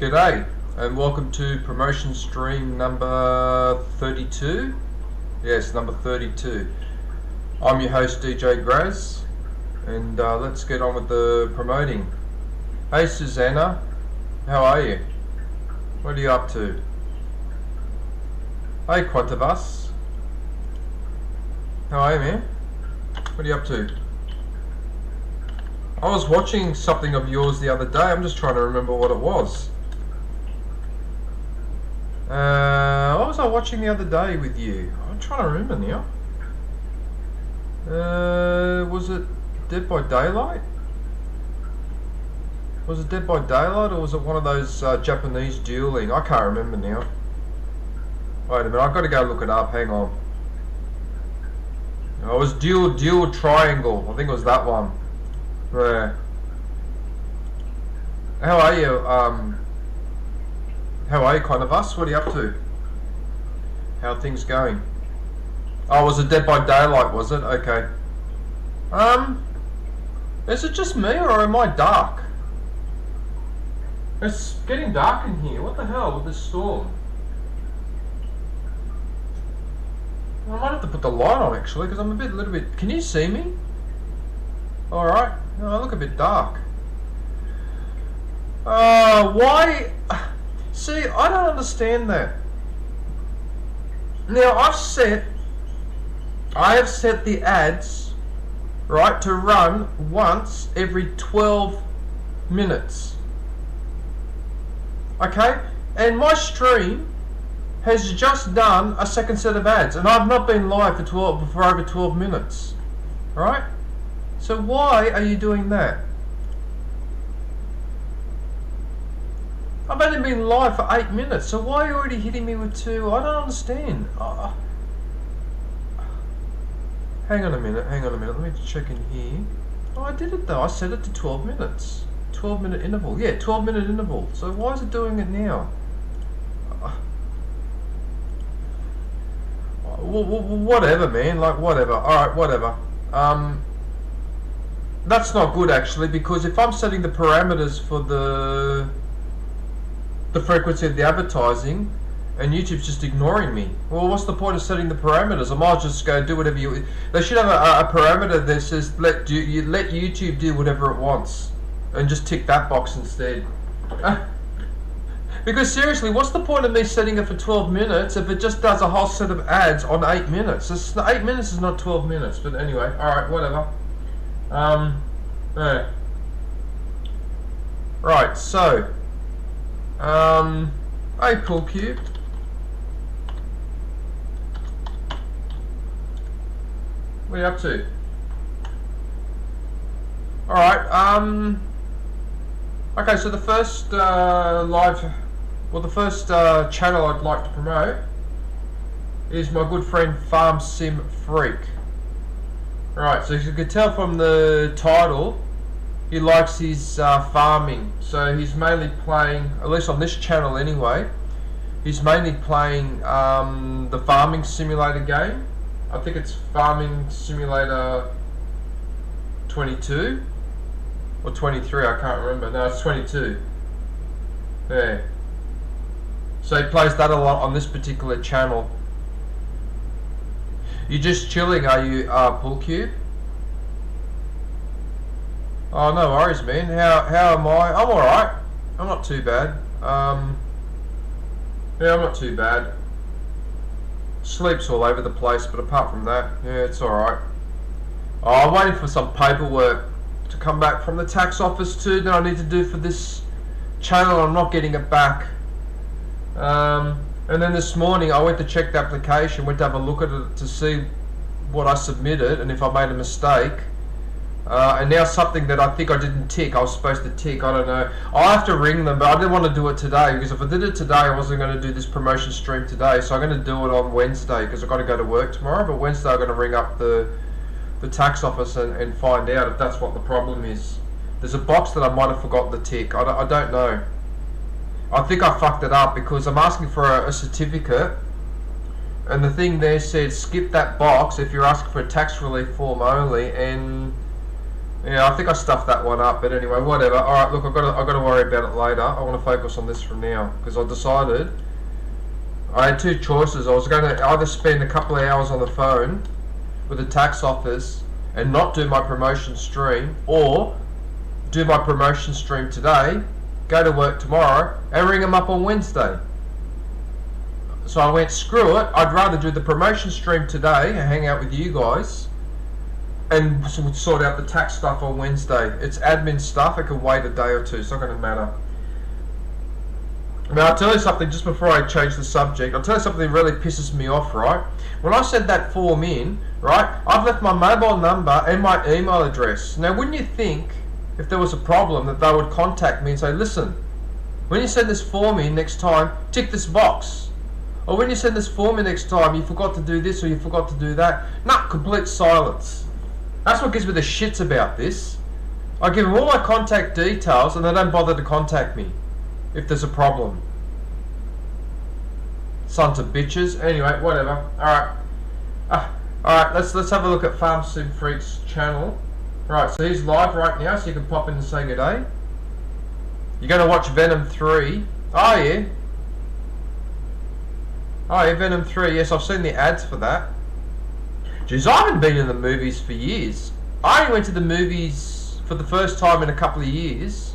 G'day and welcome to promotion stream number 32. Yes, number 32. I'm your host DJ Graz, and let's get on with the promoting. Hey Susanna, how are you? What are you up to? Hey Quantavas, how are you, man? What are you up to? I was watching something of yours the other day. I'm just trying to remember what it was. What was I watching the other day with you? I'm trying to remember now. Was it Dead by Daylight? Was it Dead by Daylight, or was it one of those Japanese dueling? I can't remember now. Wait a minute, I've got to go look it up. Hang on. It was Dual Triangle. I think it was that one. Yeah. How are you? How are you, kind of us? What are you up to? How are things going? Oh, was it Dead by Daylight, was it? Okay. Is it just me, or am I dark? It's getting dark in here. What the hell with this storm? I might have to put the light on, actually, because I'm a little bit... Can you see me? Alright. No, I look a bit dark. Why... See, I don't understand that. Now, I have set the ads, right, to run once every 12 minutes. Okay? And my stream has just done a second set of ads, and I've not been live for over 12 minutes. Right? So why are you doing that? I've only been live for 8 minutes, so why are you already hitting me with 2? I don't understand. Hang on a minute, let me check in here. Oh, I did it though, I set it to 12 minutes. 12-minute interval, yeah, 12-minute interval. So why is it doing it now? Whatever, man, like whatever. Alright, whatever. That's not good actually, because if I'm setting the parameters for the frequency of the advertising, and YouTube's just ignoring me. Well, what's the point of setting the parameters? I might just go do whatever you... They should have a parameter that says let YouTube do whatever it wants, and just tick that box instead. Because seriously, what's the point of me setting it for 12 minutes if it just does a whole set of ads on 8 minutes? 8 minutes is not 12 minutes, but anyway, alright, whatever. Yeah. Right, so... hey Pool Cube. What are you up to? Alright, okay, so the first the first channel I'd like to promote is my good friend Farm Sim Freak. Right, so as you can tell from the title, he likes his farming. So he's mainly playing, at least on this channel anyway, he's mainly playing the Farming Simulator game. I think it's Farming Simulator 22 or 23, I can't remember. No, it's 22. Yeah. So he plays that a lot on this particular channel. You just chilling, are you, Pool Cube? Oh, no worries, man. How am I? I'm alright. I'm not too bad. Yeah, I'm not too bad. Sleep's all over the place, but apart from that, yeah, it's alright. Oh, I'm waiting for some paperwork to come back from the tax office too that I need to do for this channel. I'm not getting it back. And then this morning I went to check the application, went to have a look at it to see what I submitted and if I made a mistake. And now something that I think I didn't tick, I was supposed to tick, I don't know. I'll have to ring them, but I didn't want to do it today, because if I did it today I wasn't going to do this promotion stream today, so I'm going to do it on Wednesday, because I've got to go to work tomorrow. But Wednesday I'm going to ring up the tax office and find out if that's what the problem is. There's a box that I might have forgotten to tick, I don't know. I think I fucked it up, because I'm asking for a certificate, and the thing there said skip that box if you're asking for a tax relief form only, and Yeah, I think I stuffed that one up, but anyway, whatever. All right, look, I've got to worry about it later. I want to focus on this from now because I decided I had two choices. I was going to either spend a couple of hours on the phone with the tax office and not do my promotion stream, or do my promotion stream today, go to work tomorrow, and ring them up on Wednesday. So I went, screw it. I'd rather do the promotion stream today and hang out with you guys, and sort out the tax stuff on Wednesday. It's admin stuff. It can wait a day or two. It's not going to matter. Now, I'll tell you something just before I change the subject. I'll tell you something that really pisses me off, right? When I sent that form in, right, I've left my mobile number and my email address. Now, wouldn't you think, if there was a problem, that they would contact me and say, listen, when you send this form in next time, tick this box. Or when you send this form in next time, you forgot to do this or you forgot to do that. Nah, complete silence. That's what gives me the shits about this. I give them all my contact details and they don't bother to contact me if there's a problem. Sons of bitches. Anyway, whatever. Alright. Alright, let's have a look at Farm Sim Freak's channel. Right, so he's live right now, so you can pop in and say good day. You're going to watch Venom 3. Oh, yeah. Oh, yeah, Venom 3. Yes, I've seen the ads for that. Jeez, I haven't been in the movies for years. I only went to the movies for the first time in a couple of years.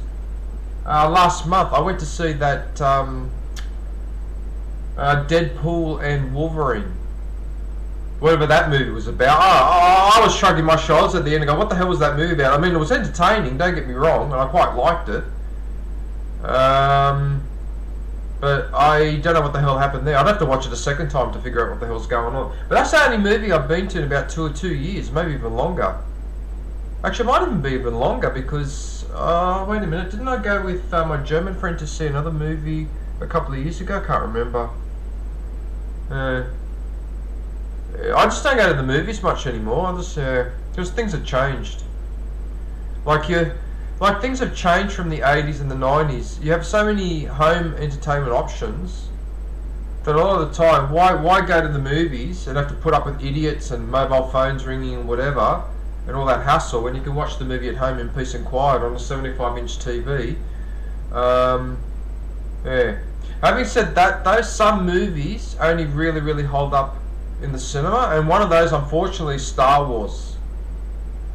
Last month, I went to see that Deadpool and Wolverine. Whatever that movie was about. I was shrugging my shoulders at the end and go, what the hell was that movie about? I mean, it was entertaining, don't get me wrong, and I quite liked it. But I don't know what the hell happened there. I'd have to watch it a second time to figure out what the hell's going on. But that's the only movie I've been to in about 2 years, maybe even longer. Actually, it might even be even longer because, wait a minute, didn't I go with my German friend to see another movie a couple of years ago? I can't remember. I just don't go to the movies much anymore. I just, because things have changed. Like things have changed from the 80s and the 90s. You have so many home entertainment options that a lot of the time, why go to the movies and have to put up with idiots and mobile phones ringing and whatever and all that hassle when you can watch the movie at home in peace and quiet on a 75-inch TV? Yeah. Having said that, those some movies only really hold up in the cinema, and one of those, unfortunately, is Star Wars.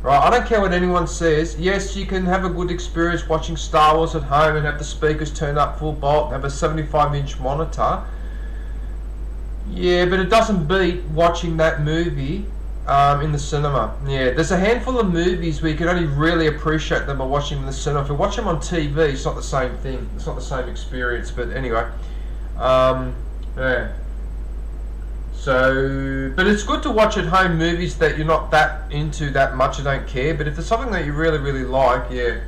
Right, I don't care what anyone says. Yes, you can have a good experience watching Star Wars at home and have the speakers turned up full bolt and have a 75-inch monitor. Yeah, but it doesn't beat watching that movie in the cinema. Yeah, there's a handful of movies where you can only really appreciate them by watching them in the cinema. If you watch them on TV, it's not the same thing. It's not the same experience. But anyway, yeah. So, but it's good to watch at home movies that you're not that into that much or don't care. But if there's something that you really like, yeah.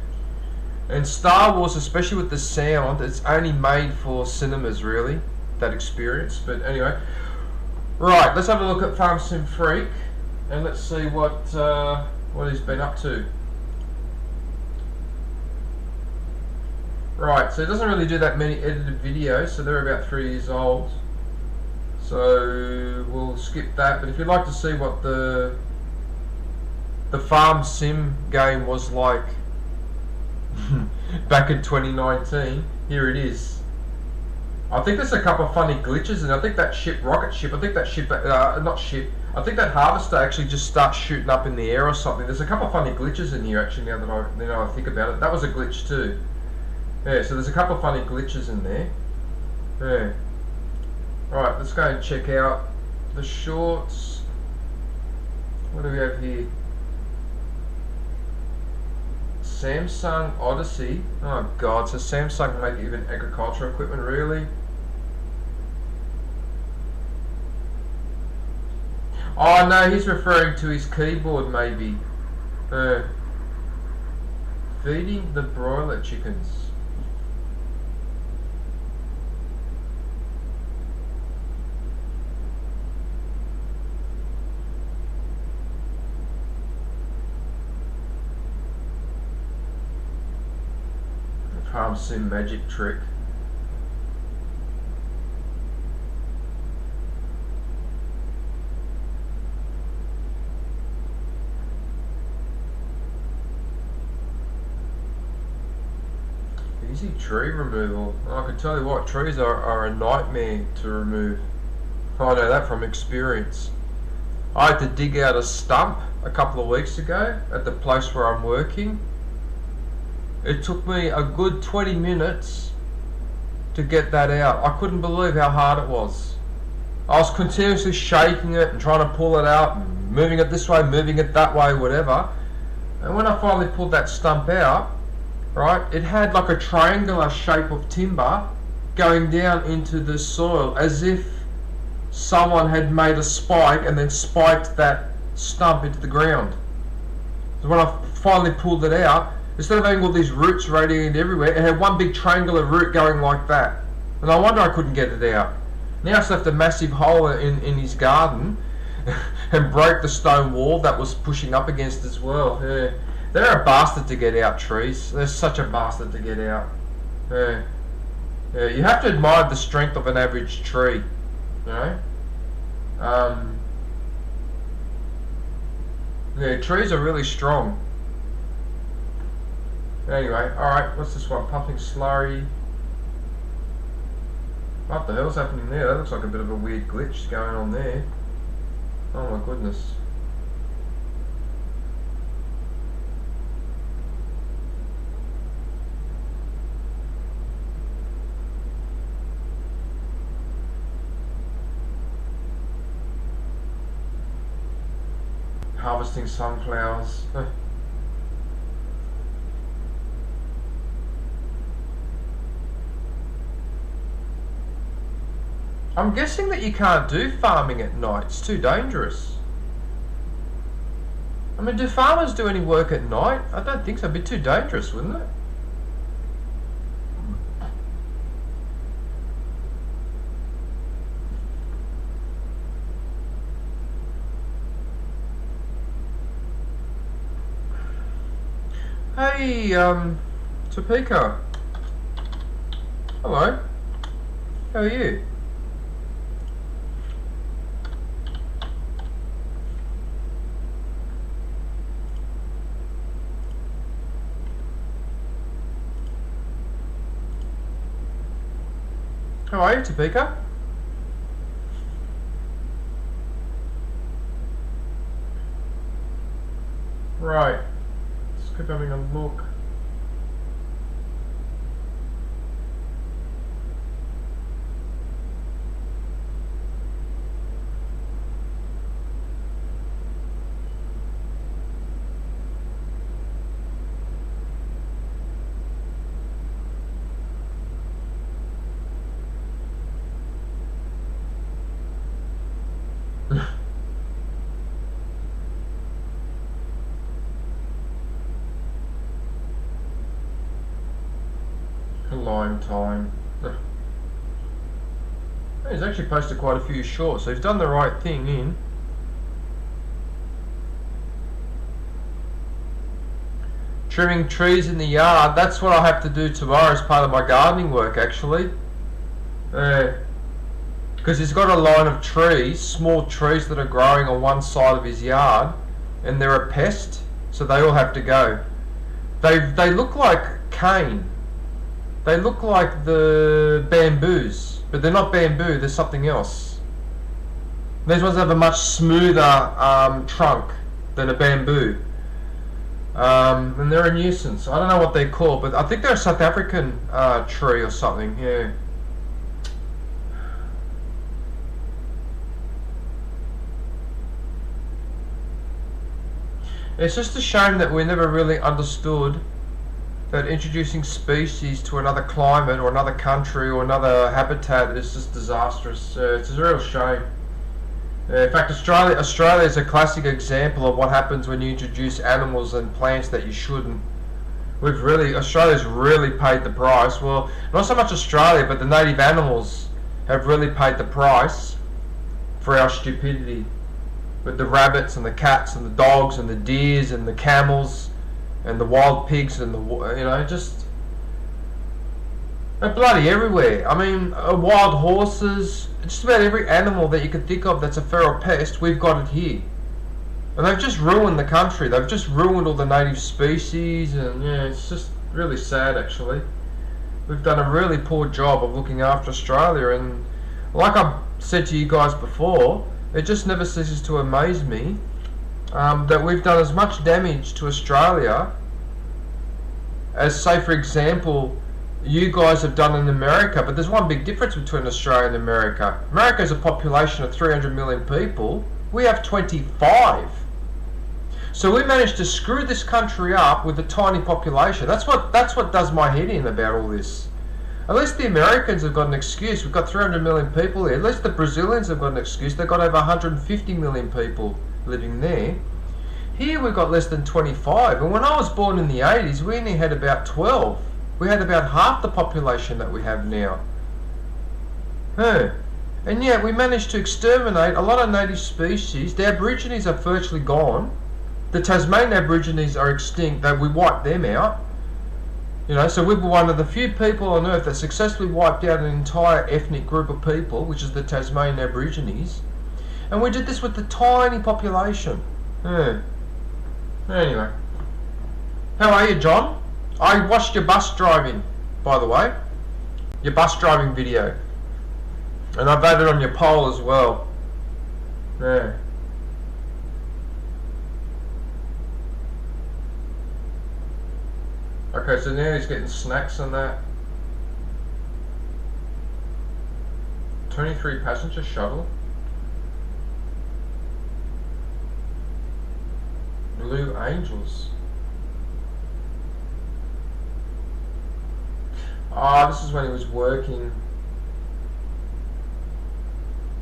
And Star Wars, especially with the sound, it's only made for cinemas, really, that experience. But anyway, right, let's have a look at Farm Sim Freak, and let's see what he's been up to. Right, so he doesn't really do that many edited videos, so they're about 3 years old. So we'll skip that. But if you'd like to see what the Farm Sim game was like back in 2019, here it is. I think there's a couple of funny glitches, and I think that rocket ship, I think that harvester actually just starts shooting up in the air or something. There's a couple of funny glitches in here actually, now that I think about it. That was a glitch too. Yeah, so there's a couple of funny glitches in there. Yeah. Right, let's go and check out the shorts. What do we have here? Samsung Odyssey. Oh god, so Samsung make even agricultural equipment, really? Oh no, he's referring to his keyboard maybe. Feeding the broiler chickens. Farm Sim magic trick. Easy tree removal. I can tell you what, trees are a nightmare to remove. I know that from experience. I had to dig out a stump a couple of weeks ago at the place where I'm working. It took me a good 20 minutes to get that out. I couldn't believe how hard it was. I was continuously shaking it and trying to pull it out, and moving it this way, moving it that way, whatever. And when I finally pulled that stump out, right, it had like a triangular shape of timber going down into the soil, as if someone had made a spike and then spiked that stump into the ground. So when I finally pulled it out, instead of having all these roots radiating everywhere, it had one big triangular root going like that. And no wonder I couldn't get it out. Now it's left a massive hole in his garden and broke the stone wall that was pushing up against as well. Yeah. They're a bastard to get out, trees. They're such a bastard to get out. Yeah. Yeah. You have to admire the strength of an average tree. You know? Yeah, trees are really strong. Anyway, alright, what's this one? Pumping slurry. What the hell's happening there? That looks like a bit of a weird glitch going on there. Oh my goodness. Harvesting sunflowers. I'm guessing that you can't do farming at night. It's too dangerous. I mean, do farmers do any work at night? I don't think so. It'd be too dangerous, wouldn't it? Hey, Topeka. Hello. How are you? How are you, Topeka? Right. Let's keep having a look. Lime time. He's actually posted quite a few shorts, so he's done the right thing in. Trimming trees in the yard, that's what I have to do tomorrow as part of my gardening work, actually. Because he's got a line of trees, small trees that are growing on one side of his yard, and they're a pest, so they all have to go. They look like cane. They look like the bamboos, but they're not bamboo, they're something else. These ones have a much smoother trunk than a bamboo. And they're a nuisance. I don't know what they're called, but I think they're a South African tree or something, yeah. It's just a shame that we never really understood that introducing species to another climate or another country or another habitat is just disastrous. It's a real shame. In fact, Australia is a classic example of what happens when you introduce animals and plants that you shouldn't. Australia's really paid the price. Well, not so much Australia, but the native animals have really paid the price for our stupidity. With the rabbits and the cats and the dogs and the deers and the camels and the wild pigs and just they're bloody everywhere. I mean, wild horses, just about every animal that you can think of that's a feral pest, we've got it here. And they've just ruined the country. They've just ruined all the native species, and yeah, it's just really sad, actually. we've done a really poor job of looking after Australia, and like I've said to you guys before, it just never ceases to amaze me that we've done as much damage to Australia as, say, for example, you guys have done in America. But there's one big difference between Australia and America. America has a population of 300 million people. We have 25. So we managed to screw this country up with a tiny population. That's what does my head in about all this. At least the Americans have got an excuse. We've got 300 million people here. At least the Brazilians have got an excuse. They've got over 150 million people living there. Here we've got less than 25. And when I was born in the 80s, we only had about 12. We had about half the population that we have now. And yet we managed to exterminate a lot of native species. The Aborigines are virtually gone. The Tasmanian Aborigines are extinct. We wiped them out. You know, so we were one of the few people on earth that successfully wiped out an entire ethnic group of people, which is the Tasmanian Aborigines. And we did this with a tiny population. Anyway. How are you, John? I watched your bus driving, by the way. Your bus driving video. And I voted on your poll as well. Yeah. Okay, so now he's getting snacks and that. 23 passenger shuttle. Blue Angels. Ah, this is when he was working.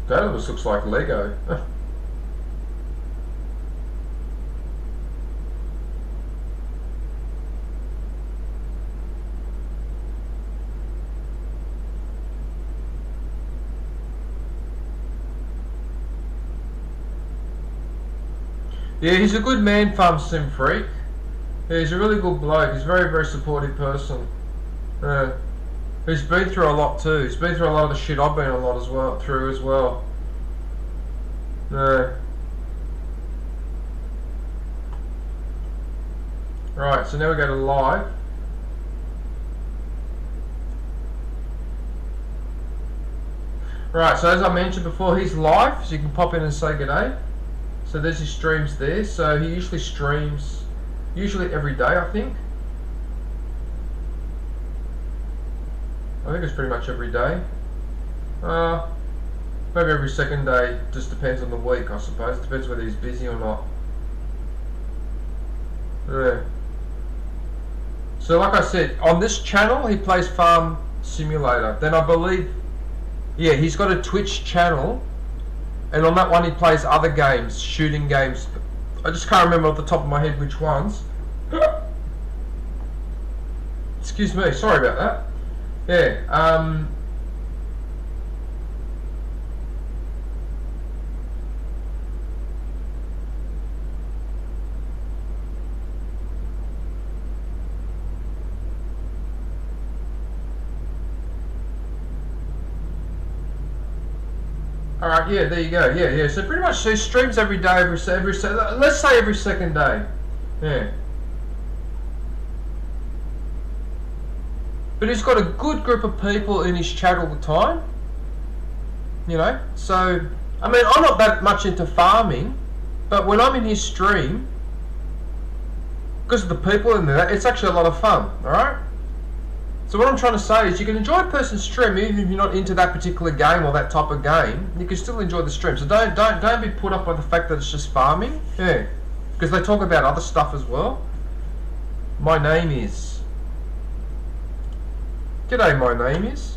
That almost looks like Lego. Yeah, he's a good man, Farm Sim Freak. Yeah, he's a really good bloke. He's a very, very supportive person. He's been through a lot too. He's been through a lot of the shit I've been through as well. Right, so now we go to live. Right, so as I mentioned before, he's live, so you can pop in and say good day. So there's his streams there. So he usually streams, every day, I think. I think it's pretty much every day. Maybe every second day, just depends on the week, I suppose. Depends whether he's busy or not. Yeah. So like I said, on this channel he plays Farm Simulator. Then I believe, yeah, he's got a Twitch channel, and on that one he plays other games, shooting games. I just can't remember off the top of my head which ones. Excuse me, sorry about that. Yeah, Alright, yeah, there you go. Yeah. So pretty much he streams every day, let's say every second day. Yeah. But he's got a good group of people in his chat all the time. You know? So, I mean, I'm not that much into farming, but when I'm in his stream, because of the people in there, it's actually a lot of fun, alright? So what I'm trying to say is you can enjoy a person's stream even if you're not into that particular game or that type of game. You can still enjoy the stream. So don't be put up by the fact that it's just farming. Yeah. Because they talk about other stuff as well. My name is. G'day, my name is.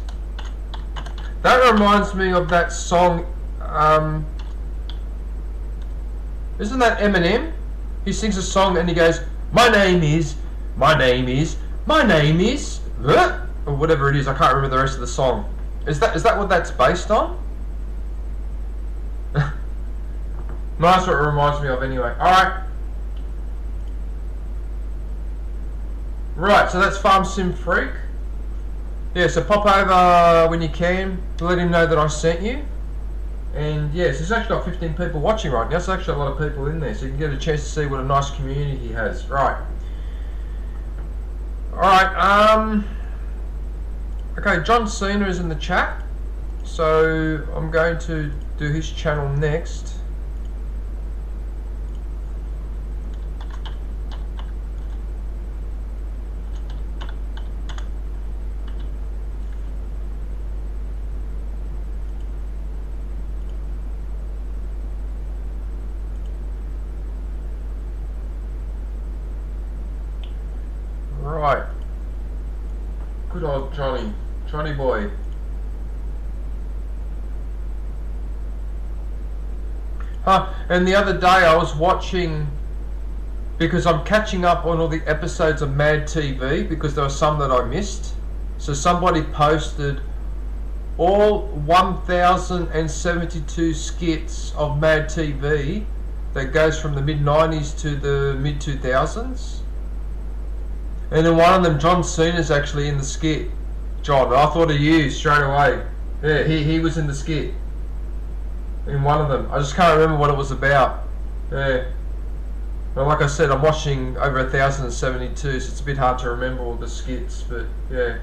That reminds me of that song. Isn't that Eminem? He sings a song and he goes, my name is, my name is, my name is. Or whatever it is, I can't remember the rest of the song. Is that what that's based on? No, that's what it reminds me of anyway. Alright. Right, so that's Farm Sim Freak. Yeah, so pop over when you can, let him know that I sent you. And yes, he's actually got 15 people watching right now, so actually a lot of people in there, so you can get a chance to see what a nice community he has. Right. Alright, Okay, John Cena is in the chat, so I'm going to do his channel next. Right. Good old Johnny boy. And the other day I was watching, because I'm catching up on all the episodes of Mad TV, because there were some that I missed. So somebody posted all 1072 skits of Mad TV that goes from the mid-90s to the mid-2000s. And in one of them, John Cena's actually in the skit. John, I thought of you straight away. Yeah, he was in the skit. In one of them. I just can't remember what it was about. Yeah. But like I said, I'm watching over 1072, so it's a bit hard to remember all the skits, but yeah.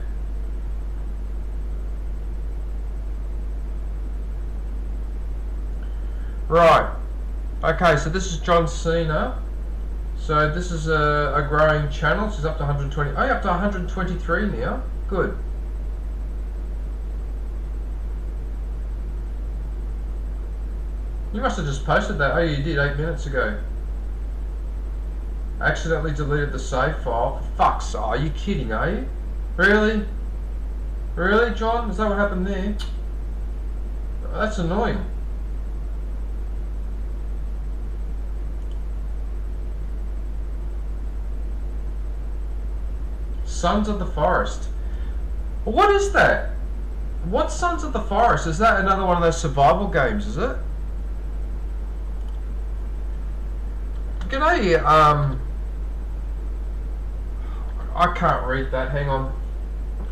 Right. Okay, so this is John Cena. So this is a growing channel. She's up to 120. Oh, you're up to 123 now. Good. You must have just posted that. Oh, you did 8 minutes ago. Accidentally deleted the save file. For fuck's sake, are you kidding, are you? Really? Really, John? Is that what happened there? That's annoying. Sons of the Forest. What is that? What Sons of the Forest? Is that another one of those survival games, is it? G'day, I can't read that, hang on.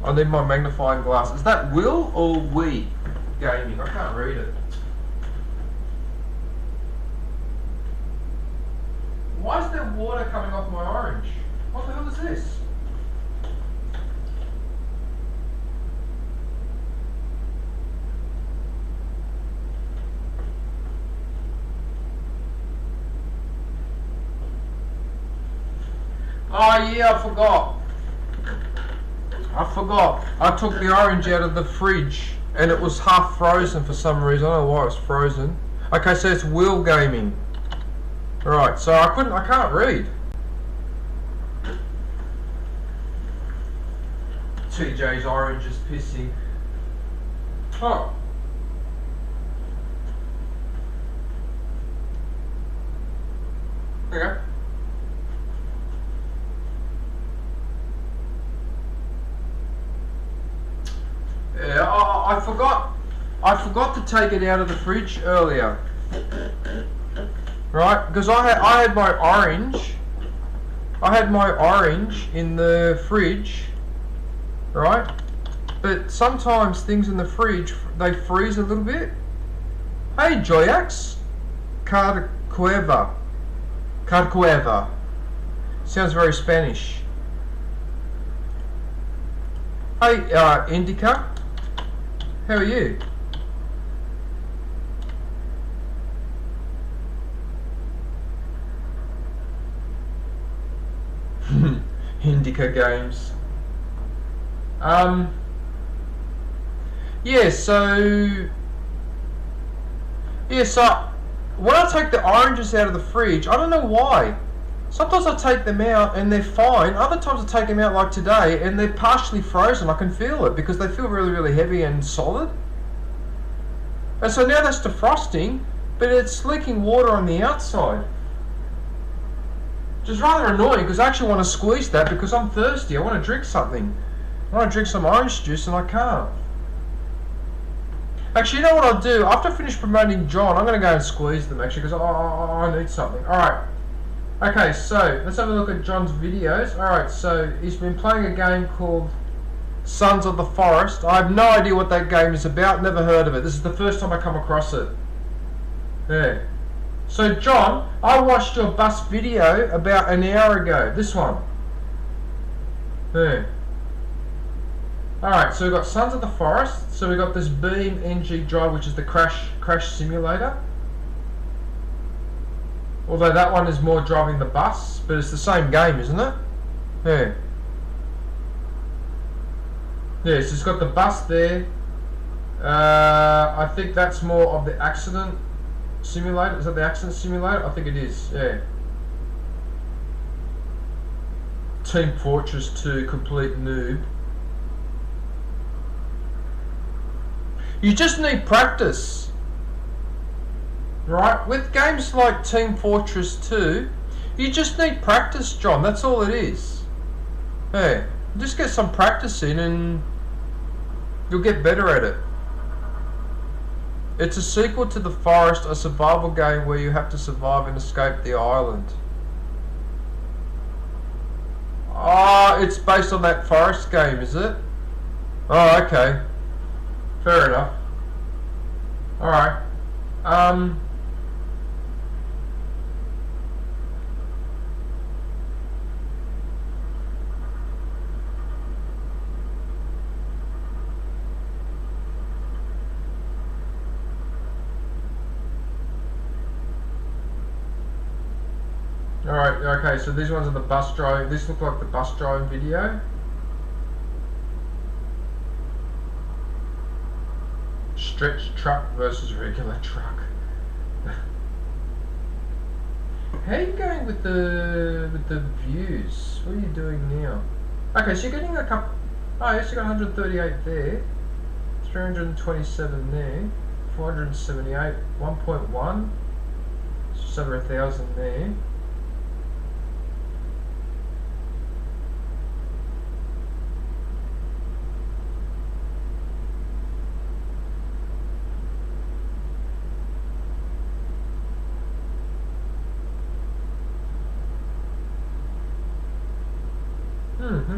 I need my magnifying glass. Is that Will or We Gaming? I can't read it. Why is there water coming off my orange? What the hell is this? Oh yeah, I forgot. I took the orange out of the fridge and it was half frozen for some reason. I don't know why it's frozen. Okay, so it's Will Gaming. Right, so I can't read. TJ's orange is pissing. Oh. Okay. Yeah, I forgot to take it out of the fridge earlier. Right, because I had my orange. I had my orange in the fridge. Right? But sometimes things in the fridge, they freeze a little bit. Hey Joyax. Carcueva. Sounds very Spanish. Hey Indica. How are you? Indica Games. Yeah, so when I take the oranges out of the fridge, I don't know why. Sometimes I take them out and they're fine. Other times I take them out like today and they're partially frozen. I can feel it because they feel really, really heavy and solid. And so now that's defrosting, but it's leaking water on the outside. Which is rather annoying because I actually want to squeeze that because I'm thirsty. I want to drink something. I want to drink some orange juice and I can't. Actually, you know what I'll do? After I finish promoting John, I'm going to go and squeeze them actually because I need something. Alright. Okay, so let's have a look at John's videos. Alright, so he's been playing a game called Sons of the Forest. I have no idea what that game is about, never heard of it. This is the first time I come across it. Yeah. So John, I watched your bus video about an hour ago. This one. Yeah. Alright, so we've got Sons of the Forest. So we've got this Beam NG Drive, which is the crash simulator. Although that one is more driving the bus, but it's the same game, isn't it? Yeah. Yeah, so it's got the bus there. I think that's more of the accident simulator. Is that the accident simulator? I think it is, yeah. Team Fortress 2, complete noob. You just need practice, right? With games like Team Fortress 2, you just need practice, John. That's all it is. Hey, just get some practice in and you'll get better at it. It's a sequel to The Forest, a survival game where you have to survive and escape the island. Ah, it's based on that Forest game, is it? Oh, okay. Fair enough. Alright. Alright, okay, so these ones are the bus driving. This looks like the bus driving video. Stretch truck versus regular truck. How are you going with the views? What are you doing now? Okay, so you're getting a couple. Oh, yes, you got 138 there, 327 there, 478, 1.1, just over 1,000 there.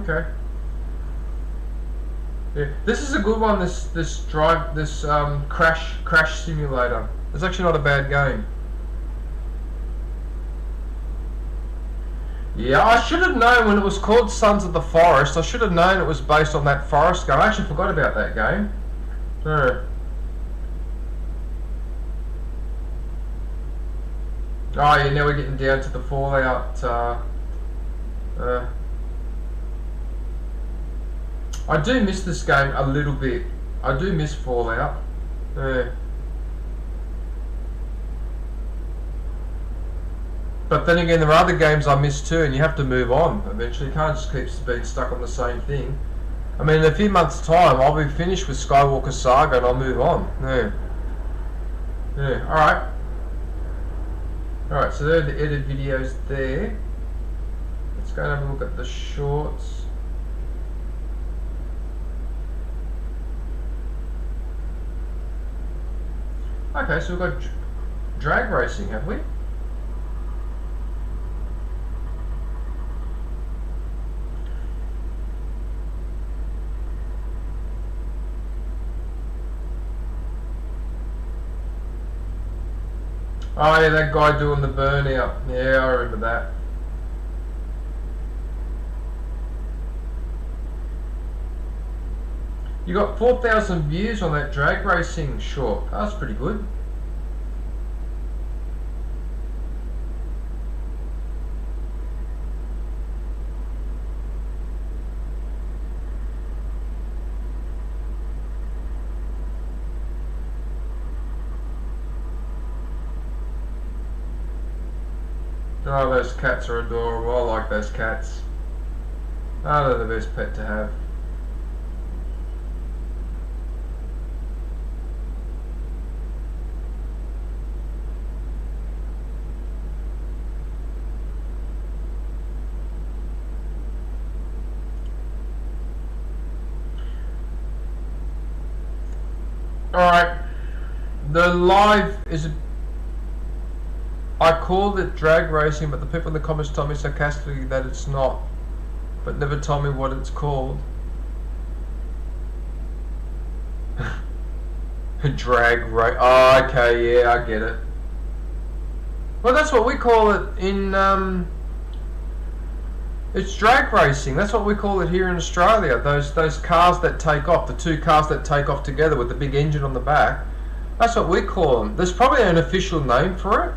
Okay. Yeah, this is a good one. This crash simulator. It's actually not a bad game. Yeah, I should have known when it was called Sons of the Forest. I should have known it was based on that Forest game. I actually forgot about that game. Oh yeah, now we're getting down to the Fallout. I do miss this game a little bit. I do miss Fallout. But then again, there are other games I miss too, and you have to move on eventually. You can't just keep being stuck on the same thing. I mean, in a few months' time, I'll be finished with Skywalker Saga and I'll move on. Yeah, alright. Alright, so there are the edited videos there. Let's go and have a look at the shorts. Okay, so we've got drag racing, have we? Oh yeah, that guy doing the burnout. Yeah, I remember that. You got 4,000 views on that drag racing short. That's pretty good. Oh, those cats are adorable. I like those cats. Oh, they're the best pet to have. Alright, the live is, I called it drag racing, but the people in the comments told me sarcastically that it's not, but never told me what it's called. Drag race, oh okay, yeah, I get it. Well, that's what we call it in It's drag racing. That's what we call it here in Australia. Those cars that take off, the two cars that take off together with the big engine on the back. That's what we call them. There's probably an official name for it.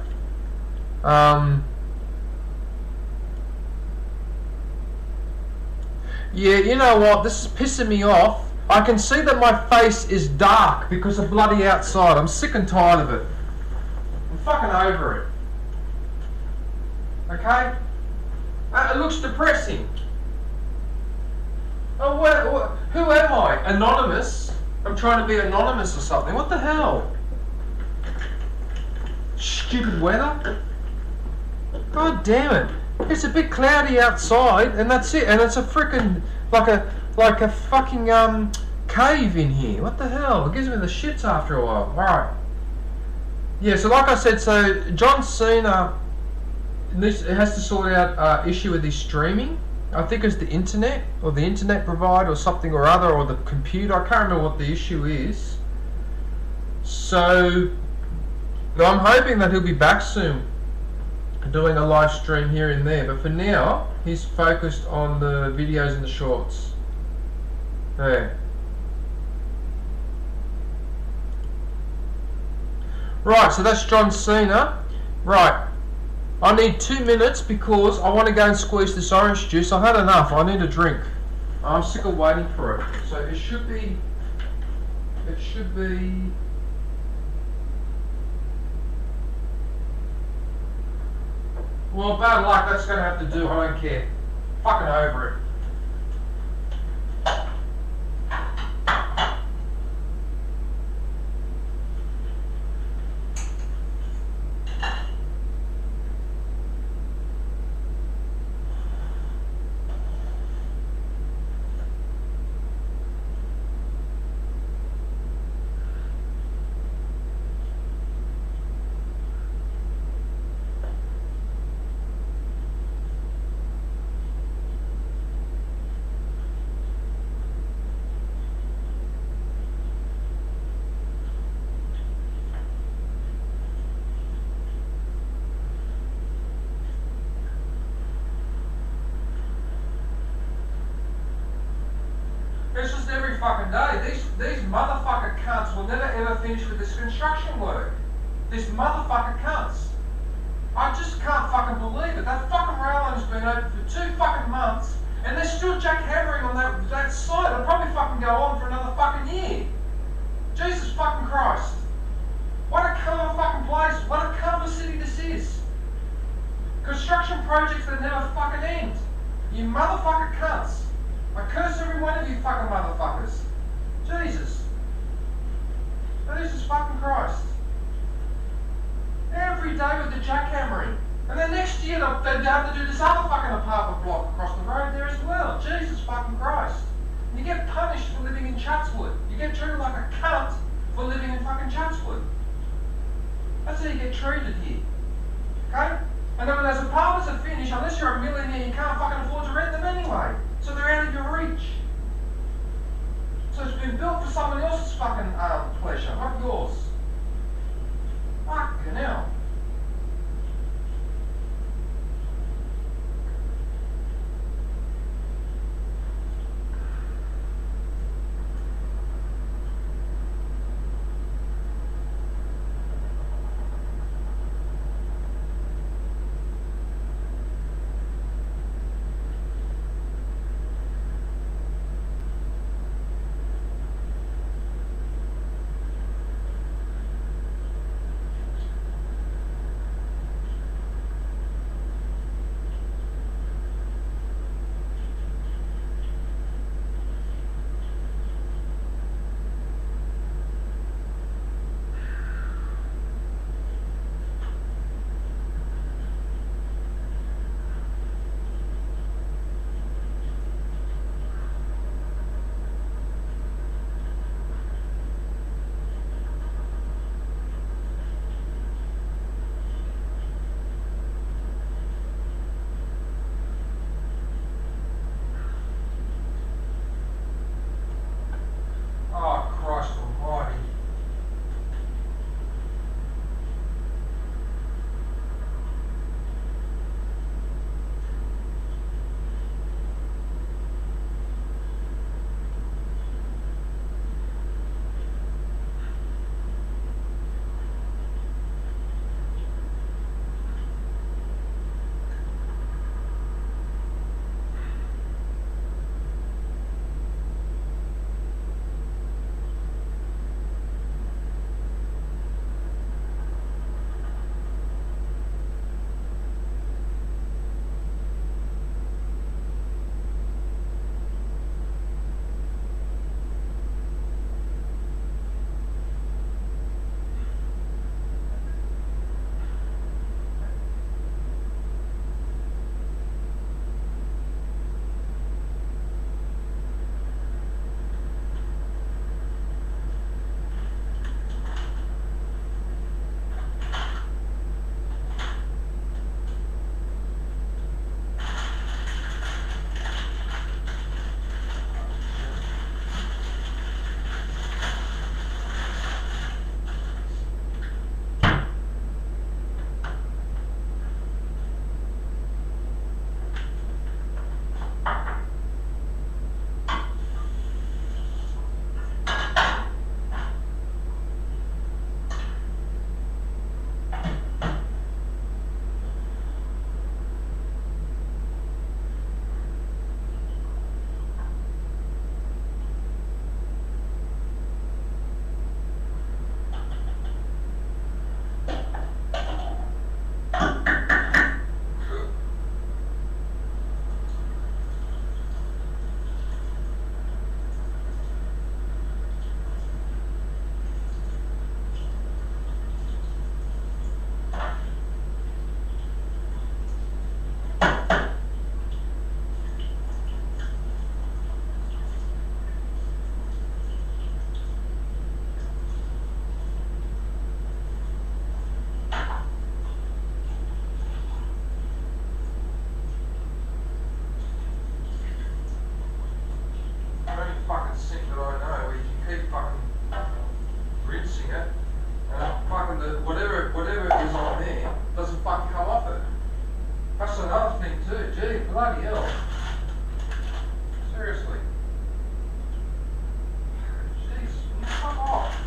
Yeah, you know what? This is pissing me off. I can see that my face is dark because of bloody outside. I'm sick and tired of it. I'm fucking over it. Okay? It looks depressing. Oh, who am I? Anonymous? I'm trying to be anonymous or something. What the hell? Stupid weather? God damn it. It's a bit cloudy outside and that's it. And it's a freaking like a fucking cave in here. What the hell? It gives me the shits after a while. Alright. Yeah, so like I said, so John Cena has to sort out issue with his streaming. I think it's the internet or the internet provider or something or other, or the computer. I can't remember what the issue is. So I'm hoping that he'll be back soon doing a live stream here and there, but for now he's focused on the videos and the shorts. There. Right, so that's John Cena. Right, I need 2 minutes because I want to go and squeeze this orange juice. I've had enough. I need a drink. I'm sick of waiting for it. So it should be well, bad luck, that's going to have to do. I don't care. Fucking over it. It's just every fucking day. These motherfucker cunts will never ever finish with this construction work. These motherfucker cunts. I just can't fucking believe it. That fucking rail line has been open for 2 fucking months and they're still jackhammering on that site. It'll probably fucking go on for another fucking year. Jesus fucking Christ. What a cunt of a fucking place. What a cunt of a city this is. Construction projects that never fucking end. You motherfucker cunts. I curse every one of you fucking motherfuckers. Jesus. Jesus fucking Christ. Every day with the jackhammering. And then next year they'll have to do this other fucking apartment block across the road there as well. Jesus fucking Christ. And you get punished for living in Chatswood. You get treated like a cunt for living in fucking Chatswood. That's how you get treated here. Okay? And then when those apartments are finished, unless you're a millionaire, you can't fucking afford to rent them anyway. So they're out of your reach. So it's been built for someone else's fucking pleasure, not yours. Fucking hell. Seriously. Jeez, fuck off.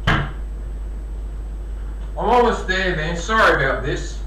I'm almost there, man. Sorry about this.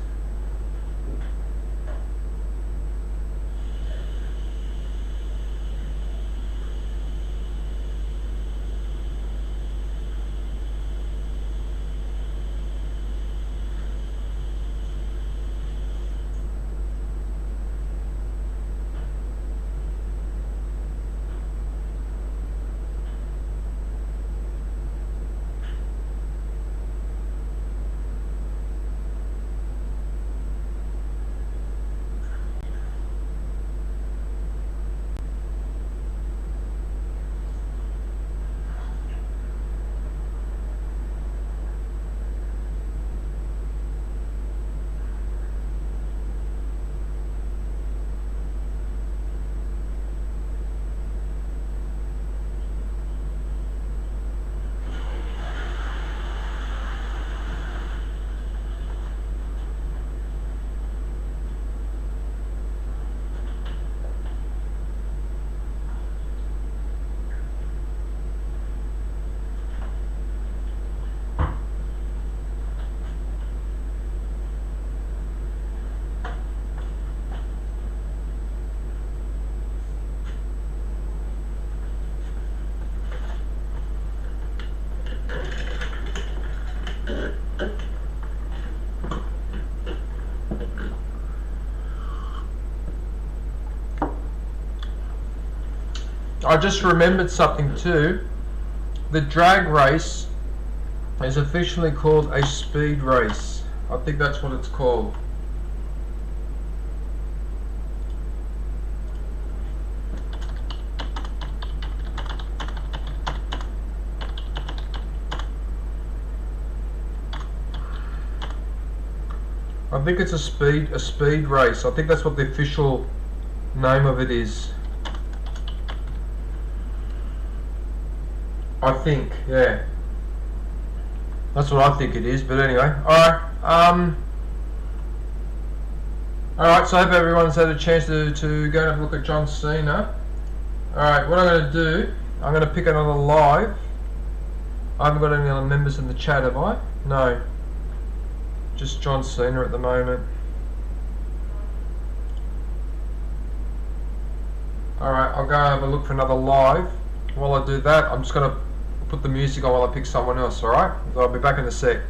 I just remembered something too. The drag race is officially called a speed race. I think that's what it's called. I think it's a speed race. I think that's what the official name of it is. I think, yeah. That's what I think it is, but anyway. Alright, alright, so I hope everyone's had a chance to go and have a look at John Cena. Alright, what I'm going to do, I'm going to pick another live. I haven't got any other members in the chat, have I? No. Just John Cena at the moment. Alright, I'll go have a look for another live. While I do that, I'm just going to put the music on while I pick someone else, alright? So I'll be back in a sec.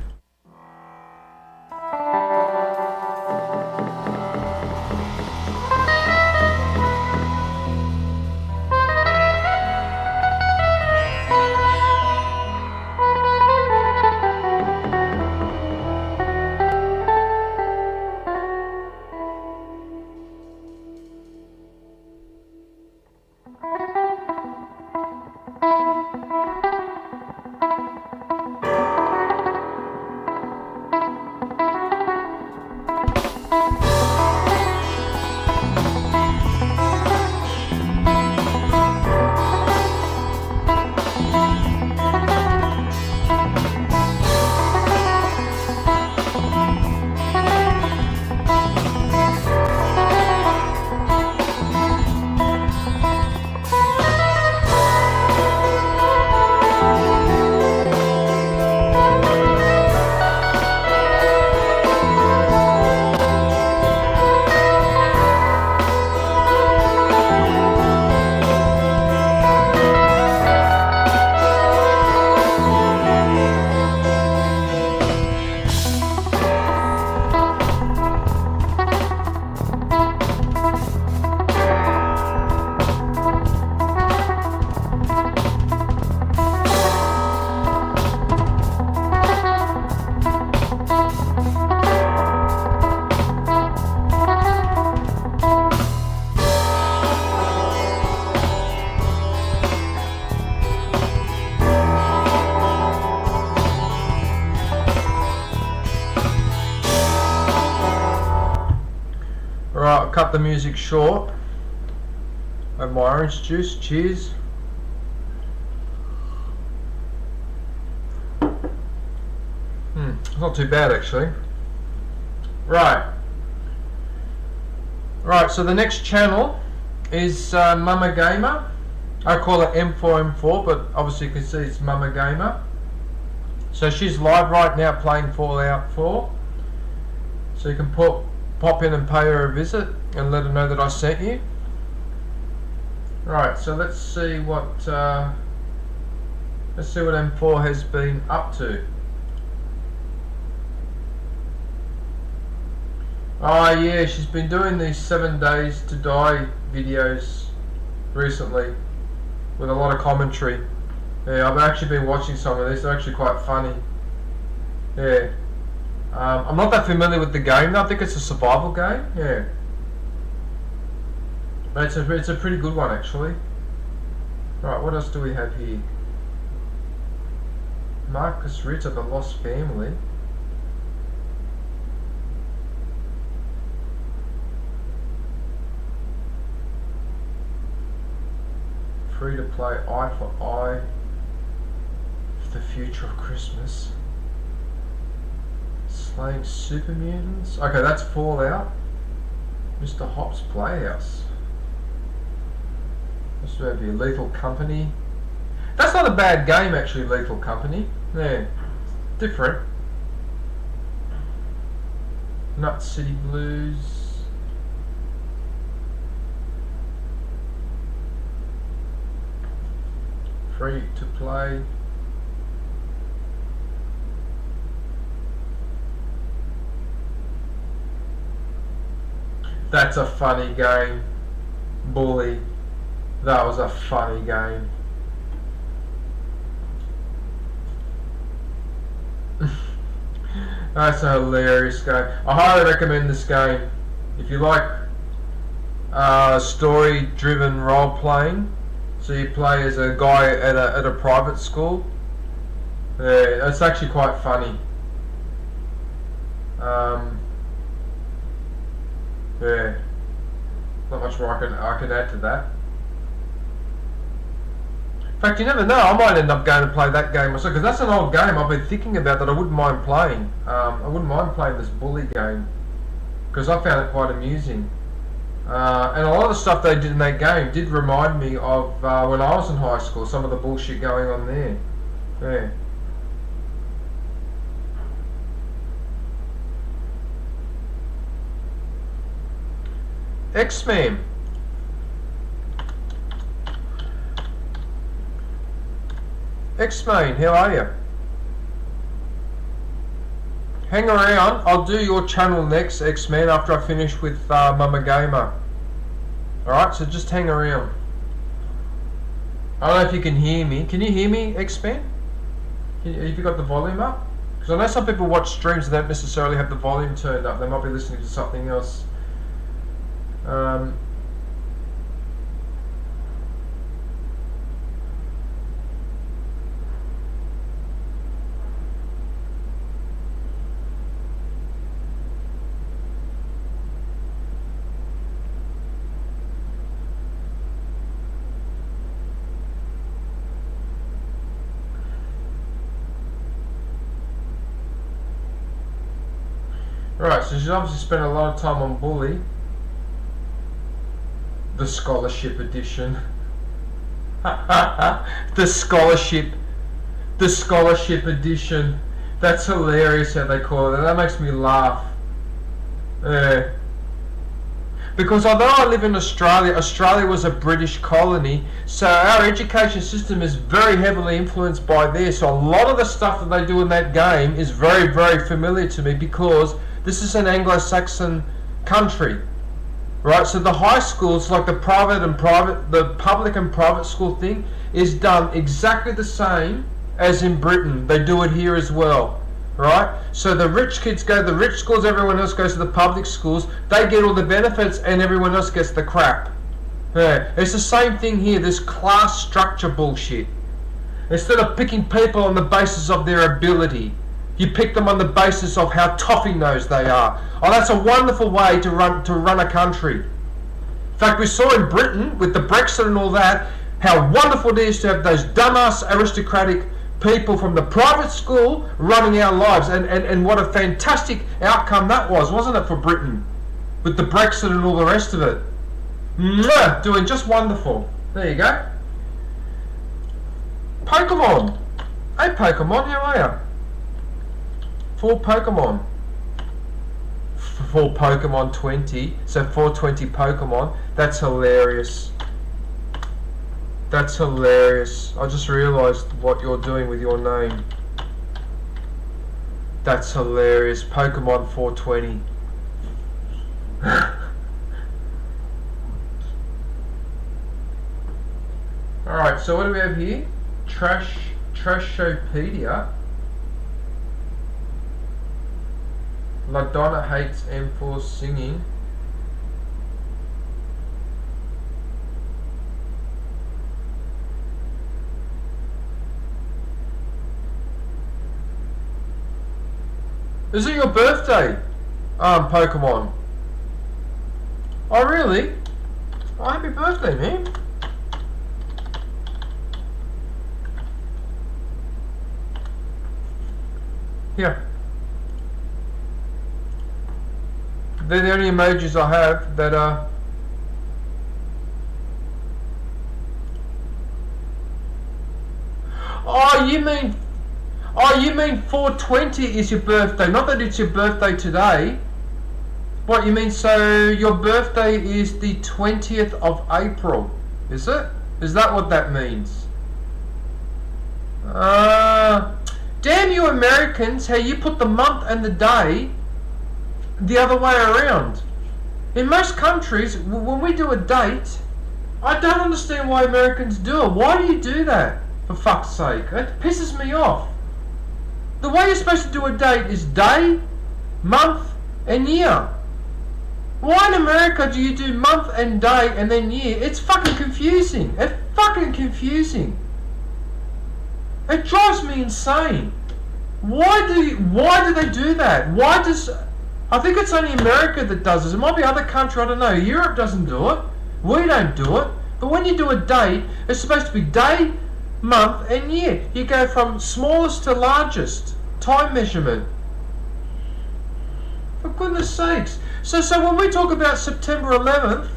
Alright, I'll cut the music short. Have my orange juice, cheers. It's not too bad actually. Right. Right, so the next channel is Mama Gamer. I call it M4M4, but obviously you can see it's Mama Gamer. So she's live right now playing Fallout 4. So you can pop in and pay her a visit and let her know that I sent you. Right, so let's see what M4 has been up to. Oh yeah, she's been doing these 7 days to die videos recently with a lot of commentary. Yeah, I've actually been watching some of these. They're actually quite funny. Yeah. I'm not that familiar with the game though. I think it's a survival game. Yeah. But it's a pretty good one actually. Right, what else do we have here? Marcus Ritter, The Lost Family. Free to play Eye for Eye. The Future of Christmas. Slaying Super Mutants. Okay, that's Fallout. Mr. Hop's Playhouse. This would be Lethal Company. That's not a bad game actually, Lethal Company. Yeah, different. Nut City Blues. Free to play. That's a funny game. Bully. That was a funny game. That's a hilarious game. I highly recommend this game. If you like story-driven role-playing, so you play as a guy at a private school. Yeah, it's actually quite funny. Yeah, not much more I can add to that. In fact, you never know. I might end up going to play that game myself because that's an old game I've been thinking about that I wouldn't mind playing. I wouldn't mind playing this bully game because I found it quite amusing. And a lot of the stuff they did in that game did remind me of when I was in high school. Some of the bullshit going on there. Yeah. X-Men. X-Men, how are you? Hang around, I'll do your channel next, X-Men, after I finish with Mama Gamer. Alright, so just hang around. I don't know if you can hear me. Can you hear me, X-Men? Have you got the volume up? Because I know some people watch streams and don't necessarily have the volume turned up. They might be listening to something else. Right, so she's obviously spent a lot of time on Bully. The scholarship edition. The scholarship edition. That's hilarious how they call it. That makes me laugh. Because although I live in Australia, Australia was a British colony, so our education system is very heavily influenced by there. So a lot of the stuff that they do in that game is very, very familiar to me because this is an Anglo-Saxon country. Right, so the high schools, like the public and private school thing, is done exactly the same as in Britain. They do it here as well. Right, so the rich kids go to the rich schools, everyone else goes to the public schools. They get all the benefits, and everyone else gets the crap. Yeah, it's the same thing here. This class structure bullshit. Instead of picking people on the basis of their ability, you pick them on the basis of how toffee-nosed they are. Oh, that's a wonderful way to run a country. In fact, we saw in Britain, with the Brexit and all that, how wonderful it is to have those dumbass aristocratic people from the private school running our lives. And what a fantastic outcome that was, wasn't it, for Britain? With the Brexit and all the rest of it. Mwah! Doing just wonderful. There you go. Pokemon. Hey Pokemon, how are ya? Full Pokemon. Full Pokemon 20. So 420 Pokemon. That's hilarious. That's hilarious. I just realised what you're doing with your name. That's hilarious. Pokemon 420. Alright, so what do we have here? Trashopedia. LaDonna hates M4 singing. Is it your birthday? Pokemon. Oh really? Oh, happy birthday, man. Here. They're the only emojis I have that are... Oh, you mean 420 is your birthday, not that it's your birthday today. What, you mean so your birthday is the 20th of April, is it? Is that what that means? Damn you Americans, how you put the month and the day the other way around. In most countries, when we do a date, I don't understand why Americans do it. Why do you do that? For fuck's sake. It pisses me off. The way you're supposed to do a date is day, month, and year. Why in America do you do month and day and then year? It's fucking confusing. It's fucking confusing. It drives me insane. Why do they do that? I think it's only America that does this. It might be other country, I don't know. Europe doesn't do it. We don't do it. But when you do a date, it's supposed to be day, month, and year. You go from smallest to largest. Time measurement. For goodness sakes. So when we talk about September 11th,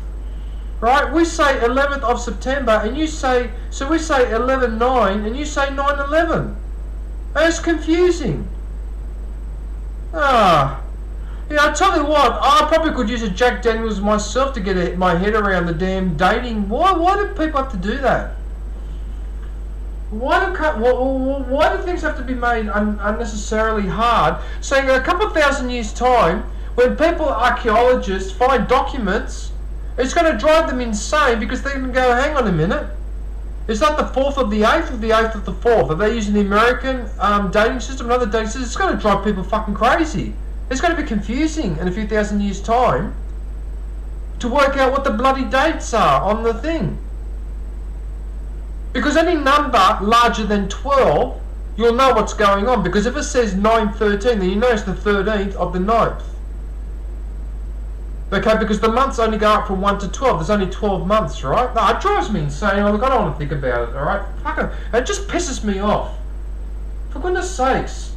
right, we say 11th of September, and you say, so we say 11/9, and you say 9/11. It's confusing. Yeah, I tell you what, I probably could use a Jack Daniels myself to get my head around the damn dating. Why do people have to do that? Why do things have to be made unnecessarily hard? Saying in a couple of thousand years' time, when archaeologists find documents, it's going to drive them insane because they're going to go, hang on a minute, is that the 4th of the 8th or the 8th of the 4th? Are they using the American dating system, another dating system? It's going to drive people fucking crazy. It's going to be confusing in a few thousand years' time to work out what the bloody dates are on the thing. Because any number larger than 12, you'll know what's going on. Because if it says 9/13, then you know it's the 13th of the 9th. Okay, because the months only go up from 1 to 12. There's only 12 months, right? No, it drives me insane. Look, I don't want to think about it, alright? Fucking, it just pisses me off. For goodness sakes.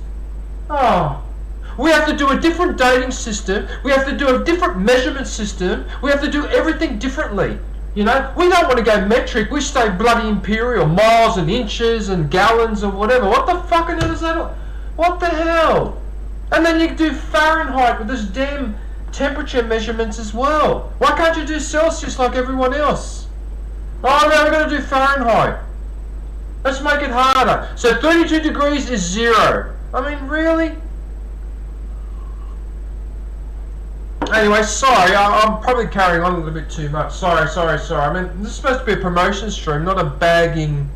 We have to do a different dating system. We have to do a different measurement system. We have to do everything differently. You know, we don't want to go metric. We stay bloody imperial, miles and inches and gallons or whatever. What the fucking hell is that? What the hell? And then you do Fahrenheit with this damn temperature measurements as well. Why can't you do Celsius like everyone else? Oh no, we're going to do Fahrenheit. Let's make it harder. So 32 degrees is 0. I mean, really? Anyway, sorry, I'm probably carrying on a little bit too much. Sorry. I mean, this is supposed to be a promotion stream, not a bagging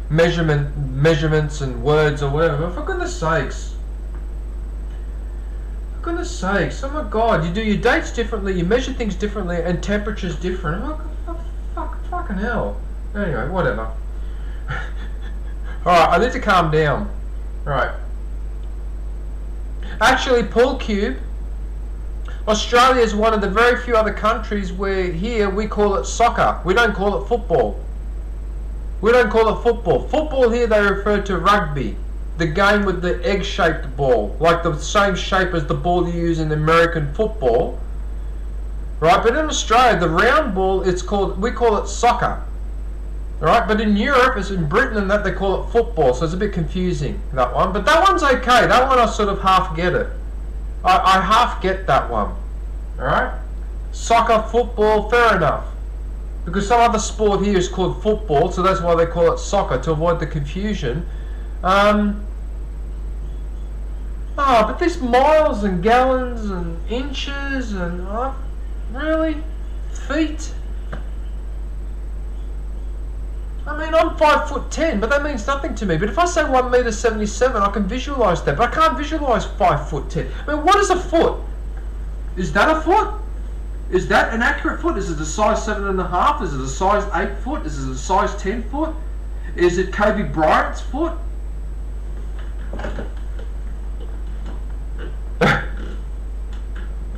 measurements and words or whatever. For goodness sakes. For goodness sakes. Oh my god, you do your dates differently, you measure things differently, and temperatures different. Fucking hell. Anyway, whatever. Alright, I need to calm down. Right. Actually, Pool Cube, Australia is one of the very few other countries where here we call it soccer. We don't call it football. We don't call it football. Football here they refer to rugby. The game with the egg-shaped ball. Like the same shape as the ball you use in American football. right? But in Australia, the round ball, we call it soccer, right? But in Europe, as in Britain and that, they call it football, so it's a bit confusing, that one. But that one's okay. That one I sort of half get it. I half get that one, all right? Soccer, football, fair enough. Because some other sport here is called football, so that's why they call it soccer, to avoid the confusion. But there's miles and gallons and inches and really? Feet? I mean, I'm 5'10", but that means nothing to me. But if I say 1m77, I can visualise that. But I can't visualise 5'10". I mean, what is a foot? Is that a foot? Is that an accurate foot? Is it a size 7.5? Is it a size 8 foot? Is it a size 10 foot? Is it Kobe Bryant's foot?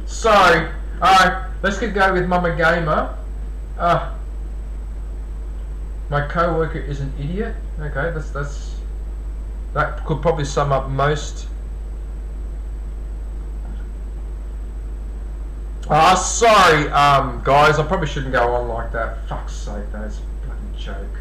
Sorry. Alright, let's get going with Mama Gamer. My co-worker is an idiot. Okay, that could probably sum up most. Sorry, guys, I probably shouldn't go on like that. Fuck's sake, that's a bloody joke.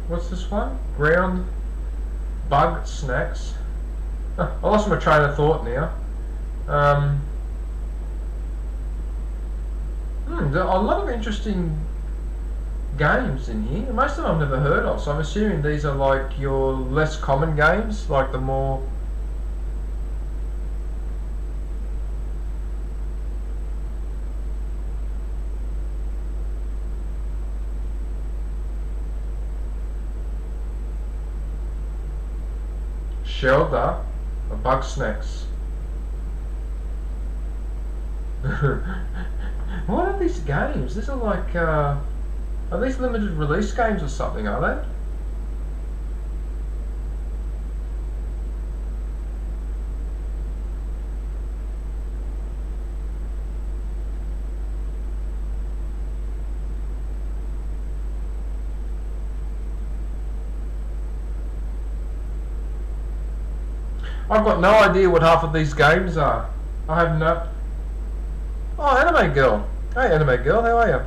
What's this one? Ground bug snacks. I lost my train of thought now. There are a lot of interesting games in here. Most of them I've never heard of, so I'm assuming these are like your less common games, like the more... Shelter, a bug snacks. What are these games? These are like, are these limited release games or something, are they? I've got no idea what half of these games are. I have no... Oh, Anime Girl. Hey, Anime Girl, how are you?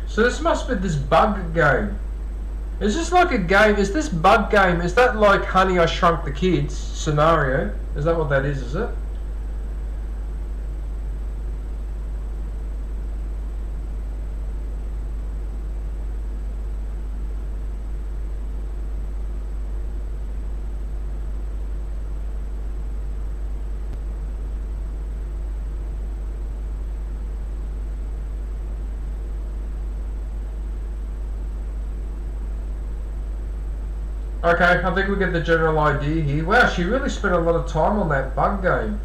So this must be this bug game. Is this like a game? Is this bug game? Is that like Honey, I Shrunk the Kids scenario? Is that what that is it? Okay, I think we get the general idea here. Wow, she really spent a lot of time on that bug game.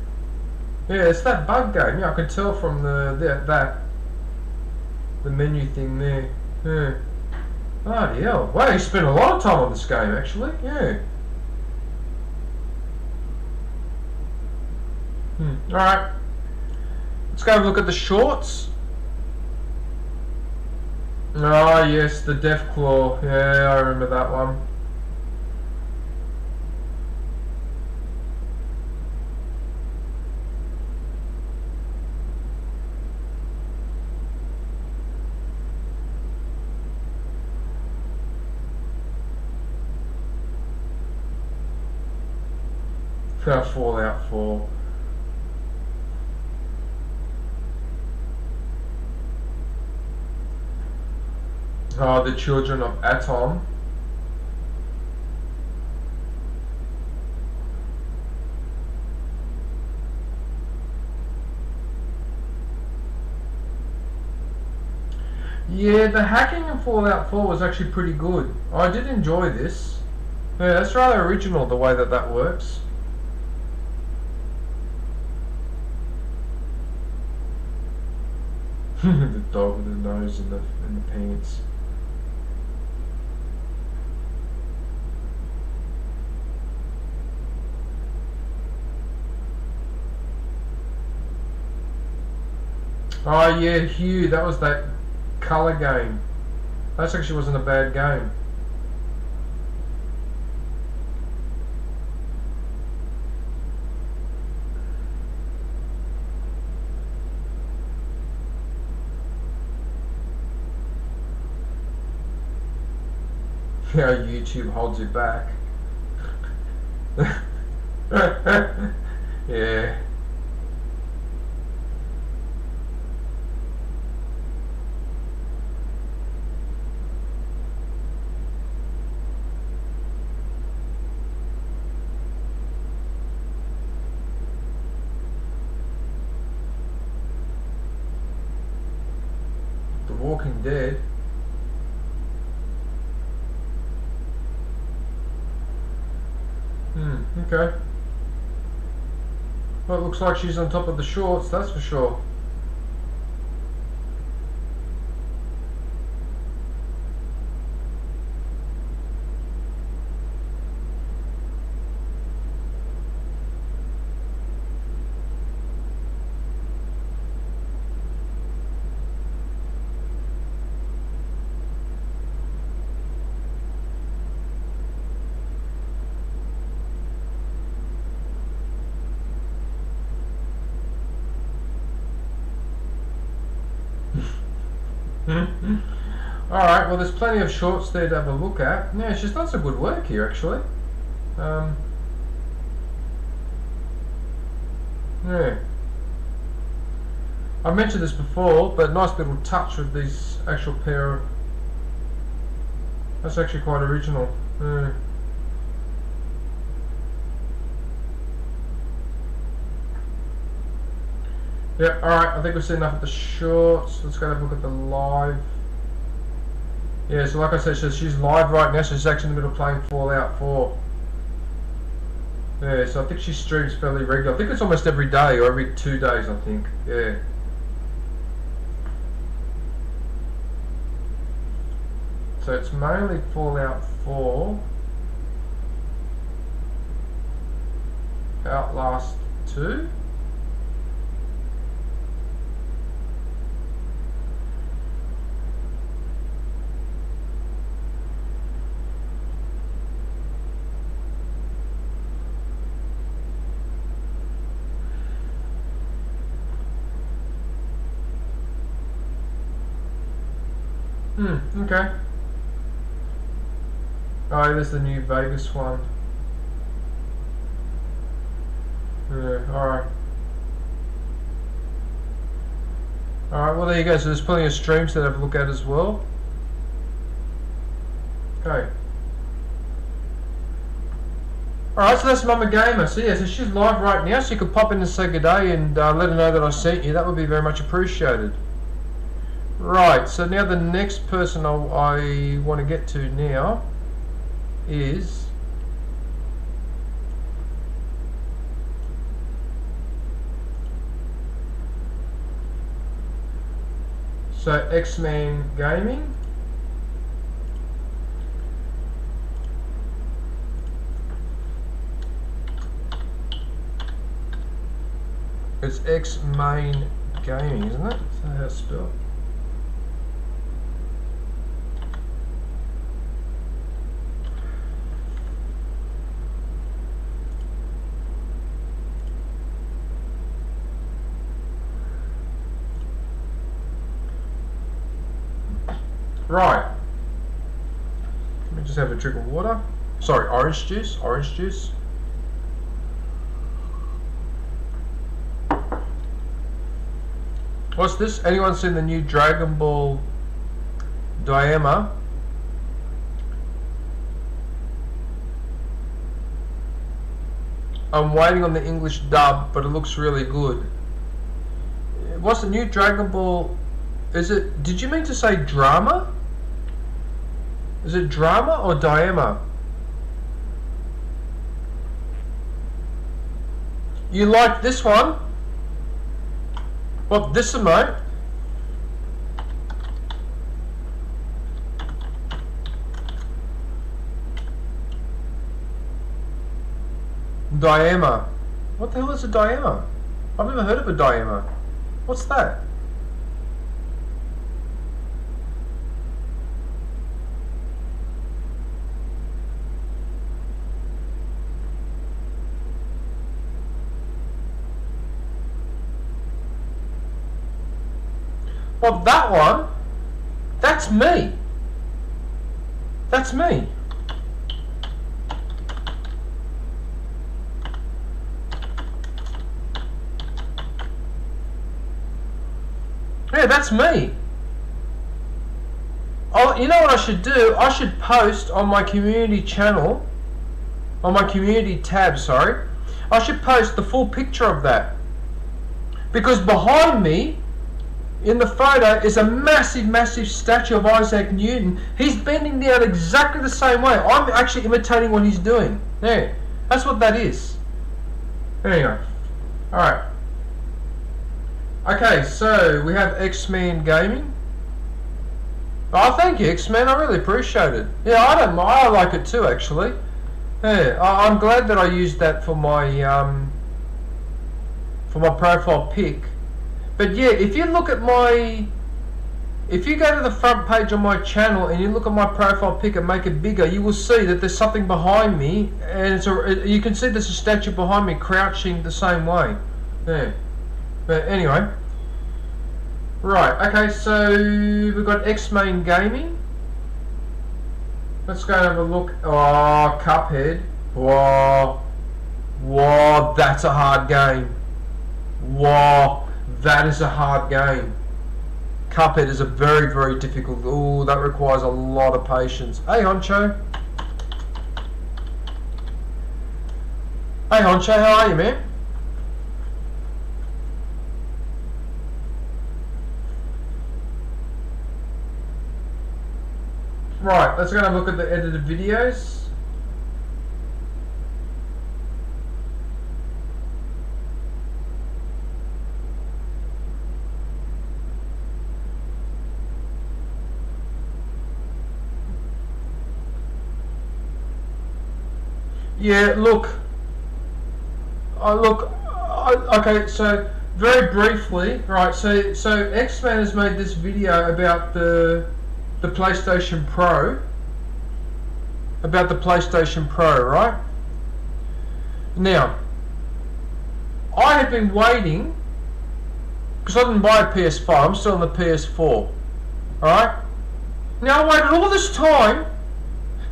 Yeah, it's that bug game. Yeah, I can tell from the menu thing there. Yeah. Bloody hell. Wow, you spent a lot of time on this game actually. Yeah. Alright. Let's go have a look at the shorts. Oh yes, the Deathclaw. Yeah, I remember that one. Fallout 4. Oh, the Children of Atom. Yeah, the hacking in Fallout 4 was actually pretty good. I did enjoy this. Yeah, that's rather original the way that works. The dog with the nose in the pants. Oh yeah, Hue, that was that colour game. That actually wasn't a bad game. How YouTube holds you back. Yeah. The Walking Dead. Okay. Well, it looks like she's on top of the shorts, that's for sure. Alright, well there's plenty of shorts there to have a look at. Yeah, she's done some good work here actually. Yeah. I mentioned this before, but nice little touch with these actual pair of... That's actually quite original. Yeah. Yep, alright, I think we've seen enough of the shorts. Let's go have a look at the live. Yeah, so like I said, she's live right now, so she's actually in the middle of playing Fallout 4. Yeah, so I think she streams fairly regular. I think it's almost every day, or every 2 days, I think. Yeah. So it's mainly Fallout 4. Outlast 2. Okay. Oh, there's the New Vegas one. Yeah, alright. Alright, well there you go. So there's plenty of streams to have a look at as well. Okay. Alright, so that's Mama Gamer. So yeah, so she's live right now, so you could pop in and say good day and let her know that I sent you. That would be very much appreciated. Right, so now the next person I want to get to now is so X-Man Gaming. It's X-Man Gaming, isn't it? Is that how it's spelled? Right. Let me just have a drink of water. Sorry, orange juice. Orange juice. What's this? Anyone seen the new Dragon Ball Daima? I'm waiting on the English dub, but it looks really good. What's the new Dragon Ball Is it? Did you mean to say drama? Is it drama or diema? You like this one? What, this emote? Diema. What the hell is a diema? I've never heard of a diema. What's that? Well, that one, that's me. That's me. Yeah, that's me. Oh, you know what I should do? I should post on my community channel, on my community tab, sorry. I should post the full picture of that. Because behind me, in the photo, is a massive, massive statue of Isaac Newton. He's bending down exactly the same way. I'm actually imitating what he's doing. There. That's what that is. There you go. Alright. Okay, so we have X-Men Gaming. Oh, thank you, X-Men. I really appreciate it. Yeah, I don't mind. I like it too, actually. Yeah, I'm glad that I used that for my profile pic. But yeah, if you look at if you go to the front page on my channel and you look at my profile pic and make it bigger, you will see that there's something behind me, and you can see there's a statue behind me crouching the same way. Yeah. But anyway, right. Okay, so we've got X-Men Gaming. Let's go and have a look. Oh, Cuphead. Whoa, whoa, that's a hard game. Whoa. That is a hard game. Cuphead is a very, very difficult. Oh, that requires a lot of patience. Hey, Honcho. Hey, Honcho, how are you, man? Right, let's go and have a look at the edited videos. Yeah, look. Okay, so very briefly, right? So X-Man has made this video about the PlayStation Pro, right? Now, I have been waiting because I didn't buy a PS5. I'm still on the PS4. All right. Now I waited all this time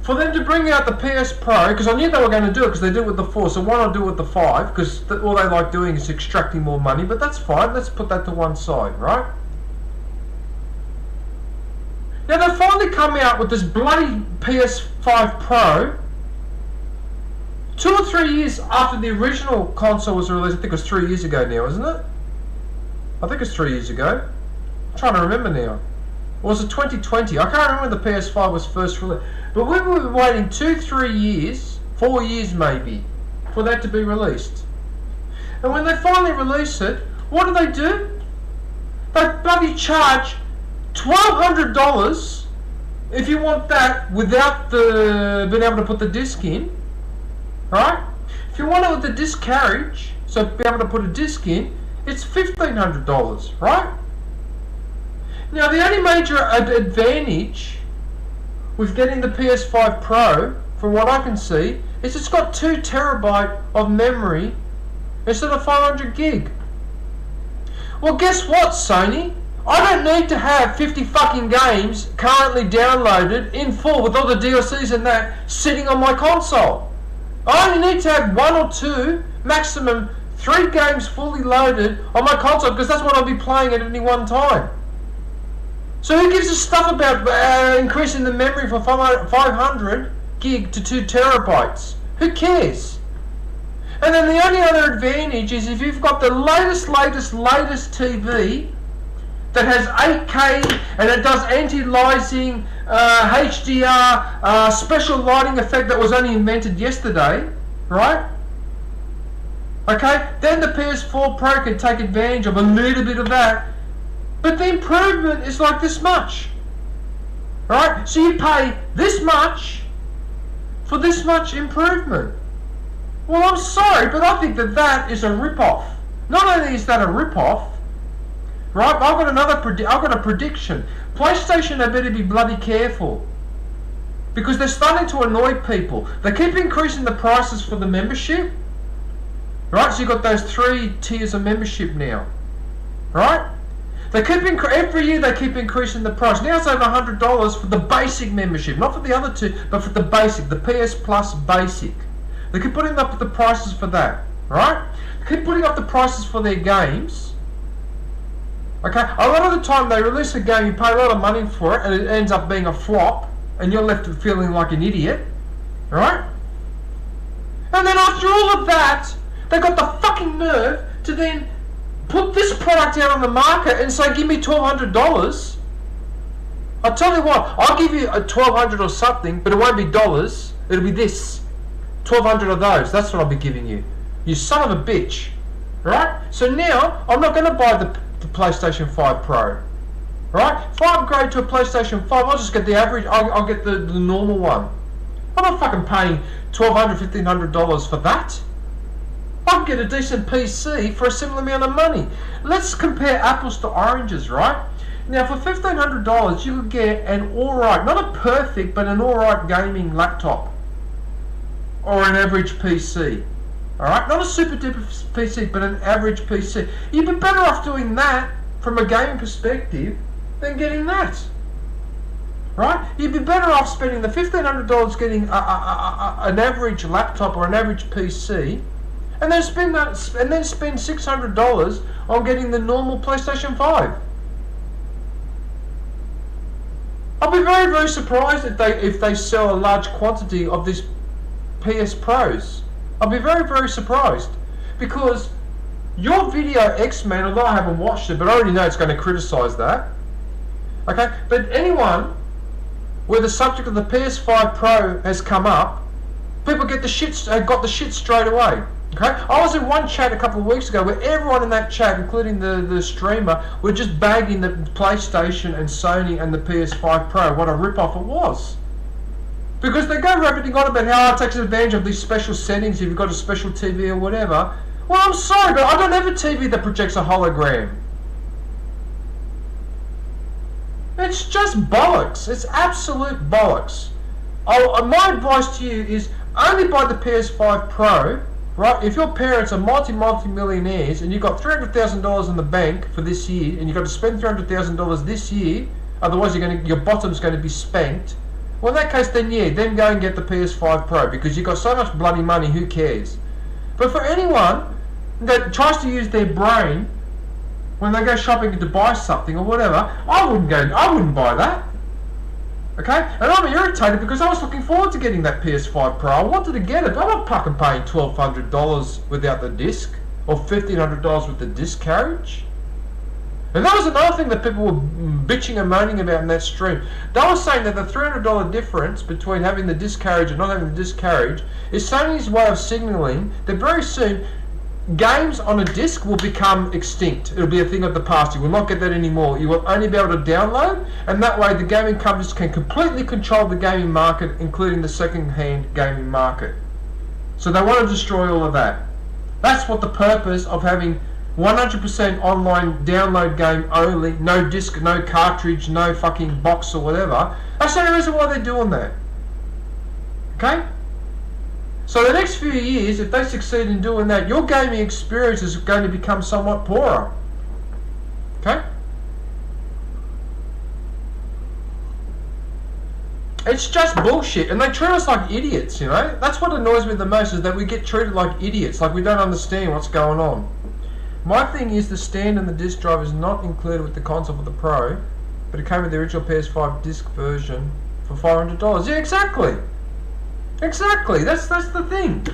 for them to bring out the PS Pro, because I knew they were going to do it because they did it with the 4, so why not do it with the 5? Because all they like doing is extracting more money, but that's fine. Let's put that to one side, right? Now they finally come out with this bloody PS5 Pro 2 or 3 years after the original console was released. I think it was 3 years ago now, isn't it? I think it's 3 years ago. I'm trying to remember now. Or was it 2020? I can't remember when the PS5 was first released. But we were waiting 2-3 years, 4 years maybe, for that to be released. And when they finally release it, what do? They bloody charge $1,200 if you want that without being able to put the disc in, right? If you want it with the disc carriage, so be able to put a disc in, it's $1,500, right? Now the only major advantage with getting the PS5 Pro, from what I can see, is it's got 2 terabyte of memory instead of 500 gig. Well, guess what, Sony? I don't need to have 50 fucking games currently downloaded in full with all the DLCs and that sitting on my console. I only need to have 1 or 2, maximum 3 games fully loaded on my console, because that's what I'll be playing at any one time. So who gives a stuff about increasing the memory from 500 gig to 2 terabytes? Who cares? And then the only other advantage is if you've got the latest TV, that has 8K and it does anti-aliasing, HDR, special lighting effect that was only invented yesterday, right? Okay, then the PS4 Pro can take advantage of a little bit of that, but the improvement is like this much, right? So you pay this much for this much improvement. Well, I'm sorry, but I think that is a rip-off. Not only is that a rip-off, right? I've got a prediction. PlayStation, they better be bloody careful, because they're starting to annoy people. They keep increasing the prices for the membership, right? So you've got those 3 tiers of membership now, right? They keep every year they keep increasing the price. Now it's over $100 for the basic membership, not for the other 2, but for the basic, the PS Plus basic. They keep putting up the prices for that, right? They keep putting up the prices for their games. Okay, a lot of the time they release a game, you pay a lot of money for it, and it ends up being a flop, and you're left feeling like an idiot, right? And then after all of that, they got the fucking nerve to then put this product out on the market and say, give me $1,200. I'll tell you what, I'll give you a $1,200 or something, but it won't be dollars, it'll be this. 1,200 of those, that's what I'll be giving you. You son of a bitch, right? So now, I'm not going to buy the PlayStation 5 Pro, right? If I upgrade to a PlayStation 5, I'll just get the average, I'll get the normal one. I'm not fucking paying $1,200, $1,500 for that. I can get a decent PC for a similar amount of money. Let's compare apples to oranges, right? Now for $1,500 you could get an alright, not a perfect, but an alright gaming laptop. Or an average PC. Alright, not a super duper PC, but an average PC. You'd be better off doing that from a gaming perspective than getting that. Right? You'd be better off spending the $1,500 getting an average laptop or an average PC, and then spend $600 on getting the normal PlayStation 5. I'll be very, very surprised if they sell a large quantity of this PS Pros. I'll be very, very surprised, because your video X-Men, although I haven't watched it, but I already know it's going to criticise that. Okay, but anyone where the subject of the PS5 Pro has come up, people got the shit straight away. Okay, I was in one chat a couple of weeks ago where everyone in that chat, including the streamer, were just bagging the PlayStation and Sony and the PS5 Pro. What a rip-off it was. Because they go rabbiting on about how it takes advantage of these special settings if you've got a special TV or whatever. Well, I'm sorry, but I don't have a TV that projects a hologram. It's just bollocks. It's absolute bollocks. My advice to you is only buy the PS5 Pro, right? If your parents are multi-millionaires and you've got $300,000 in the bank for this year, and you've got to spend $300,000 this year, otherwise your bottom's going to be spanked. Well, in that case, then go and get the PS5 Pro, because you've got so much bloody money, who cares? But for anyone that tries to use their brain when they go shopping to buy something or whatever, I wouldn't buy that. Okay? And I'm irritated because I was looking forward to getting that PS5 Pro. I wanted to get it, but I'm not fucking paying $1,200 without the disc, or $1,500 with the disc carriage. And that was another thing that people were bitching and moaning about in that stream. They were saying that the $300 difference between having the disc carriage and not having the disc carriage is Sony's way of signalling that very soon games on a disc will become extinct. It'll be a thing of the past. You will not get that anymore. You will only be able to download, and that way the gaming companies can completely control the gaming market, including the second-hand gaming market. So they want to destroy all of that. That's what the purpose of having 100% online download game only, no disc, no cartridge, no fucking box or whatever. That's the only reason why they're doing that. Okay? So the next few years, if they succeed in doing that, your gaming experience is going to become somewhat poorer. Okay? It's just bullshit, and they treat us like idiots, you know? That's what annoys me the most, is that we get treated like idiots, like we don't understand what's going on. My thing is the stand and the disc drive is not included with the console for the Pro, but it came with the original PS5 disc version for $500. Yeah, exactly. Exactly. That's the thing.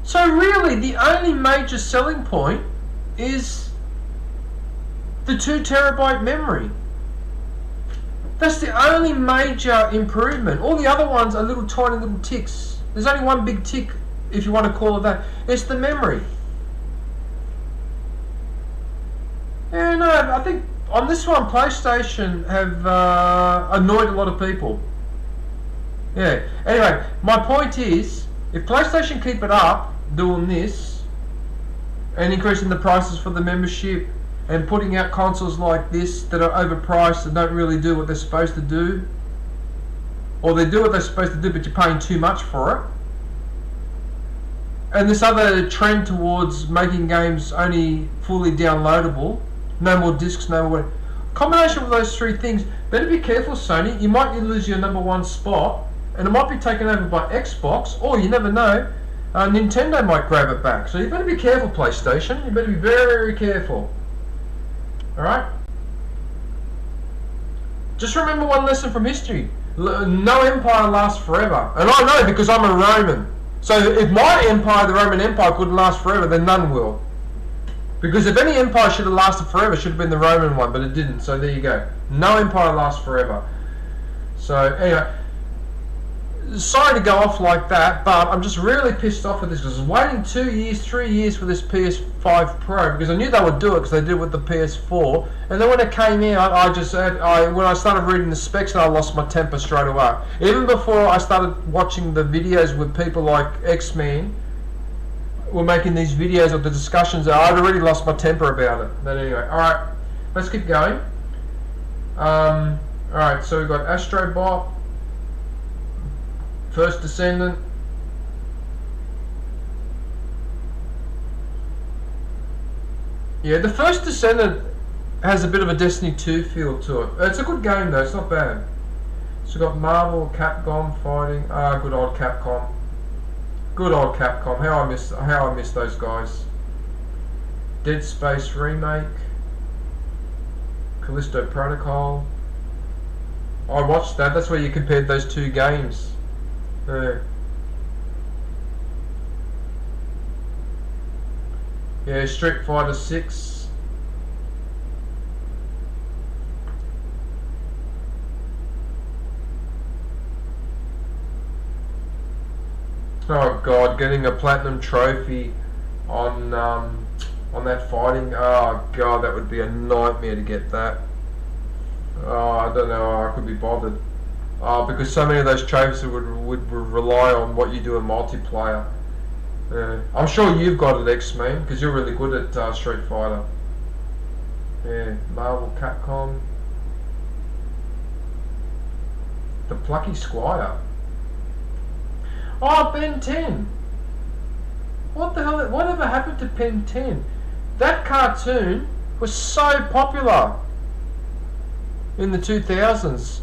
So really, the only major selling point is The 2 terabyte memory. That's the only major improvement. All the other ones are little tiny little ticks. There's only one big tick, if you want to call it that. It's the memory. Yeah, no, I think on this one, PlayStation have annoyed a lot of people. Yeah. Anyway, my point is, if PlayStation keep it up doing this and increasing the prices for the membership and putting out consoles like this that are overpriced and don't really do what they're supposed to do, or they do what they're supposed to do but you're paying too much for it, and this other trend towards making games only fully downloadable, no more discs, no more... Combination of those 3 things, better be careful, Sony. You might lose your #1 spot and it might be taken over by Xbox, or you never know, Nintendo might grab it back. So you better be careful, PlayStation. You better be very careful. Alright? Just remember one lesson from history. No empire lasts forever. And I know because I'm a Roman. So if my empire, the Roman Empire, couldn't last forever, then none will. Because if any empire should have lasted forever, it should have been the Roman one, but it didn't. So there you go. No empire lasts forever. So anyway, sorry to go off like that, but I'm just really pissed off with this because I was waiting 2 years, 3 years for this PS5 Pro because I knew they would do it because they did it with the PS4. And then when it came out, when I started reading the specs, I lost my temper straight away. Even before I started watching the videos with people like X-Men were making these videos of the discussions, I'd already lost my temper about it. But anyway, alright, let's keep going. Alright, so we've got Astrobot, First Descendant. Yeah, the First Descendant has a bit of a Destiny 2 feel to it. It's a good game though, it's not bad. So we've got Marvel, Capcom fighting. Good old Capcom. Good old Capcom. How I miss those guys. Dead Space remake. Callisto Protocol. I watched that. That's where you compared those 2 games. Yeah, Street Fighter 6. Oh god, getting a platinum trophy on that fighting. Oh god, that would be a nightmare to get that. Oh, I don't know. I could be bothered. Because so many of those trophies would rely on what you do in multiplayer. I'm sure you've got it, X-Men, because you're really good at Street Fighter. Yeah, Marvel, Capcom. The Plucky Squire. Oh, Ben 10. What the hell? Whatever happened to Ben 10? That cartoon was so popular in the 2000s.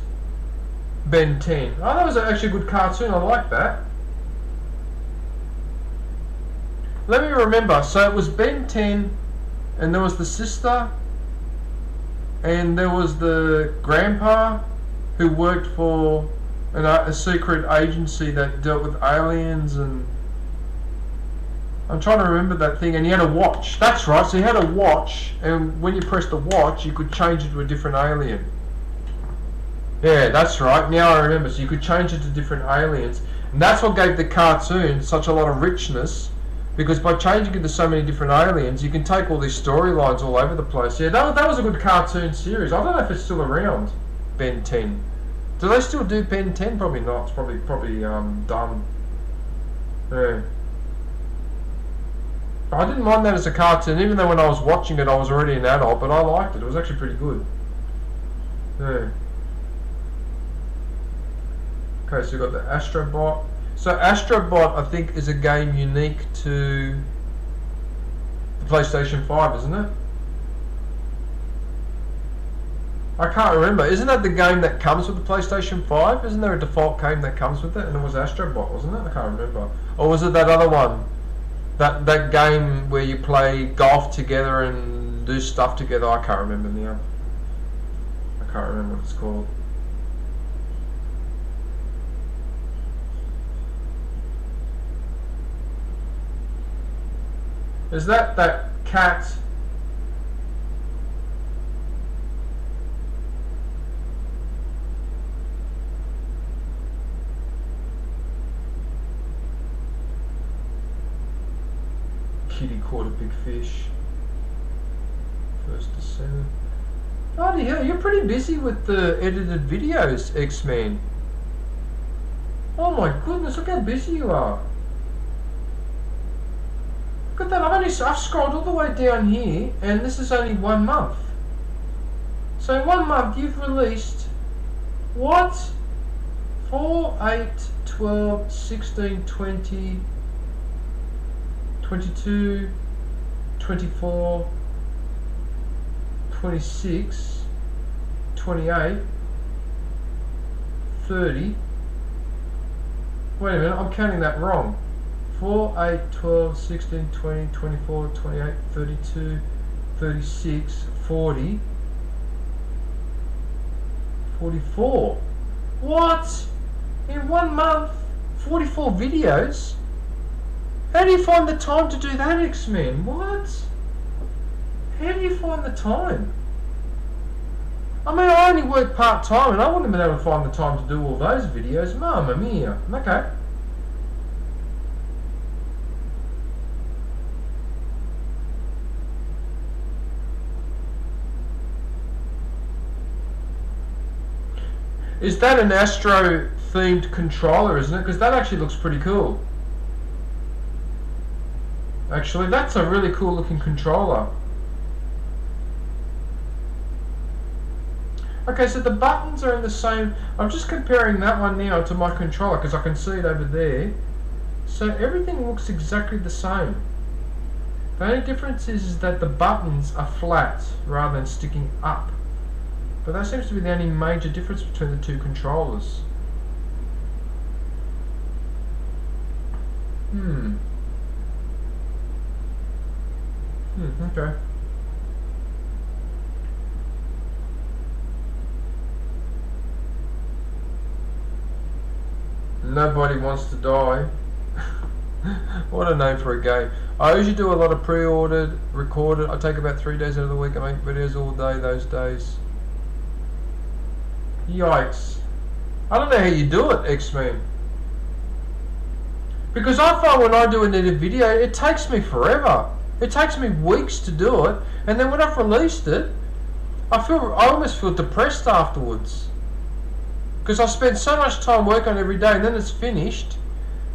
Ben 10. Oh, that was actually a good cartoon. I like that. Let me remember. So it was Ben 10, and there was the sister, and there was the grandpa who worked for a secret agency that dealt with aliens, and I'm trying to remember that thing. And he had a watch. That's right. So he had a watch, and when you pressed the watch, you could change it to a different alien. Yeah, that's right. Now I remember. So you could change it to different aliens, and that's what gave the cartoon such a lot of richness. Because by changing it to so many different aliens, you can take all these storylines all over the place. Yeah, that was a good cartoon series. I don't know if it's still around. Ben 10. Do they still do Ben 10? Probably not. It's probably done. Yeah. I didn't mind that as a cartoon, even though when I was watching it I was already an adult, but I liked it. It was actually pretty good. Yeah. Okay, so we've got the Astrobot. So Astrobot, I think, is a game unique to the PlayStation 5, isn't it? I can't remember. Isn't that the game that comes with the PlayStation 5? Isn't there a default game that comes with it? And it was Astrobot, wasn't it? I can't remember. Or was it that other one? That game where you play golf together and do stuff together? I can't remember now. I can't remember what it's called. Is that cat Kitty caught a big fish. 1st December. Bloody hell, you're pretty busy with the edited videos, X-Man. Oh my goodness, look how busy you are. Look at that, I've scrolled all the way down here, and this is only 1 month. So in 1 month you've released, what? 4, 8, 12, 16, 20, 22, 24, 26, 28, 30. Wait a minute, I'm counting that wrong. 4, 8, 12, 16, 20, 24, 28, 32, 36, 40, 44. What? In 1 month, 44 videos? How do you find the time to do that, X-Men? What? How do you find the time? I mean, I only work part-time and I wouldn't have been able to find the time to do all those videos. Mamma mia. Okay. Is that an Astro-themed controller, isn't it? Because that actually looks pretty cool. Actually, that's a really cool looking controller. Okay, so the buttons are in the same. I'm just comparing that one now to my controller because I can see it over there. So everything looks exactly the same. The only difference is that the buttons are flat rather than sticking up. But that seems to be the only major difference between the two controllers. Okay. Nobody Wants to Die. What a name for a game. I usually do a lot of pre-ordered, recorded. I take about 3 days out of the week. I make videos all day those days. Yikes. I don't know how you do it, X-Men. Because I find when I do an edited video, it takes me forever. It takes me weeks to do it, and then when I've released it, I almost feel depressed afterwards. Because I spend so much time working on it every day, and then it's finished.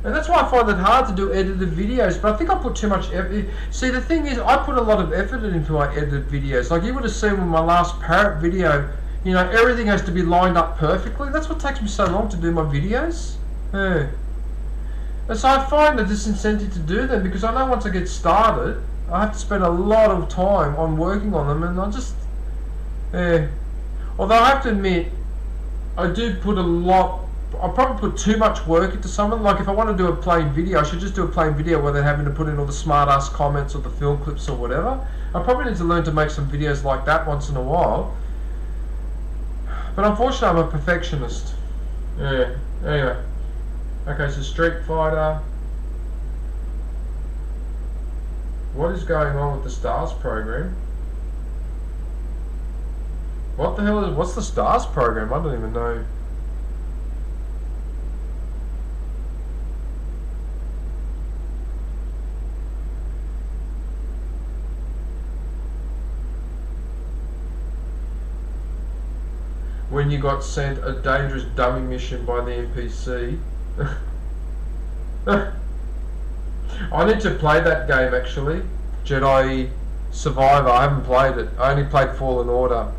And that's why I find it hard to do edited videos, but I think I put too much effort. See, the thing is, I put a lot of effort into my edited videos. Like you would have seen with my last parrot video, you know, everything has to be lined up perfectly. That's what takes me so long to do my videos. Yeah. And so I find a disincentive to do them because I know once I get started, I have to spend a lot of time on working on them, and I just, yeah. Although I have to admit, I do put a lot. I probably put too much work into something. Like if I want to do a plain video, I should just do a plain video where they're having to put in all the smart ass comments or the film clips or whatever. I probably need to learn to make some videos like that once in a while. But unfortunately, I'm a perfectionist. Yeah. Anyway. Okay, so Street Fighter. What is going on with the Stars program? What the hell is... What's the Stars program? I don't even know. When you got sent a dangerous dummy mission by the NPC. I need to play that game actually. Jedi Survivor. I haven't played it. I only played Fallen Order.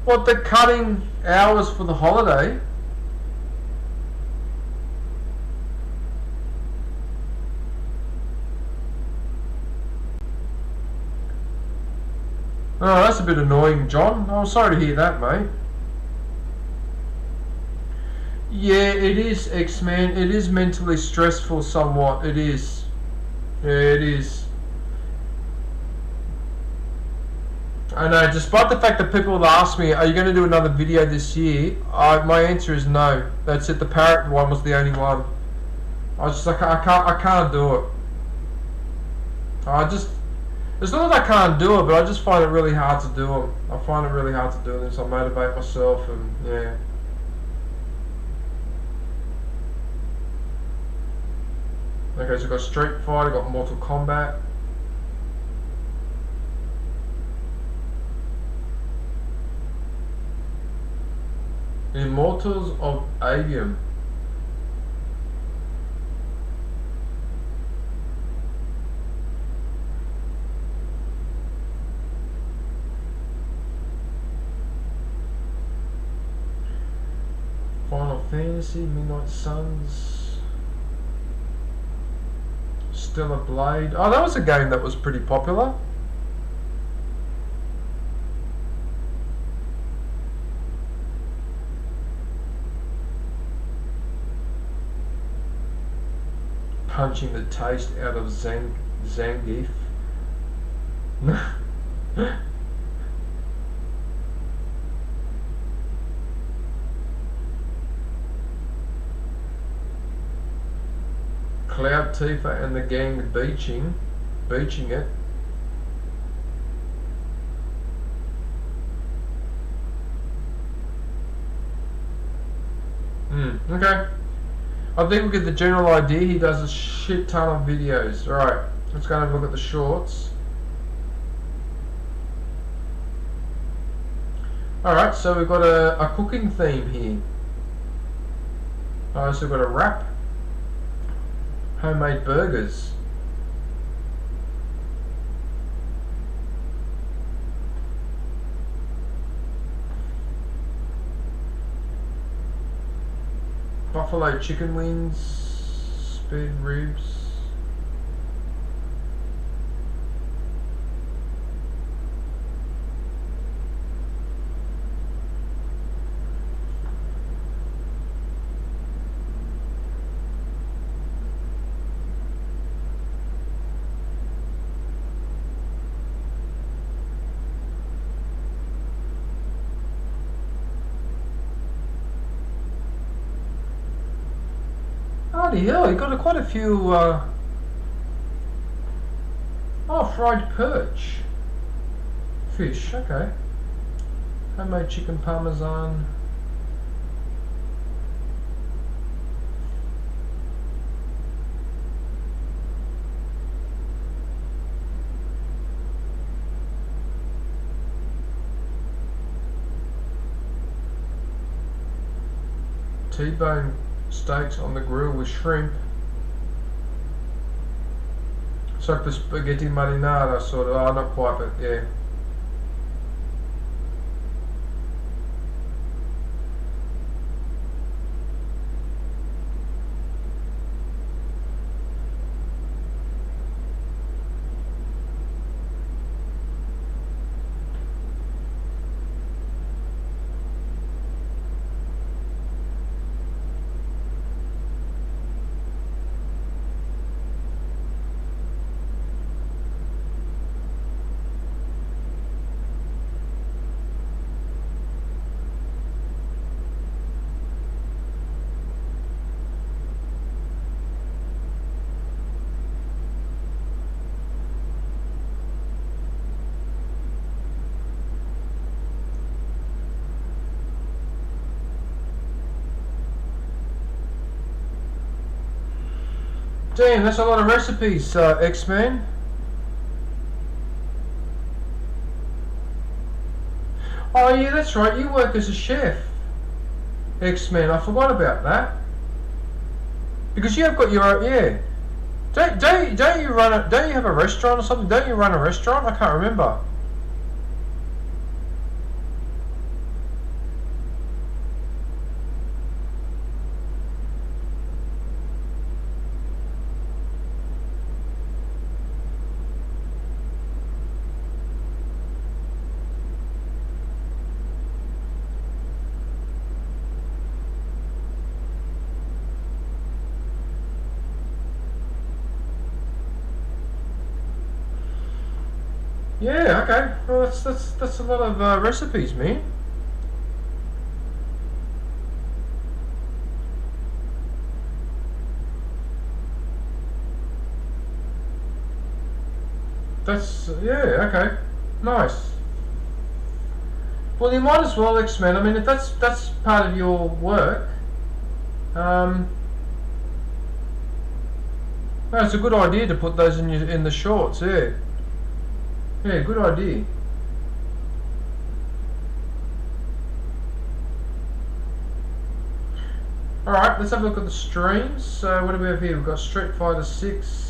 What, they're cutting hours for the holiday? Oh, that's a bit annoying, John. I'm sorry to hear that, mate. Yeah, it is, X-Man. It is mentally stressful somewhat. It is. Yeah, it is. I know, despite the fact that people have asked me, are you going to do another video this year? My answer is no. That's it. The parrot one was the only one. I was just like, I can't do it. It's not that I can't do it, but I just find it really hard to do them. I find it really hard to do this. I motivate myself, and yeah. Okay, so I've got Street Fighter, I've got Mortal Kombat. Immortals of Avium. Final Fantasy, Midnight Suns, Stellar Blade. Oh, that was a game that was pretty popular. Punching the taste out of Zangief. Cloud Tifa and the gang beaching it. Okay. I think we get the general idea. He does a shit ton of videos. Alright, let's go and have a look at the shorts. Alright, so we've got a cooking theme here. Alright, so we've got a wrap. Homemade burgers. Buffalo chicken wings, spare ribs. Bloody hell, you got quite a few, oh, fried perch. Fish, okay. Homemade chicken parmesan. T-bone steaks on the grill with shrimp. It's like the spaghetti marinara sort of. Oh, not quite, but yeah. Damn, that's a lot of recipes, X-Men. Oh yeah, that's right, you work as a chef, X-Men, I forgot about that. Because you have got your own, yeah. Don't you have a restaurant or something? Don't you run a restaurant? I can't remember. Yeah, okay. Well, that's a lot of recipes, man. That's yeah, okay, nice. Well, you might as well, X-Men. I mean, if that's part of your work, no, it's a good idea to put those in the shorts. Yeah, yeah, good idea. All right, let's have a look at the streams. So what do we have here? We've got Street Fighter 6.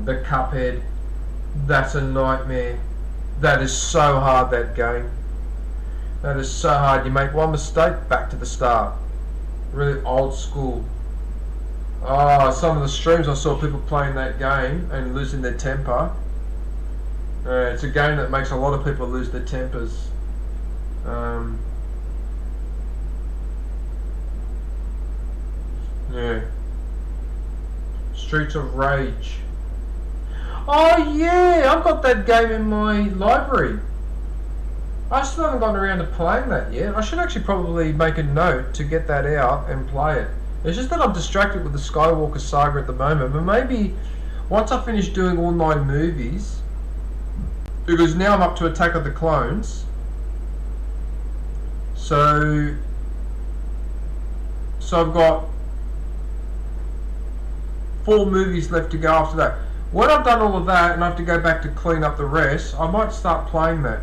The Cuphead, that's a nightmare. That is so hard, that game. That is so hard. You make one mistake, back to the start. Really old school. Oh, some of the streams I saw people playing that game and losing their temper. It's a game that makes a lot of people lose their tempers. Yeah. Streets of Rage. Oh yeah, I've got that game in my library. I still haven't gotten around to playing that yet. I should actually probably make a note to get that out and play it. It's just that I'm distracted with the Skywalker saga at the moment, but maybe once I finish doing all 9 movies, because now I'm up to Attack of the Clones, so I've got 4 movies left to go after that. When I've done all of that and I have to go back to clean up the rest, I might start playing that.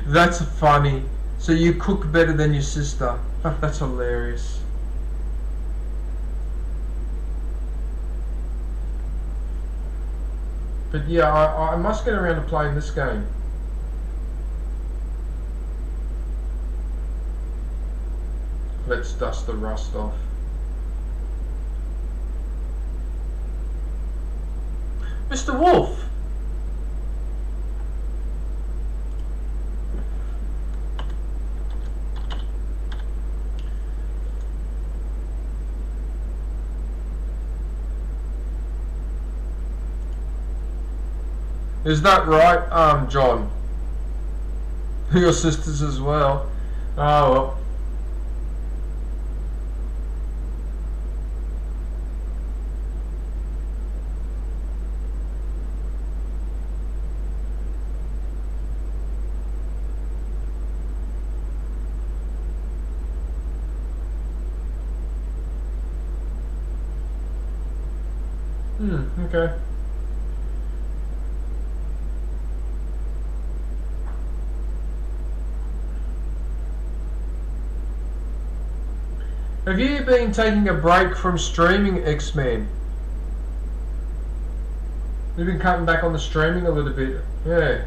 That's funny. So you cook better than your sister. That's hilarious. But yeah, I must get around to playing this game. Let's dust the rust off. Mr. Wolf! Is that right, John? Your sisters as well? Oh well. Okay. Have you been taking a break from streaming, X-Men? You've been cutting back on the streaming a little bit. Yeah.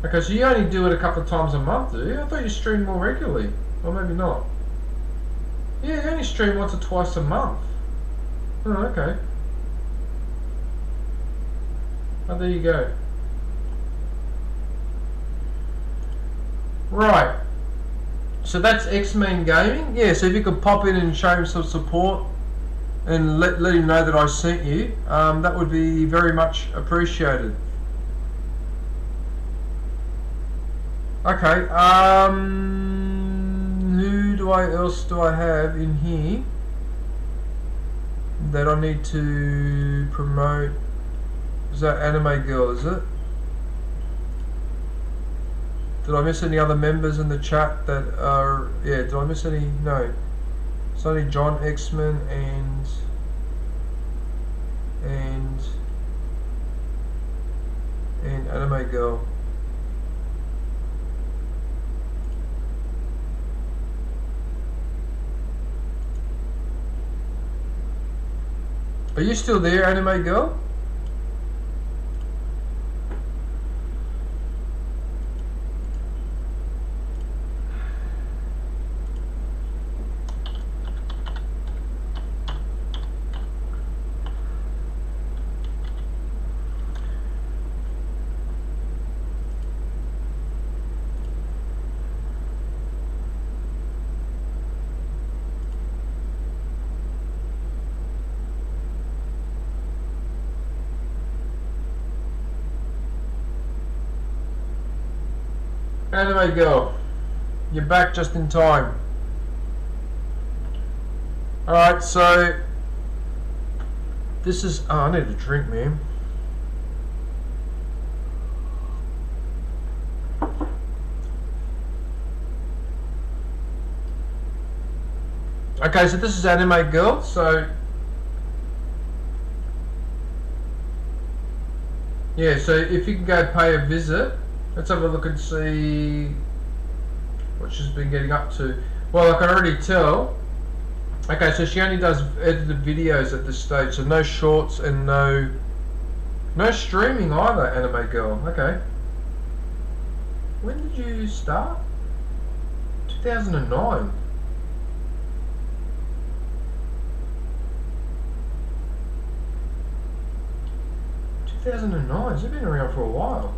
Okay, so you only do it a couple of times a month, do you? I thought you streamed more regularly. Or maybe not. Yeah, you only stream once or twice a month. Oh, okay. Oh, there you go. Right. So that's X-Men Gaming. Yeah, so if you could pop in and show him some support and let him know that I sent you, that would be very much appreciated. Okay, who else do I have in here that I need to promote? Is that Anime Girl, is it? Did I miss any other members in the chat that are... Yeah, did I miss any? No. It's only John, X-Men, and Anime Girl. Are you still there, Anime Girl? Anime girl, you're back just in time. Alright, so this is... Oh, I need a drink, man. Okay, so this is Anime Girl, so... Yeah, so if you can go pay a visit, let's have a look and see what she's been getting up to. Well, I can already tell. Okay, so she only does edited videos at this stage, so no shorts and no streaming either, Anime Girl. Okay. When did you start? 2009. So you've been around for a while.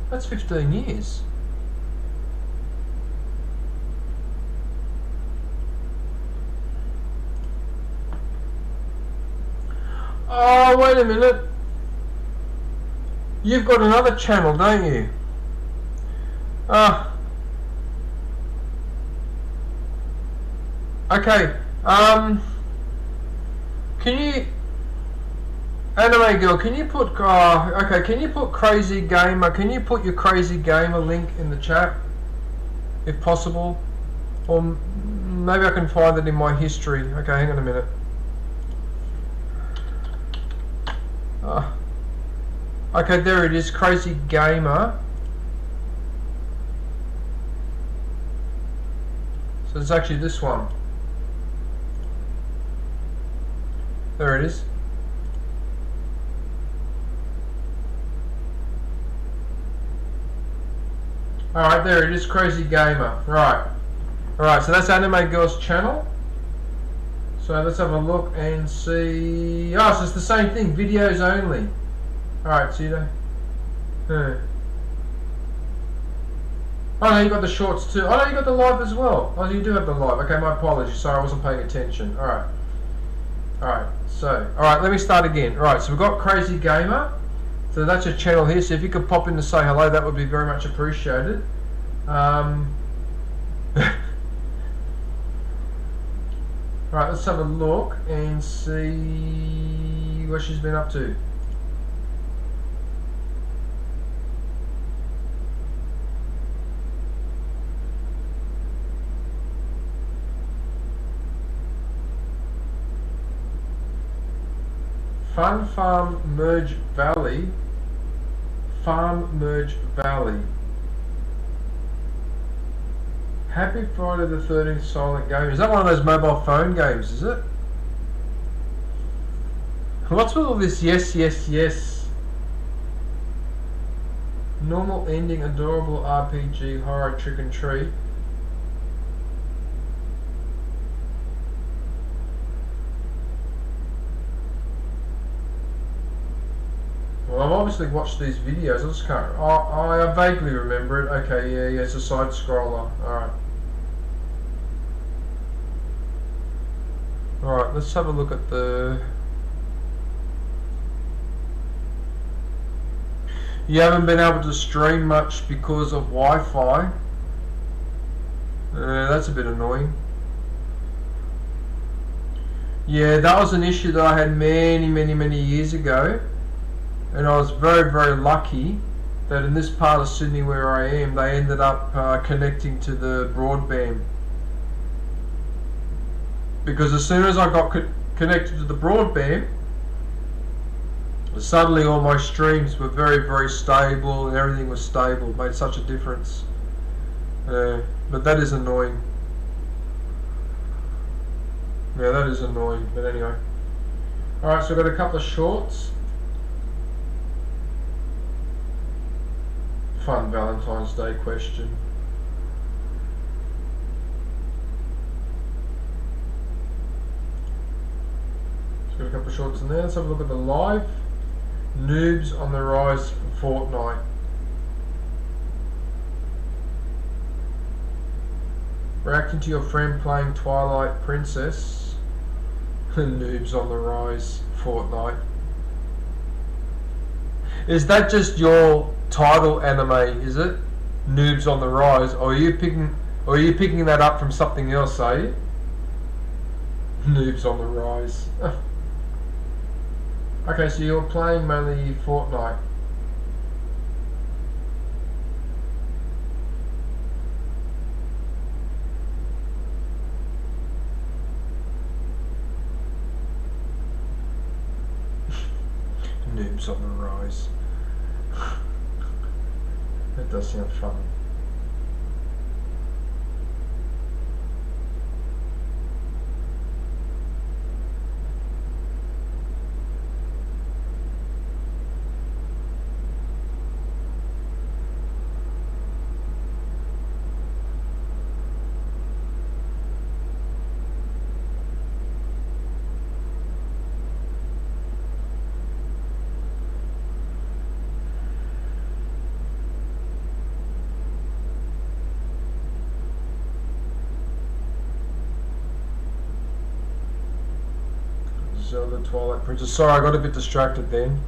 That's 15 years. Oh, wait a minute. You've got another channel, don't you? Okay. Can you... Anime Girl, can you put... okay, can you put Crazy Gamer... Can you put your Crazy Gamer link in the chat? If possible. Or maybe I can find it in my history. Okay, hang on a minute. Okay, there it is. Crazy Gamer. So it's actually this one. There it is. Alright, there it is, Crazy Gamer. Right. Alright, so that's Anime Girl's channel. So let's have a look and see... Oh, so it's the same thing, videos only. Alright, so you don't... Oh no, you got the shorts too. Oh no, you got the live as well. Oh, you do have the live. Okay, my apologies. Sorry, I wasn't paying attention. Alright. Alright, so... Alright, let me start again. Alright, so we've got Crazy Gamer. So that's your channel here, so if you could pop in to say hello, that would be very much appreciated. Alright, let's have a look and see what she's been up to. Fun Farm Merge Valley. Farm Merge Valley. Happy Friday the 13th Silent Game. Is that one of those mobile phone games, is it? What's with all this yes, yes, yes? Normal ending, adorable RPG, horror, trick and treat. Well, I've obviously watched these videos, I just can't... I vaguely remember it. Okay, yeah, it's a side scroller. Alright. Alright, let's have a look at the... You haven't been able to stream much because of Wi-Fi. That's a bit annoying. Yeah, that was an issue that I had many years ago. And I was very, very lucky that in this part of Sydney where I am, they ended up connecting to the broadband. Because as soon as I got connected to the broadband, suddenly all my streams were very, very stable and everything was stable. It made such a difference. But that is annoying. Yeah, that is annoying. But anyway. Alright, so I've got a couple of shorts. Fun Valentine's Day question. Just got a couple of shorts in there. Let's have a look at the live. Noobs on the rise for Fortnite. Reacting to your friend playing Twilight Princess. Noobs on the rise, Fortnite. Is that just your title, Anime, is it? Noobs on the rise. Or are you picking that up from something else, are you? Noobs on the rise. Okay, so you're playing mainly Fortnite. Noobs on the rise. That does sound funny. Zelda Twilight Princess. Sorry, I got a bit distracted then.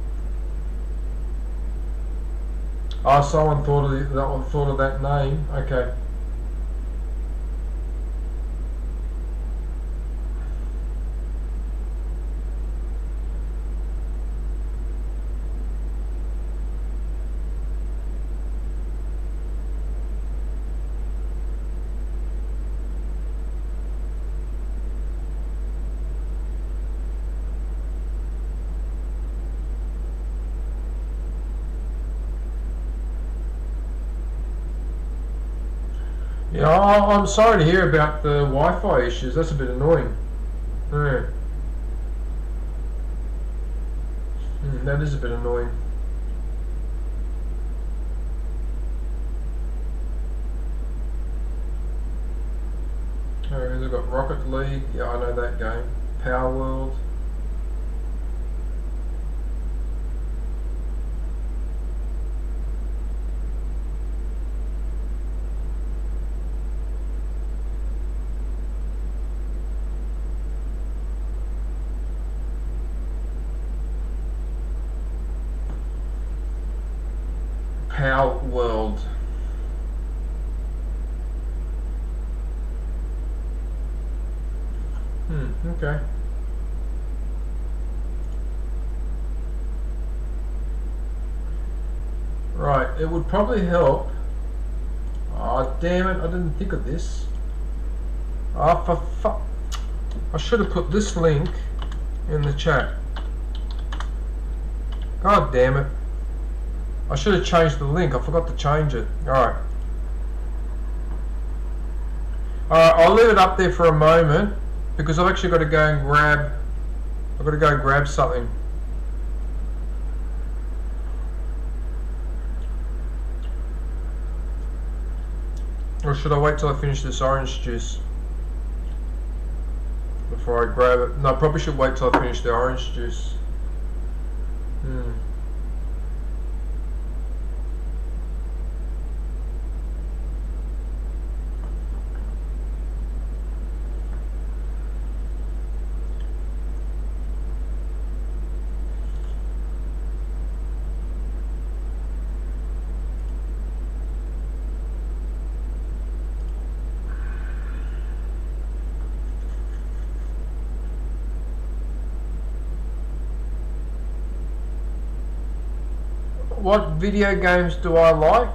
Oh, someone thought of that name. Okay. Yeah, I'm sorry to hear about the Wi-Fi issues. That's a bit annoying. Yeah. That is a bit annoying. Alright, they've got Rocket League. Yeah, I know that game. Power World. Power World. Okay. Right, it would probably help. Oh, damn it, I didn't think of this. Oh, for fuck. I should have put this link in the chat. God damn it. I should have changed the link. I forgot to change it. Alright. Alright, I'll leave it up there for a moment because I've actually got to go and grab... I've got to go grab something. Or should I wait till I finish this orange juice before I grab it? No, I probably should wait till I finish the orange juice. What video games do I like?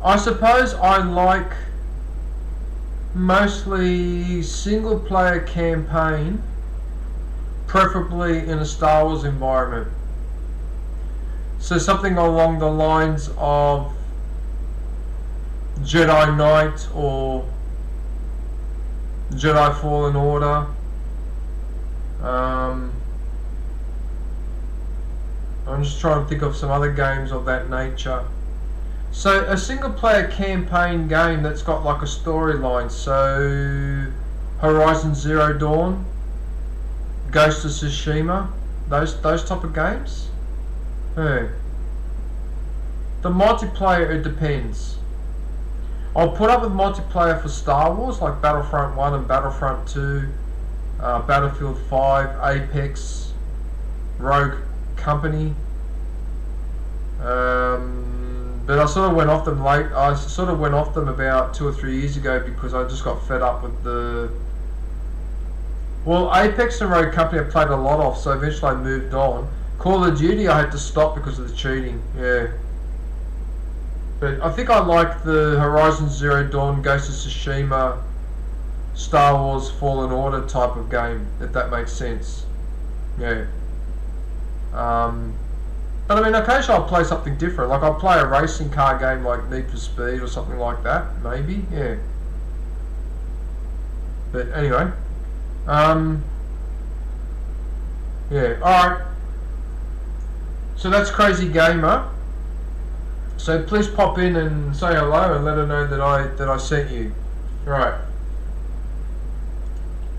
I suppose I like mostly single player campaign, preferably in a Star Wars environment. So something along the lines of Jedi Knight or Jedi Fallen Order. I'm just trying to think of some other games of that nature. So a single player campaign game that's got like a storyline. So Horizon Zero Dawn, Ghost of Tsushima, those type of games. Hey. The multiplayer, it depends. I'll put up with multiplayer for Star Wars like Battlefront 1 and Battlefront 2, Battlefield 5, Apex, Rogue Company. But I sort of went off them late. I sort of went off them about 2 or 3 years ago because I just got fed up with the... Well, Apex and Rogue Company I played a lot of, so eventually I moved on. Call of Duty I had to stop because of the cheating, yeah. But I think I like the Horizon Zero Dawn, Ghost of Tsushima, Star Wars Fallen Order type of game, if that makes sense. Yeah. But I mean, occasionally I'll play something different. Like I'll play a racing car game like Need for Speed or something like that, maybe, yeah. But anyway, yeah, alright. So that's Crazy Gamer. So please pop in and say hello and let her know that I sent you. Right.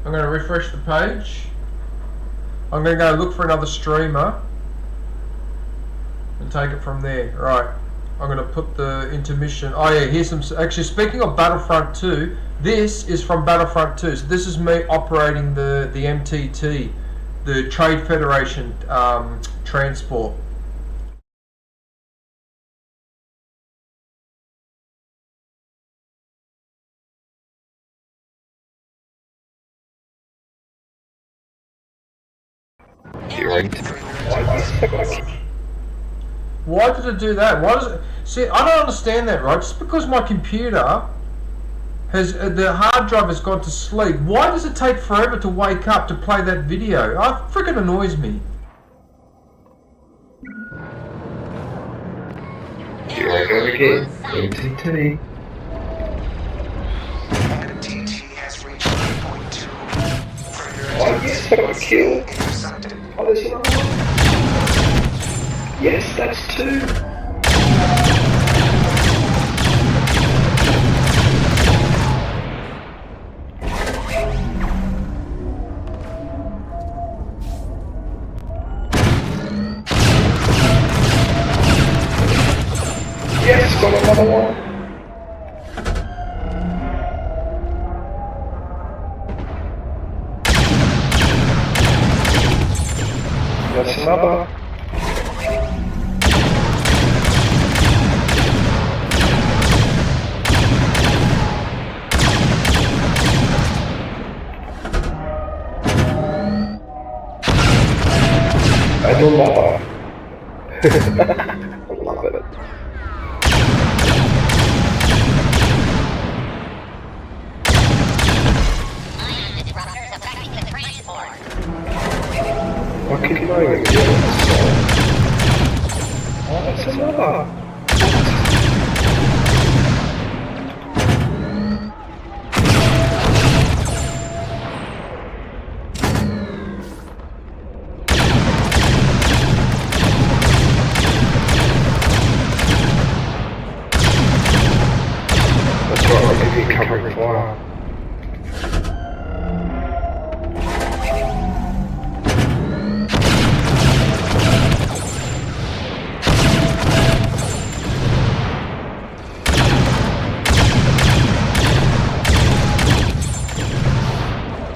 I'm going to refresh the page. I'm going to go look for another streamer and take it from there. Right. I'm going to put the intermission. Oh yeah, here's some... Actually, speaking of Battlefront 2, this is from Battlefront 2. So this is me operating the MTT, the Trade Federation transport. Why did it do that? Why does it... See, I don't understand that, right? Just because my computer has... the hard drive has gone to sleep, why does it take forever to wake up to play that video? It freaking annoys me. Here I go again. MTT. MTT has reached 3.2. Oh yes, I got a kill. Oh, there's another one. Yes, that's 2. Yes, got another one. That's another. I don't know. I love it. What can you know? Oh, that's another. That's right, I'll give you covering fire.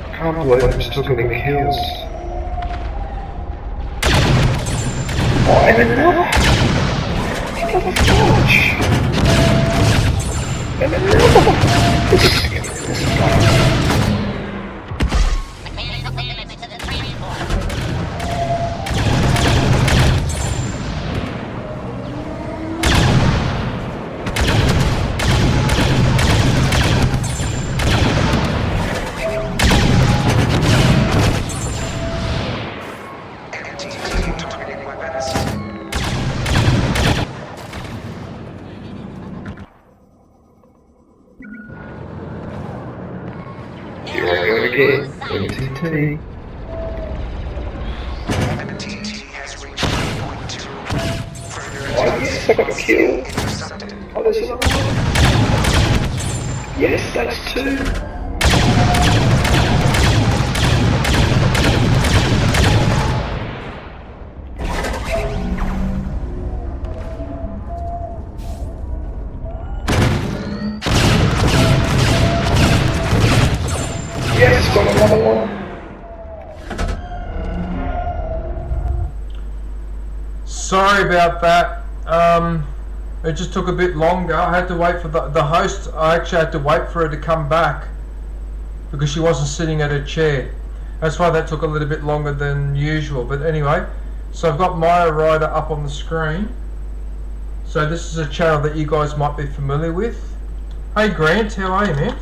I can't believe I'm still getting kills. Oh, and another! What the fudge? And another! This is like... Here I go again. MTT. MTT has reached 3.2. Oh yes, I got a kill. Oh, there's another one. Yes, that's 2. Yes, got another one. sorry about that. It just took a bit longer. I had to wait for the host. I actually had to wait for her to come back because she wasn't sitting at her chair. That's why that took a little bit longer than usual. But anyway, so I've got Maya Rider up on the screen. So this is a channel that you guys might be familiar with. Hey Grant, how are you, man?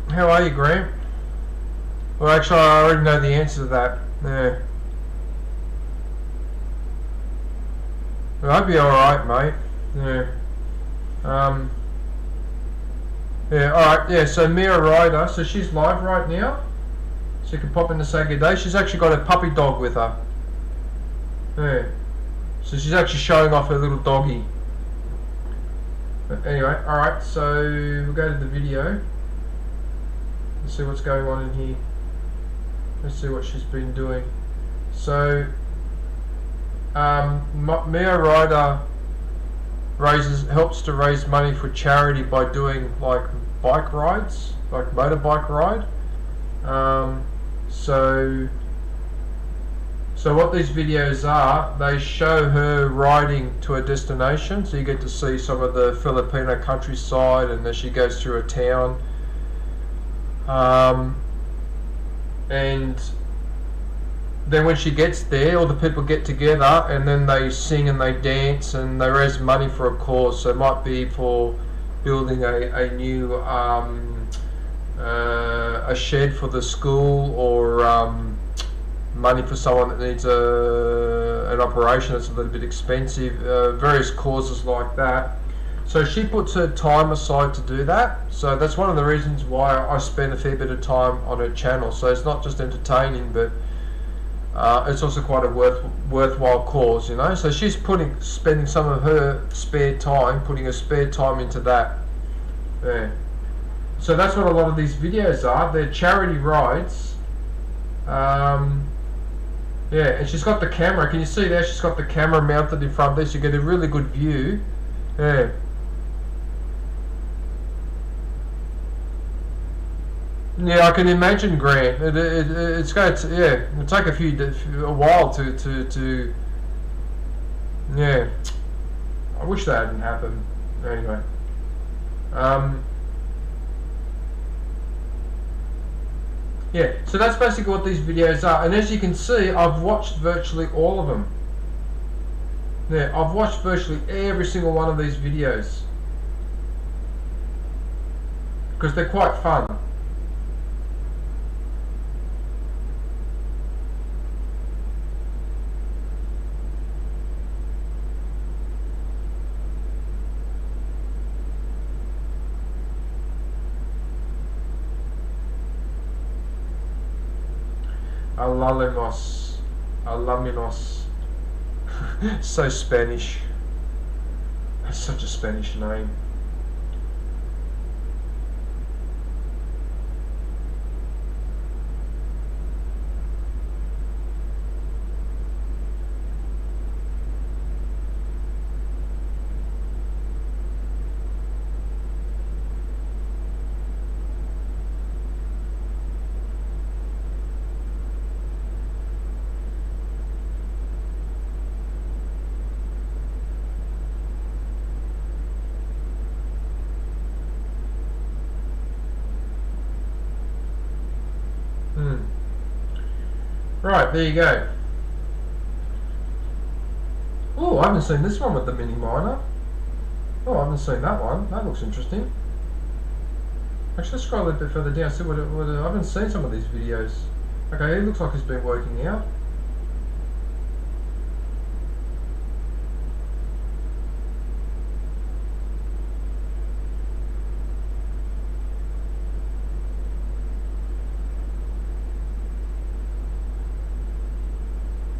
How are you, Grant? Well, actually, I already know the answer to that. Yeah. Well, I'd be alright, mate. Yeah. Yeah, alright, yeah, so Mia Ryder, so she's live right now. So you can pop in to say good day. She's actually got a puppy dog with her. Yeah. So she's actually showing off her little doggy. But anyway, alright, so we'll go to the video. Let's see what's going on in here. Let's see what she's been doing. So, Mia Ryder helps to raise money for charity by doing like bike rides, like motorbike ride. So what these videos are, they show her riding to a destination, so you get to see some of the Filipino countryside, and then she goes through a town. And then when she gets there, all the people get together and then they sing and they dance and they raise money for a cause. So it might be for building a new a shed for the school, or money for someone that needs an operation that's a little bit expensive, various causes like that. So she puts her time aside to do that. So that's one of the reasons why I spend a fair bit of time on her channel. So it's not just entertaining, but it's also quite a worthwhile cause, you know. So she's spending some of her spare time, putting her spare time into that. Yeah. So that's what a lot of these videos are. They're charity rides. Yeah, and she's got the camera. Can you see there? She's got the camera mounted in front of this. You get a really good view. Yeah. Yeah, I can imagine, Grant. It's going to, yeah, it'll take a while to yeah. I wish that hadn't happened. Anyway, yeah. So that's basically what these videos are, and as you can see, I've watched virtually all of them. Yeah, I've watched virtually every single one of these videos because they're quite fun. Alaminos. So Spanish. That's such a Spanish name. Right, there you go. Oh, I haven't seen this one with the mini miner. Oh, I haven't seen that one. That looks interesting. Actually, let's scroll a bit further down. See what I haven't seen some of these videos. Okay, it looks like it's been working out.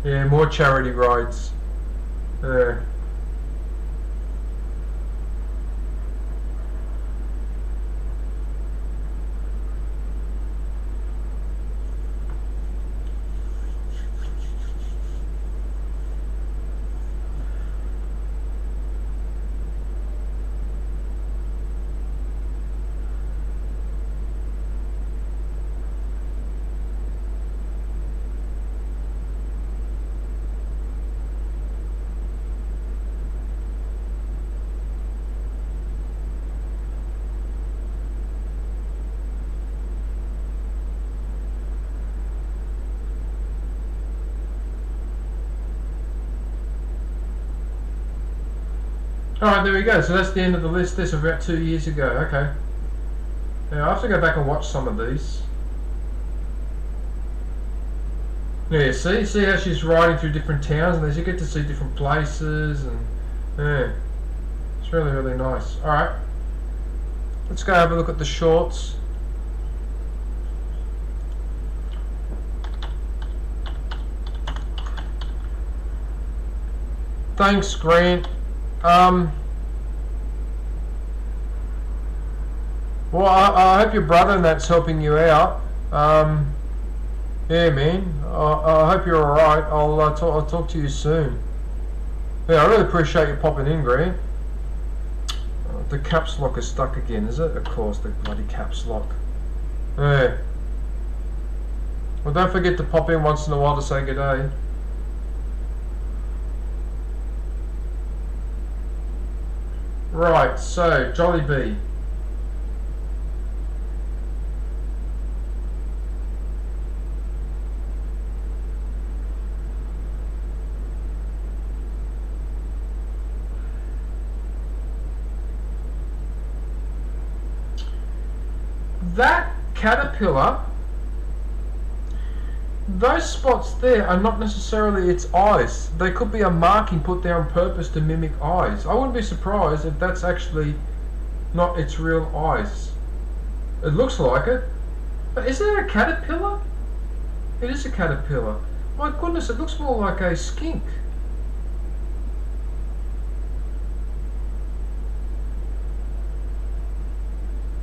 Yeah, more charity rides. Alright, there we go. So that's the end of the list. This about 2 years ago. Okay. Now I have to go back and watch some of these. Yeah, see how she's riding through different towns, and as you get to see different places, and yeah, it's really, really nice. Alright, let's go have a look at the shorts. Thanks, Grant. Well, I hope your brother and that's helping you out. Yeah, man. I hope you're alright. I'll talk to you soon. Yeah, I really appreciate you popping in, Grant. The caps lock is stuck again, is it? Of course, the bloody caps lock. Yeah. Well, don't forget to pop in once in a while to say good day. Right, so Jollibee. That caterpillar, those spots there are not necessarily its eyes. They could be a marking put there on purpose to mimic eyes. I wouldn't be surprised if that's actually not its real eyes. It looks like it. But is it a caterpillar? It is a caterpillar. My goodness, it looks more like a skink.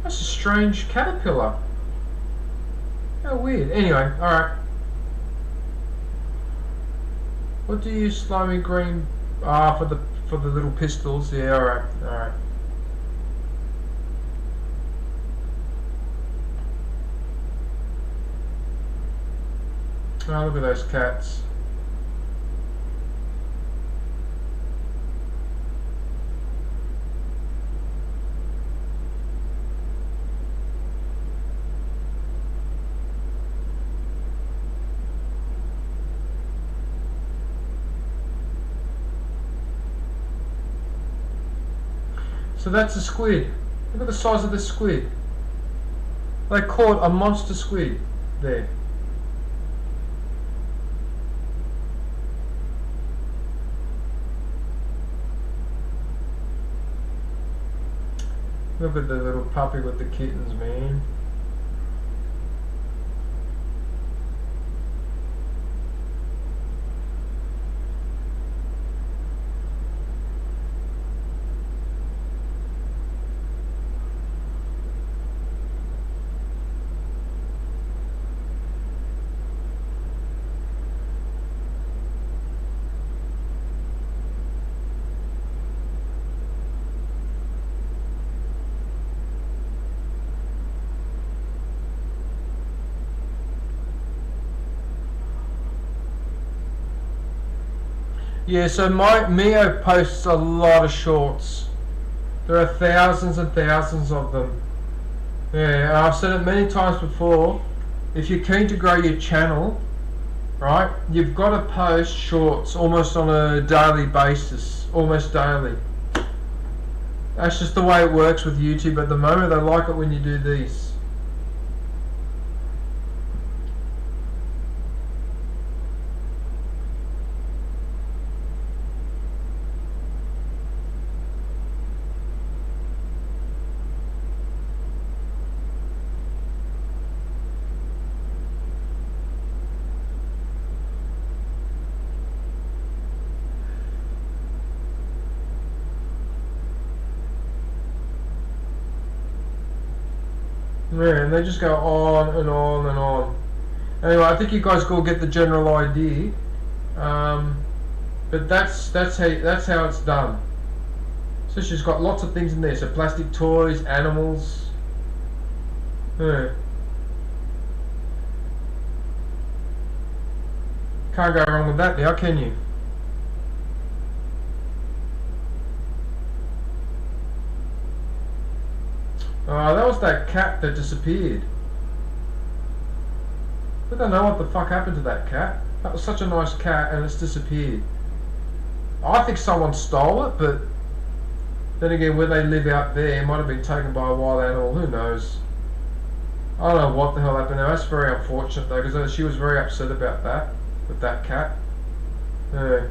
That's a strange caterpillar. How weird. Anyway, alright. What do you use slimy green for the little pistols? Yeah, alright. Oh, look at those cats. So that's a squid. Look at the size of this squid. They caught a monster squid there. Look at the little puppy with the kittens, man. Yeah, so Mio posts a lot of shorts. There are thousands and thousands of them. Yeah, and I've said it many times before. If you're keen to grow your channel, right, you've got to post shorts almost on a daily basis. Almost daily. That's just the way it works with YouTube at the moment. They like it when you do these. Yeah, and they just go on and on and on. Anyway, I think you guys go get the general idea. But that's how it's done. So she's got lots of things in there. So plastic toys, animals. Yeah. Can't go wrong with that now, can you? That was that cat that disappeared. I don't know what the fuck happened to that cat. That was such a nice cat and it's disappeared. I think someone stole it, but Then again, where they live out there might have been taken by a wild animal. Who knows? I don't know what the hell happened there. That's very unfortunate though, because she was very upset about that with that cat. Yeah.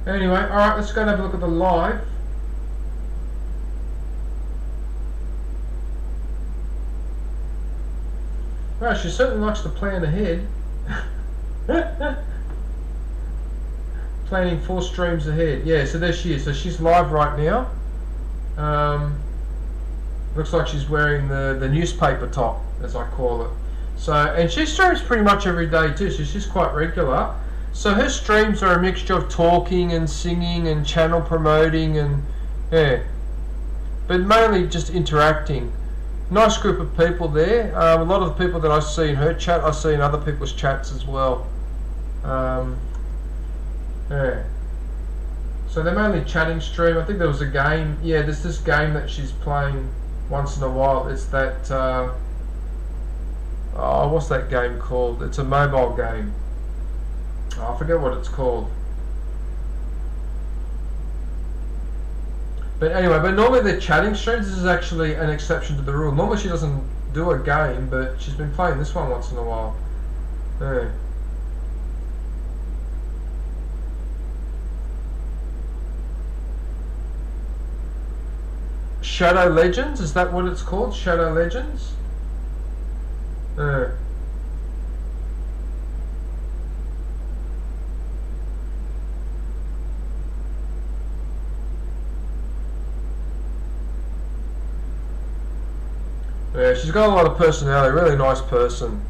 Anyway, alright, let's go and have a look at the live. Well, she certainly likes to plan ahead. Planning 4 streams ahead. Yeah, so there she is. So she's live right now. Looks like she's wearing the newspaper top, as I call it. So, and she streams pretty much every day too, so she's quite regular. So her streams are a mixture of talking and singing and channel promoting and yeah, but mainly just interacting. Nice group of people there. A lot of the people that I see in her chat, I see in other people's chats as well. Yeah. So they're mainly chatting stream. I think there was a game. Yeah, there's this game that she's playing once in a while. It's that. Oh, what's that game called? It's a mobile game. Oh, I forget what it's called. But anyway, but normally they're chatting streams. This is actually an exception to the rule. Normally she doesn't do a game, but she's been playing this one once in a while. Yeah. Shadow Legends, is that what it's called? Shadow Legends? Yeah, she's got a lot of personality, really nice person.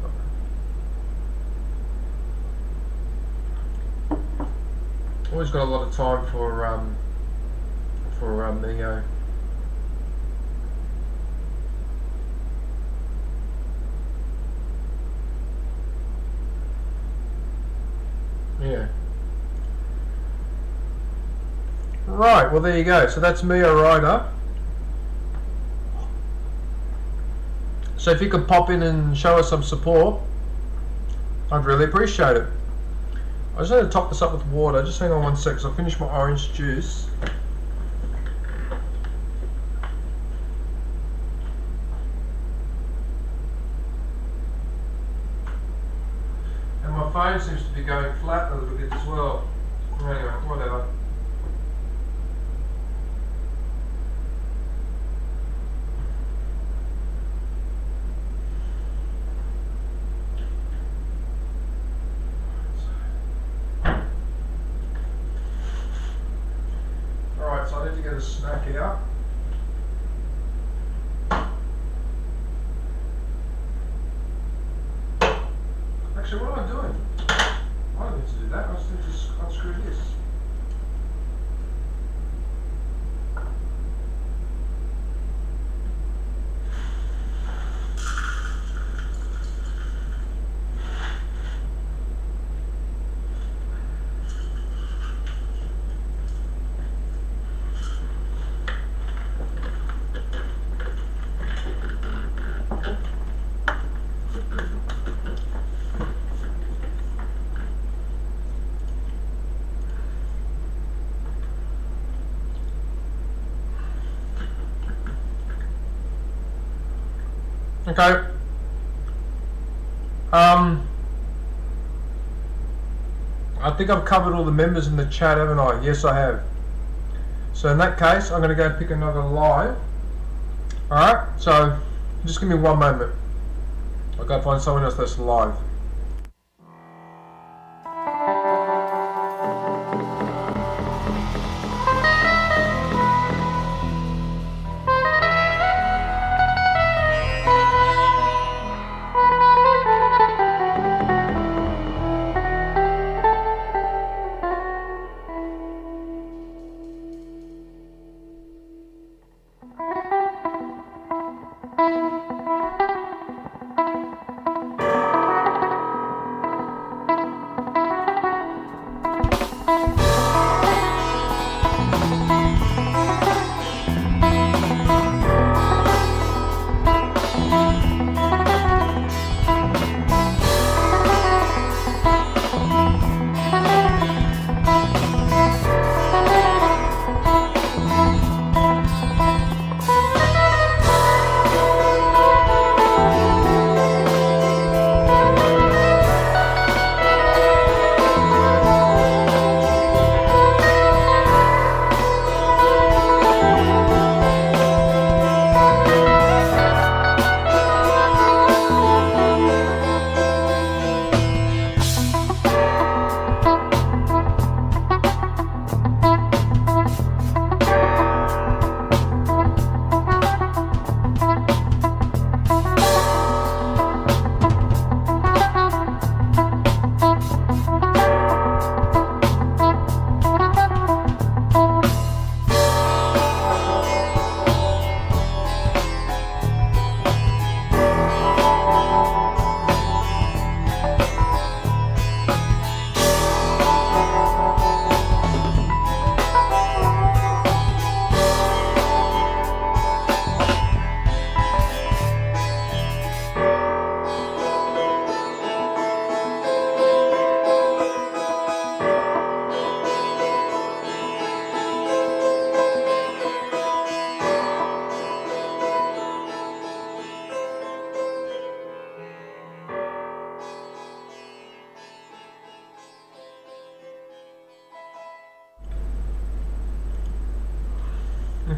Always got a lot of time for Mio. Yeah. Right, well there you go. So that's Mio Ryder. So if you could pop in and show us some support, I'd really appreciate it. I just need to top this up with water. Just hang on 1 sec, 'cause I'll finish my orange juice. And my phone seems to be going flat a little bit as well. Anyway, whatever. Alright, so I need to get a snack out. Actually, what am I doing? I don't need to do that. I just need to unscrew this. Okay. I think I've covered all the members in the chat, haven't I? Yes, I have. So in that case, I'm going to go pick another live. Alright, so just give me 1 moment. I'll go find someone else that's live.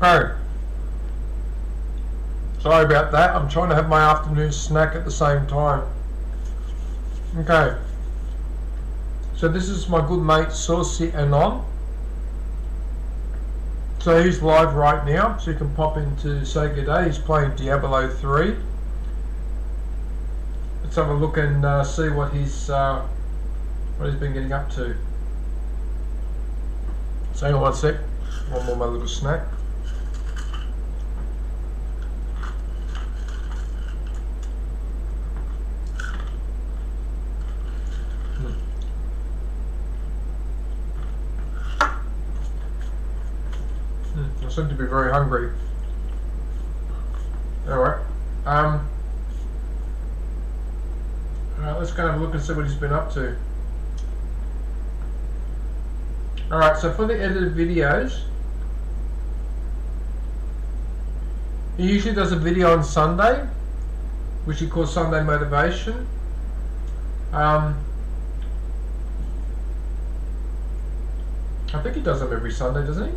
Okay. Sorry about that. I'm trying to have my afternoon snack at the same time. Okay. So this is my good mate Saucy Anon. So he's live right now, so you can pop in to say good day. He's playing Diablo 3. Let's have a look and see what he's been getting up to. So hang on one sec. One more my little snack. I seem to be very hungry. Alright. Alright, let's go and have a look and see what he's been up to. Alright, so for the edited videos, he usually does a video on Sunday, which he calls Sunday Motivation. I think he does them every Sunday, doesn't he?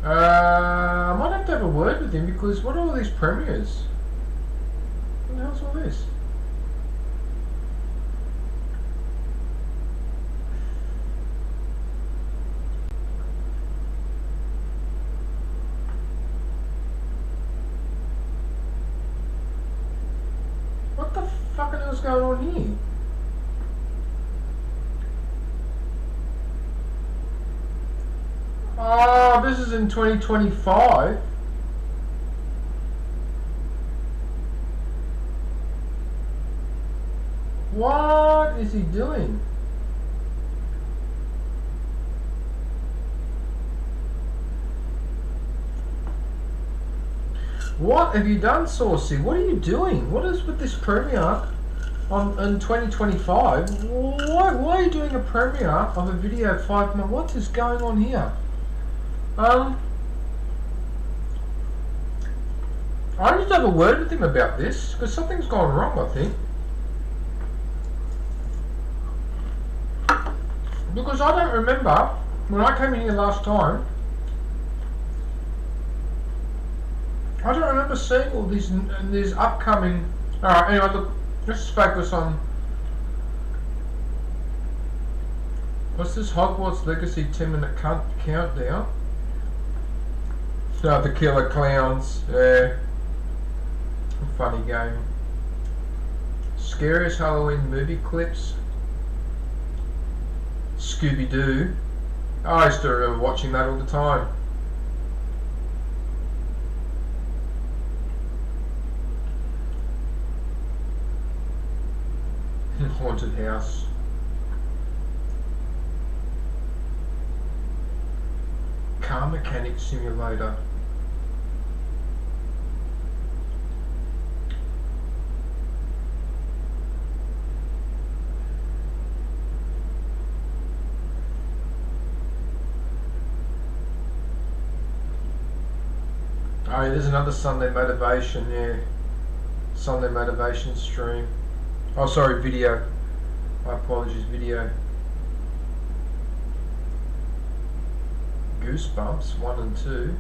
I might have to have a word with him because what are all these premieres? What the hell's all this? What the fucking hell's going on here? Oh, this is in 2025. What is he doing? What have you done, Saucy? What are you doing? What is with this premiere in 2025? Why are you doing a premiere of a video 5 minutes? What is going on here? I need to have a word with him about this because something's gone wrong, I think. Because I don't remember when I came in here last time. I don't remember seeing all these upcoming. Alright, anyway, look, let's focus on. What's this Hogwarts Legacy 10-minute countdown? No, the Killer Clowns, yeah. Funny game. Scariest Halloween movie clips. Scooby-Doo. Oh, I used to remember watching that all the time. Haunted House. Car Mechanic Simulator. Oh, there's another Sunday Motivation, yeah. Sunday Motivation stream. Oh, sorry, video. My apologies, video. Goosebumps 1 and 2.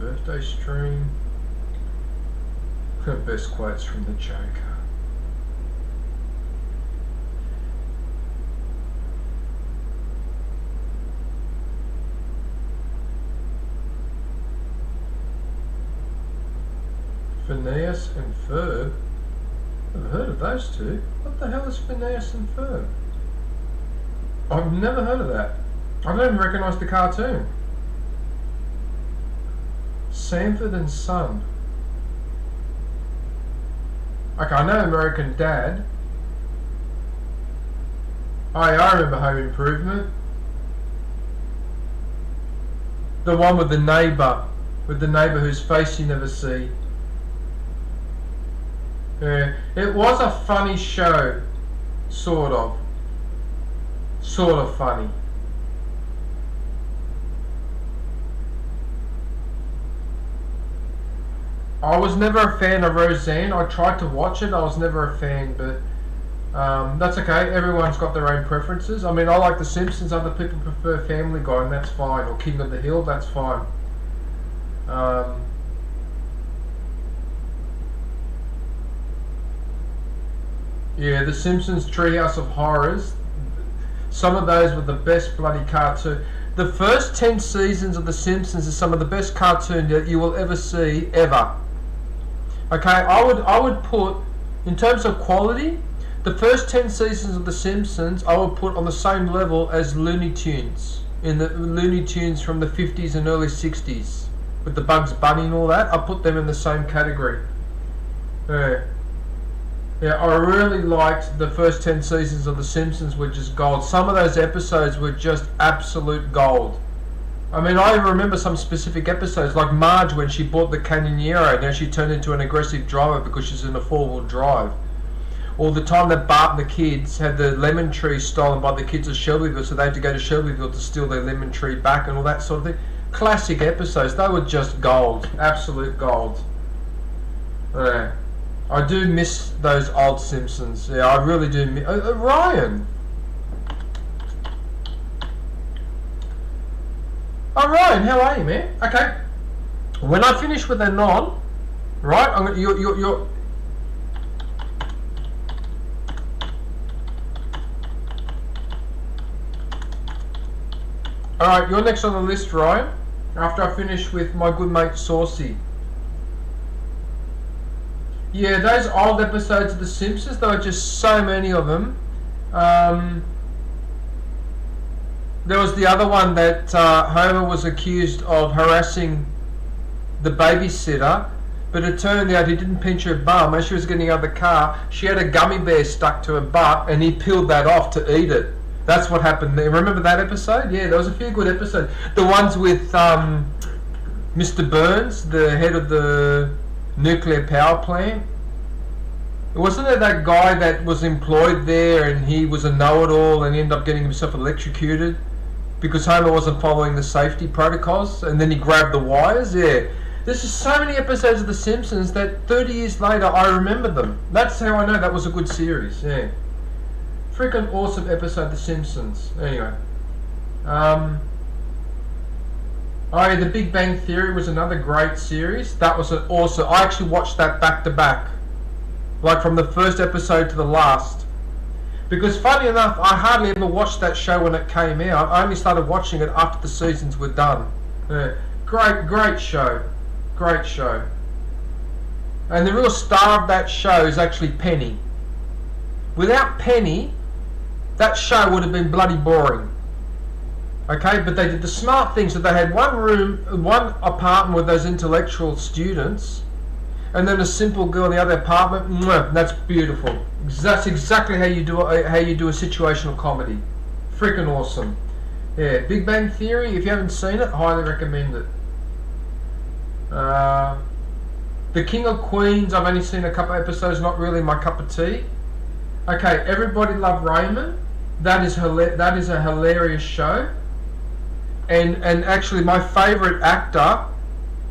Birthday stream. Best quotes from the Joker. Phineas and Ferb. Never heard of those two. What the hell is Phineas and Ferb? I've never heard of that. I don't even recognise the cartoon. Sanford and Son. Okay, I know American Dad. Oh, yeah, I remember Home Improvement. The one with the neighbour whose face you never see. Yeah, it was a funny show, sort of funny. I was never a fan of Roseanne. I tried to watch it. I was never a fan, but that's okay. Everyone's got their own preferences. I mean, I like The Simpsons. Other people prefer Family Guy, and that's fine. Or King of the Hill, that's fine. Yeah, The Simpsons, Treehouse of Horrors. Some of those were the best bloody cartoon. The first 10 seasons of The Simpsons is some of the best cartoon that you will ever see, ever. Okay, I would put, in terms of quality, the first 10 seasons of The Simpsons I would put on the same level as Looney Tunes. In the Looney Tunes from the 50s and early 60s. With the Bugs Bunny and all that, I put them in the same category. Yeah, I really liked the first 10 seasons of The Simpsons, were just gold. Some of those episodes were just absolute gold. I mean, I remember some specific episodes, like Marge when she bought the Cannoniero, now she turned into an aggressive driver because she's in a four-wheel drive. Or the time that Bart and the kids had the lemon tree stolen by the kids of Shelbyville, so they had to go to Shelbyville to steal their lemon tree back and all that sort of thing. Classic episodes. They were just gold. Absolute gold. Yeah. I do miss those old Simpsons. Yeah, I really do miss... Ryan! Oh, Ryan, how are you, man? Okay. When I finish with Anon, right, I'm gonna... You're... Alright, you're next on the list, Ryan. After I finish with my good mate, Saucy. Yeah, those old episodes of The Simpsons, there were just so many of them. There was the other one that Homer was accused of harassing the babysitter, but it turned out he didn't pinch her bum. As she was getting out of the car, she had a gummy bear stuck to her butt, and he peeled that off to eat it. That's what happened there. Remember that episode? Yeah, there was a few good episodes. The ones with Mr. Burns, the head of the nuclear power plant. Wasn't there that guy that was employed there and he was a know-it-all and he ended up getting himself electrocuted because Homer wasn't following the safety protocols, and then he grabbed the wires? Yeah. There's just so many episodes of The Simpsons that 30 years later I remember them. That's how I know that was a good series. Yeah. Freaking awesome episode of The Simpsons. Anyway. Oh yeah, The Big Bang Theory was another great series. That was an awesome... I actually watched that back to back. Like from the first episode to the last. Because funny enough, I hardly ever watched that show when it came out. I only started watching it after the seasons were done. Yeah. Great show. Great show. And the real star of that show is actually Penny. Without Penny, that show would have been bloody boring. Okay, but they did the smart thing, so they had one room, one apartment with those intellectual students, and then a simple girl in the other apartment. Mwah, that's beautiful. That's exactly how you do a situational comedy. Freaking awesome. Yeah, Big Bang Theory. If you haven't seen it, highly recommend it. The King of Queens. I've only seen a couple of episodes. Not really my cup of tea. Okay, Everybody Loved Raymond. That is a hilarious show. And actually, my favourite actor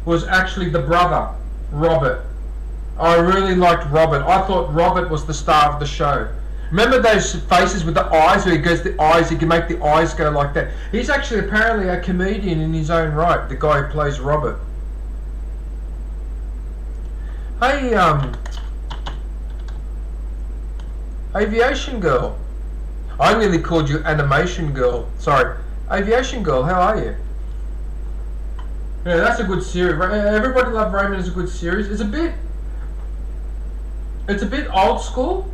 was actually the brother, Robert. I really liked Robert. I thought Robert was the star of the show. Remember those faces with the eyes, where he goes the eyes, he can make the eyes go like that. He's actually apparently a comedian in his own right, the guy who plays Robert. Hey, Aviation Girl. I nearly called you Animation Girl. Sorry. Aviation Girl, how are you? Yeah, that's a good series. Everybody Loved Raymond is a good series. It's a bit old school.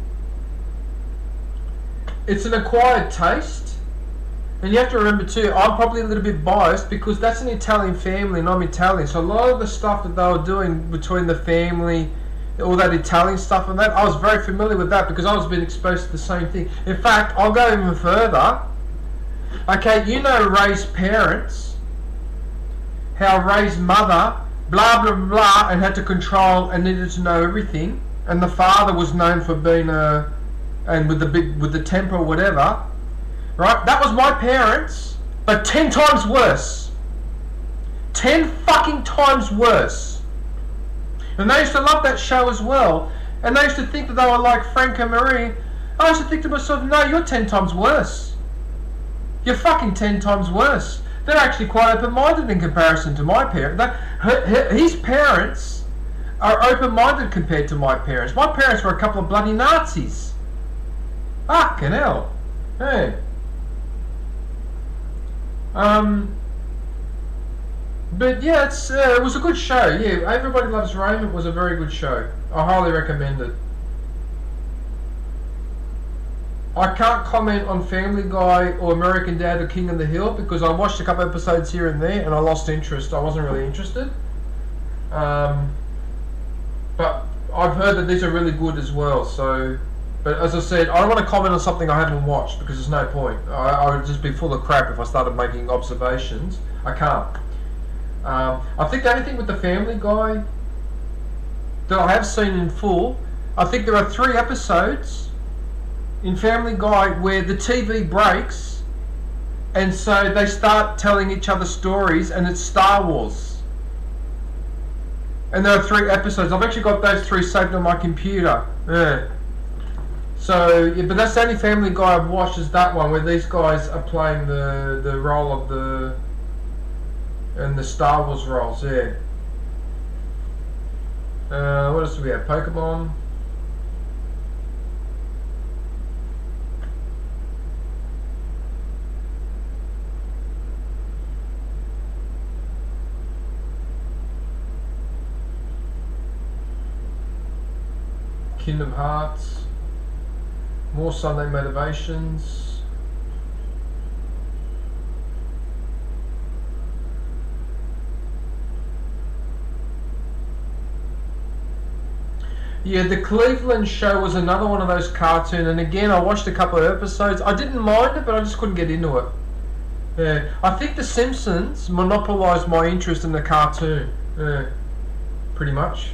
It's an acquired taste. And you have to remember too, I'm probably a little bit biased because that's an Italian family and I'm Italian. So a lot of the stuff that they were doing between the family all that Italian stuff and that. I was very familiar with that because I was being exposed to the same thing. In fact, I'll go even further. Okay, you know Ray's parents, how Ray's mother, blah blah blah, and had to control and needed to know everything, and the father was known for being and with the temper or whatever, right? That was my parents, but 10 times worse. 10 fucking times worse. And they used to love that show as well. And they used to think that they were like Frank and Marie. I used to think to myself, no, you're 10 times worse. You're fucking 10 times worse. They're actually quite open-minded in comparison to my parents. His parents are open-minded compared to my parents. My parents were a couple of bloody Nazis. Fucking hell. Hey. But yeah, it was a good show. Yeah, Everybody Loves Raymond was a very good show. I highly recommend it. I can't comment on Family Guy or American Dad or King of the Hill because I watched a couple episodes here and there and I lost interest. I wasn't really interested. But I've heard that these are really good as well. So, but as I said, I don't want to comment on something I haven't watched because there's no point. I would just be full of crap if I started making observations. I can't. I think the only thing with the Family Guy that I have seen in full, I think there are 3 episodes in Family Guy where the TV breaks and so they start telling each other stories and it's Star Wars. And there are 3 episodes. I've actually got those 3 saved on my computer. Yeah. So, yeah, but that's the only Family Guy I've watched is that one where these guys are playing the role of the Star Wars roles, yeah. What else do we have? Pokemon. Kingdom Hearts. More Sunday Motivations. Yeah, the Cleveland Show was another one of those cartoons, and again, I watched a couple of episodes. I didn't mind it, but I just couldn't get into it. Yeah, I think The Simpsons monopolised my interest in the cartoon. Yeah, pretty much.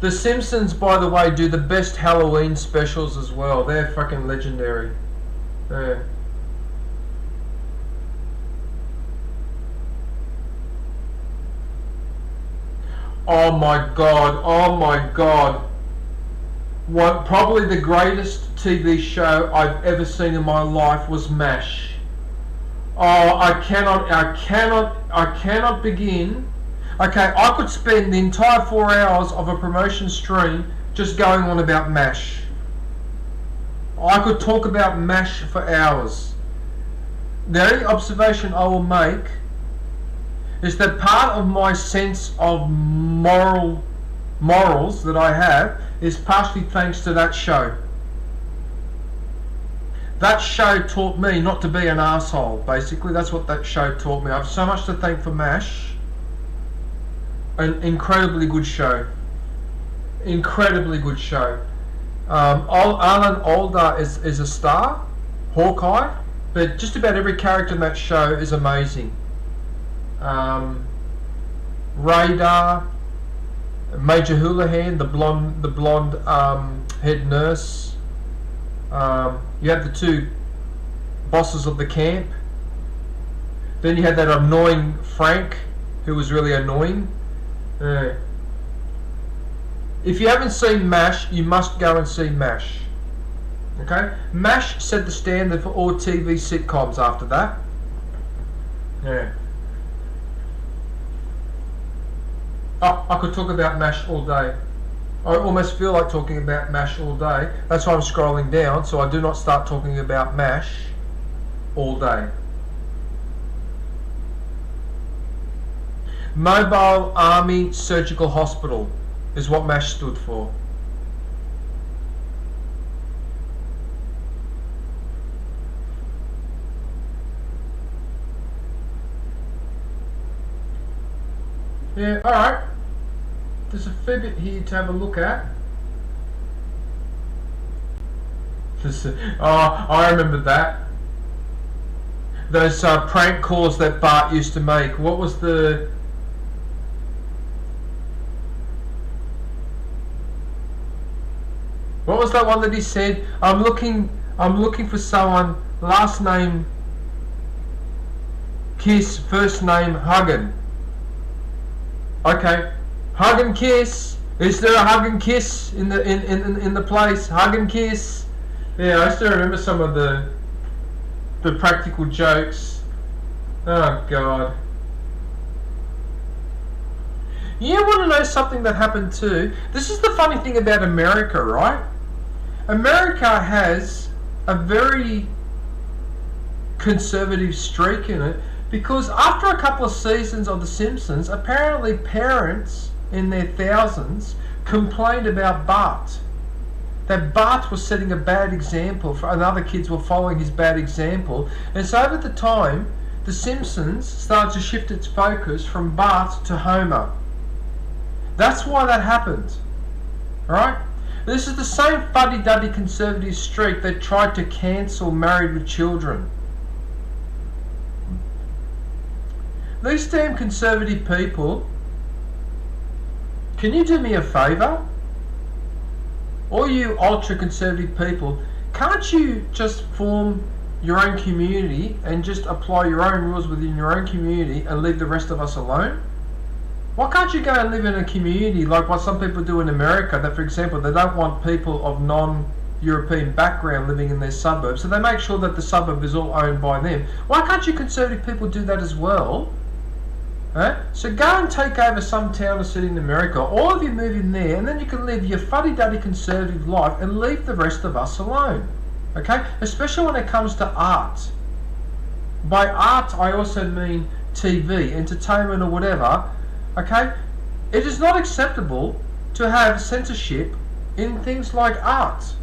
The Simpsons, by the way, do the best Halloween specials as well. They're fucking legendary. Yeah. Oh my god, oh my god. What, probably the greatest TV show I've ever seen in my life was MASH. Oh, I cannot begin. Okay, I could spend the entire 4 hours of a promotion stream just going on about MASH. I could talk about MASH for hours. The only observation I will make is that part of my sense of morals that I have is partially thanks to that show. That show taught me not to be an asshole. Basically, that's what that show taught me. I have so much to thank for MASH. An incredibly good show. Incredibly good show. Alan Alda is a star, Hawkeye, but just about every character in that show is amazing. Radar, Major Houlihan, the blonde head nurse. You had the 2 bosses of the camp. Then you had that annoying Frank, who was really annoying. If you haven't seen MASH, you must go and see MASH. Okay, MASH set the standard for all TV sitcoms after that. Yeah. Oh, I could talk about MASH all day. I almost feel like talking about MASH all day. That's why I'm scrolling down, so I do not start talking about MASH all day. Mobile Army Surgical Hospital is what MASH stood for. Yeah, alright. There's a fair bit here to have a look at. I remember that. Those prank calls that Bart used to make. What was the... What was that one that he said? I'm looking for someone, last name Kiss, first name Huggin. Okay. Hug and kiss. Is there a hug and kiss in the place? Hug and kiss. Yeah, I still remember some of the practical jokes. Oh God. You want to know something that happened too? This is the funny thing about America, right? America has a very conservative streak in it because after a couple of seasons of The Simpsons, apparently parents in their thousands complained about Bart. That Bart was setting a bad example and other kids were following his bad example. And so over the time, The Simpsons started to shift its focus from Bart to Homer. That's why that happened. Alright? This is the same fuddy-duddy conservative streak that tried to cancel Married with Children. These damn conservative people, can you do me a favour? All you ultra-conservative people, can't you just form your own community and just apply your own rules within your own community and leave the rest of us alone? Why can't you go and live in a community like what some people do in America, that for example they don't want people of non-European background living in their suburbs, so they make sure that the suburb is all owned by them. Why can't you conservative people do that as well? So go and take over some town or city in America, all of you move in there, and then you can live your fuddy-duddy conservative life and leave the rest of us alone. Okay? Especially when it comes to art. By art I also mean TV, entertainment or whatever. Okay? It is not acceptable to have censorship in things like art.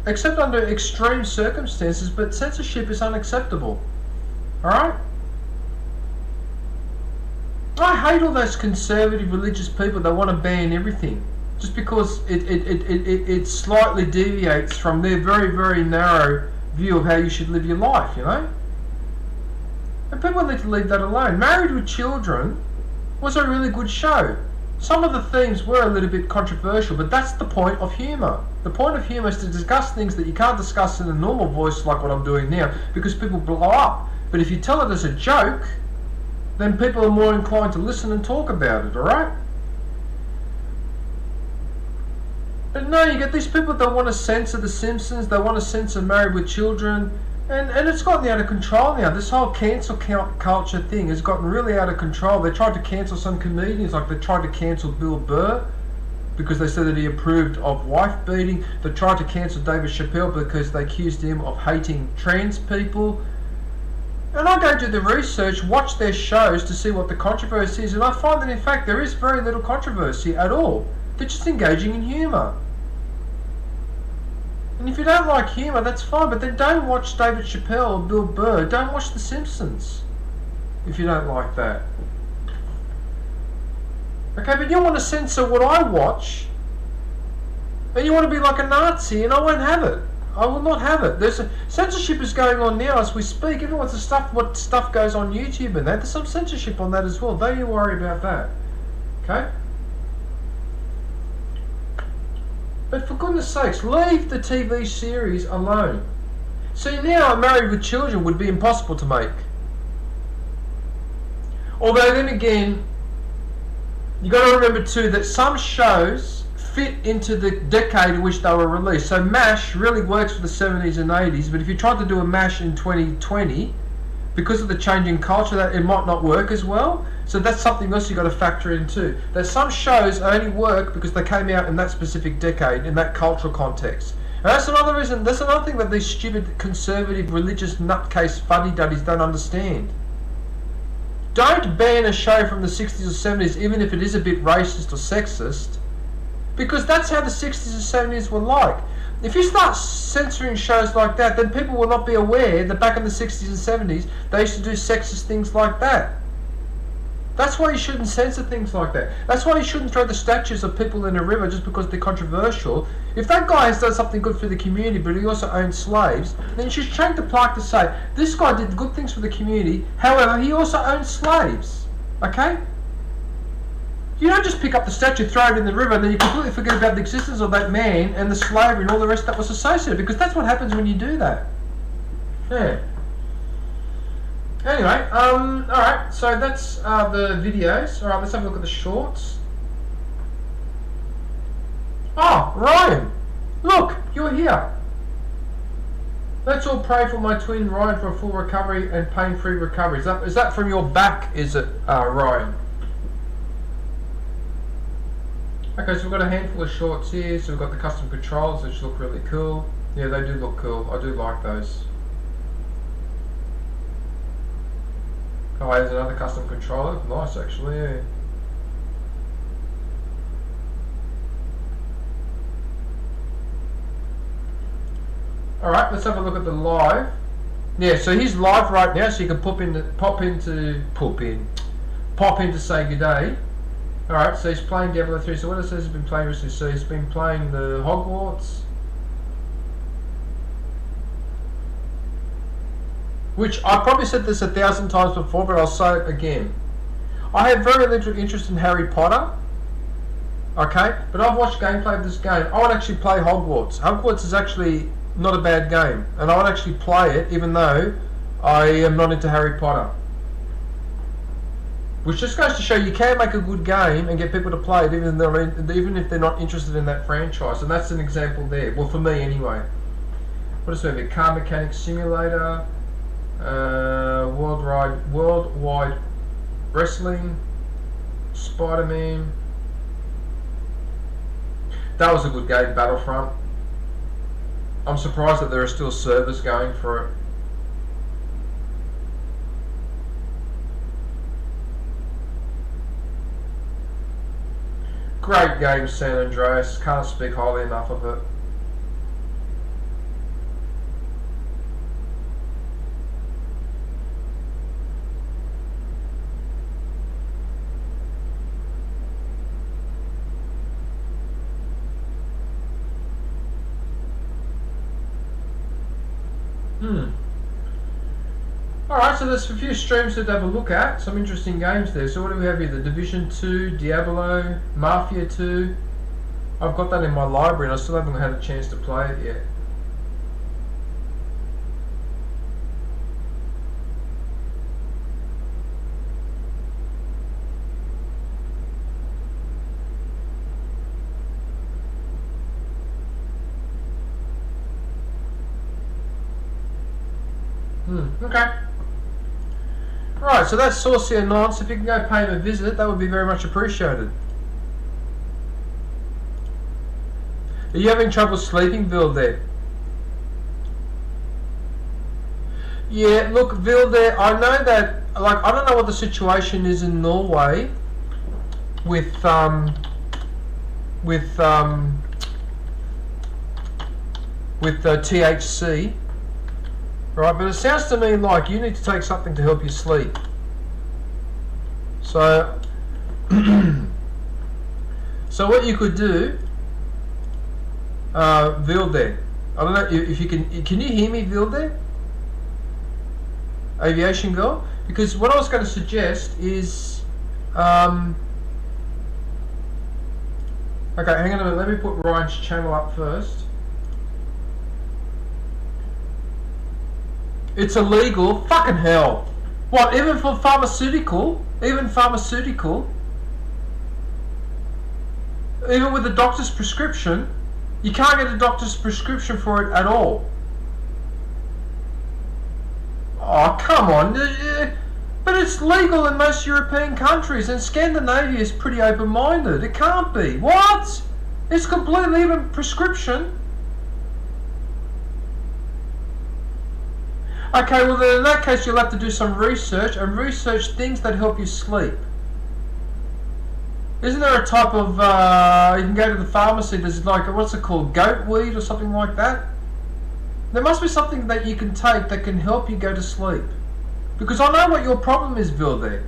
Except under extreme circumstances, but censorship is unacceptable. Alright? I hate all those conservative religious people that want to ban everything just because it slightly deviates from their very, very narrow view of how you should live your life, you know? And people need to leave that alone. Married with Children was a really good show. Some of the themes were a little bit controversial, but that's the point of humour. The point of humour is to discuss things that you can't discuss in a normal voice like what I'm doing now because people blow up. But if you tell it as a joke, then people are more inclined to listen and talk about it, alright? But no, you get these people that want to censor The Simpsons, they want to censor Married with Children, and it's gotten out of control now. This whole cancel culture thing has gotten really out of control. They tried to cancel some comedians, like they tried to cancel Bill Burr because they said that he approved of wife beating. They tried to cancel David Chappelle because they accused him of hating trans people. And I go do the research, watch their shows to see what the controversy is, and I find that in fact there is very little controversy at all. They're just engaging in humour. And if you don't like humour, that's fine, but then don't watch David Chappelle or Bill Burr. Don't watch The Simpsons if you don't like that. Okay, but you want to censor what I watch, and you want to be like a Nazi, and I won't have it. I will not have it. Censorship is going on now as we speak. Everyone's what stuff goes on YouTube and that. There's some censorship on that as well. Don't you worry about that. Okay? But for goodness sakes, leave the TV series alone. See, now Married with Children would be impossible to make. Although then again, you got to remember too that some shows fit into the decade in which they were released. So MASH really works for the 70s and 80s, but if you tried to do a MASH in 2020, because of the changing culture, that it might not work as well. So that's something else you got to factor in too. That some shows only work because they came out in that specific decade, in that cultural context. And that's another reason, that's another thing that these stupid conservative religious nutcase fuddy-duddies don't understand. Don't ban a show from the 60s or 70s even if it is a bit racist or sexist, because that's how the 60s and 70s were like. If you start censoring shows like that, then people will not be aware that back in the 60s and 70s they used to do sexist things like that. That's why you shouldn't censor things like that. That's why you shouldn't throw the statues of people in a river just because they're controversial. If that guy has done something good for the community, but he also owns slaves, then you should change the plaque to say, this guy did good things for the community, however, he also owns slaves. Okay? You don't just pick up the statue, throw it in the river, and then you completely forget about the existence of that man and the slavery and all the rest that was associated, because that's what happens when you do that. Yeah. Anyway, alright, so that's the videos. Alright, let's have a look at the shorts. Oh, Ryan! Look, you're here. Let's all pray for my twin Ryan for a full recovery and pain-free recovery. Is that from your back, is it, Ryan? Okay, so we've got a handful of shorts here. So we've got the custom controls, which look really cool. Yeah, they do look cool. I do like those. Oh, there's another custom controller. Nice, actually, yeah. Alright, let's have a look at the live. Yeah, so he's live right now, so you can pop in to say good day. Alright, so he's playing Diablo 3. So what it says he's been playing recently, so he's been playing the Hogwarts, which I probably said this 1,000 times before, but I'll say it again. I have very little interest in Harry Potter, okay, but I've watched gameplay of this game. I would actually play Hogwarts. Hogwarts is actually not a bad game, and I would actually play it even though I am not into Harry Potter. Which just goes to show you can make a good game and get people to play it even if they're not interested in that franchise, and that's an example there. Well, for me anyway. What is it? Car Mechanic Simulator, Worldwide Wrestling, Spider-Man. That was a good game, Battlefront. I'm surprised that there are still servers going for it. Great game, San Andreas. Can't speak highly enough of it. Alright, so there's a few streams to have a look at. Some interesting games there. So what do we have here? The Division 2, Diablo, Mafia 2. I've got that in my library and I still haven't had a chance to play it yet. Okay. Right, so that's Saucier 9, so if you can go pay him a visit, that would be very much appreciated. Are you having trouble sleeping, Vil there? Yeah, look, Vil there, I know that, like, I don't know what the situation is in Norway with THC. Right, but it sounds to me like you need to take something to help you sleep. So, so what you could do, Vilde, I don't know if you can you hear me, Vilde? Aviation Girl? Because what I was going to suggest is, okay, hang on a minute, let me put Ryan's channel up first. It's illegal? Fucking hell. What, even for pharmaceutical? Even pharmaceutical? Even with a doctor's prescription? You can't get a doctor's prescription for it at all. Oh, come on. But it's legal in most European countries, and Scandinavia is pretty open-minded. It can't be. What? It's completely even prescription. Okay, well then in that case you'll have to do some research and research things that help you sleep. Isn't there a type of, you can go to the pharmacy, there's like, what's it called, goat weed or something like that? There must be something that you can take that can help you go to sleep. Because I know what your problem is, Bill, there.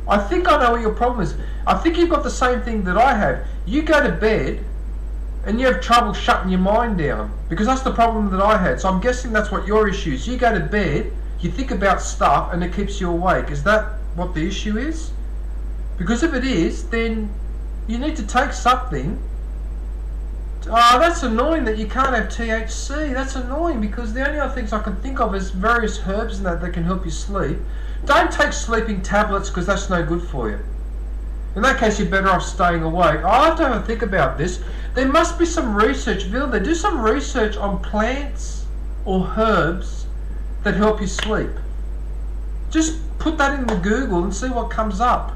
I think I know what your problem is. I think you've got the same thing that I have. You go to bed and you have trouble shutting your mind down, because that's the problem that I had. So I'm guessing that's what your issue is. You go to bed, you think about stuff, and it keeps you awake. Is that what the issue is? Because if it is, then you need to take something. Oh, that's annoying that you can't have THC. That's annoying, because the only other things I can think of is various herbs and that can help you sleep. Don't take sleeping tablets, because that's no good for you. In that case, you're better off staying awake. I'll have to have a think about this. There must be some research, Vilda. Do some research on plants or herbs that help you sleep. Just put that into Google and see what comes up.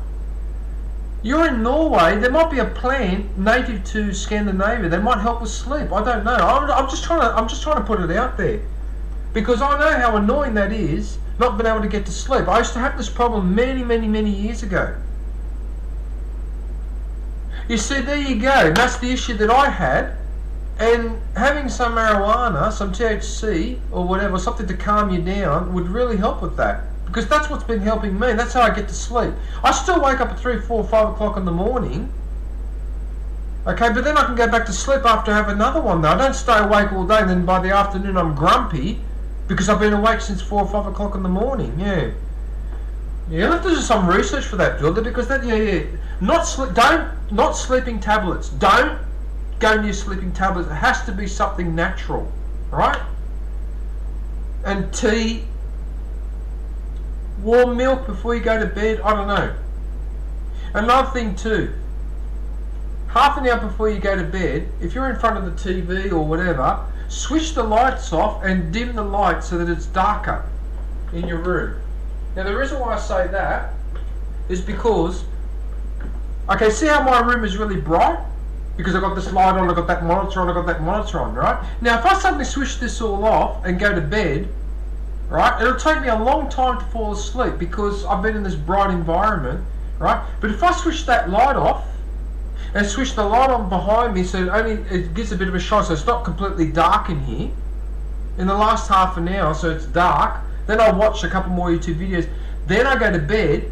You're in Norway. There might be a plant native to Scandinavia that might help with sleep. I don't know. I'm just trying to put it out there, because I know how annoying that is, not being able to get to sleep. I used to have this problem many years ago. You see, there you go. That's the issue that I had. And having some marijuana, some THC or whatever, something to calm you down, would really help with that. Because that's what's been helping me. That's how I get to sleep. I still wake up at 3, 4, 5 o'clock in the morning. Okay, but then I can go back to sleep after I have another one though. I don't stay awake all day and then by the afternoon I'm grumpy because I've been awake since 4 or 5 o'clock in the morning. Yeah. You'll have to do some research for that, Vilda, because that, not sleeping tablets. Don't go near sleeping tablets. It has to be something natural, right? And tea, warm milk before you go to bed. I don't know. Another thing too. Half an hour before you go to bed, if you're in front of the TV or whatever, switch the lights off and dim the light so that it's darker in your room. Now the reason why I say that is because, okay, see how my room is really bright? Because I've got this light on, I've got that monitor on, I've got that monitor on, right? Now if I suddenly switch this all off and go to bed, right, it'll take me a long time to fall asleep because I've been in this bright environment, right? But if I switch that light off and switch the light on behind me so it gives a bit of a shine so it's not completely dark in here, in the last half an hour so it's dark, then I'll watch a couple more YouTube videos, then I go to bed.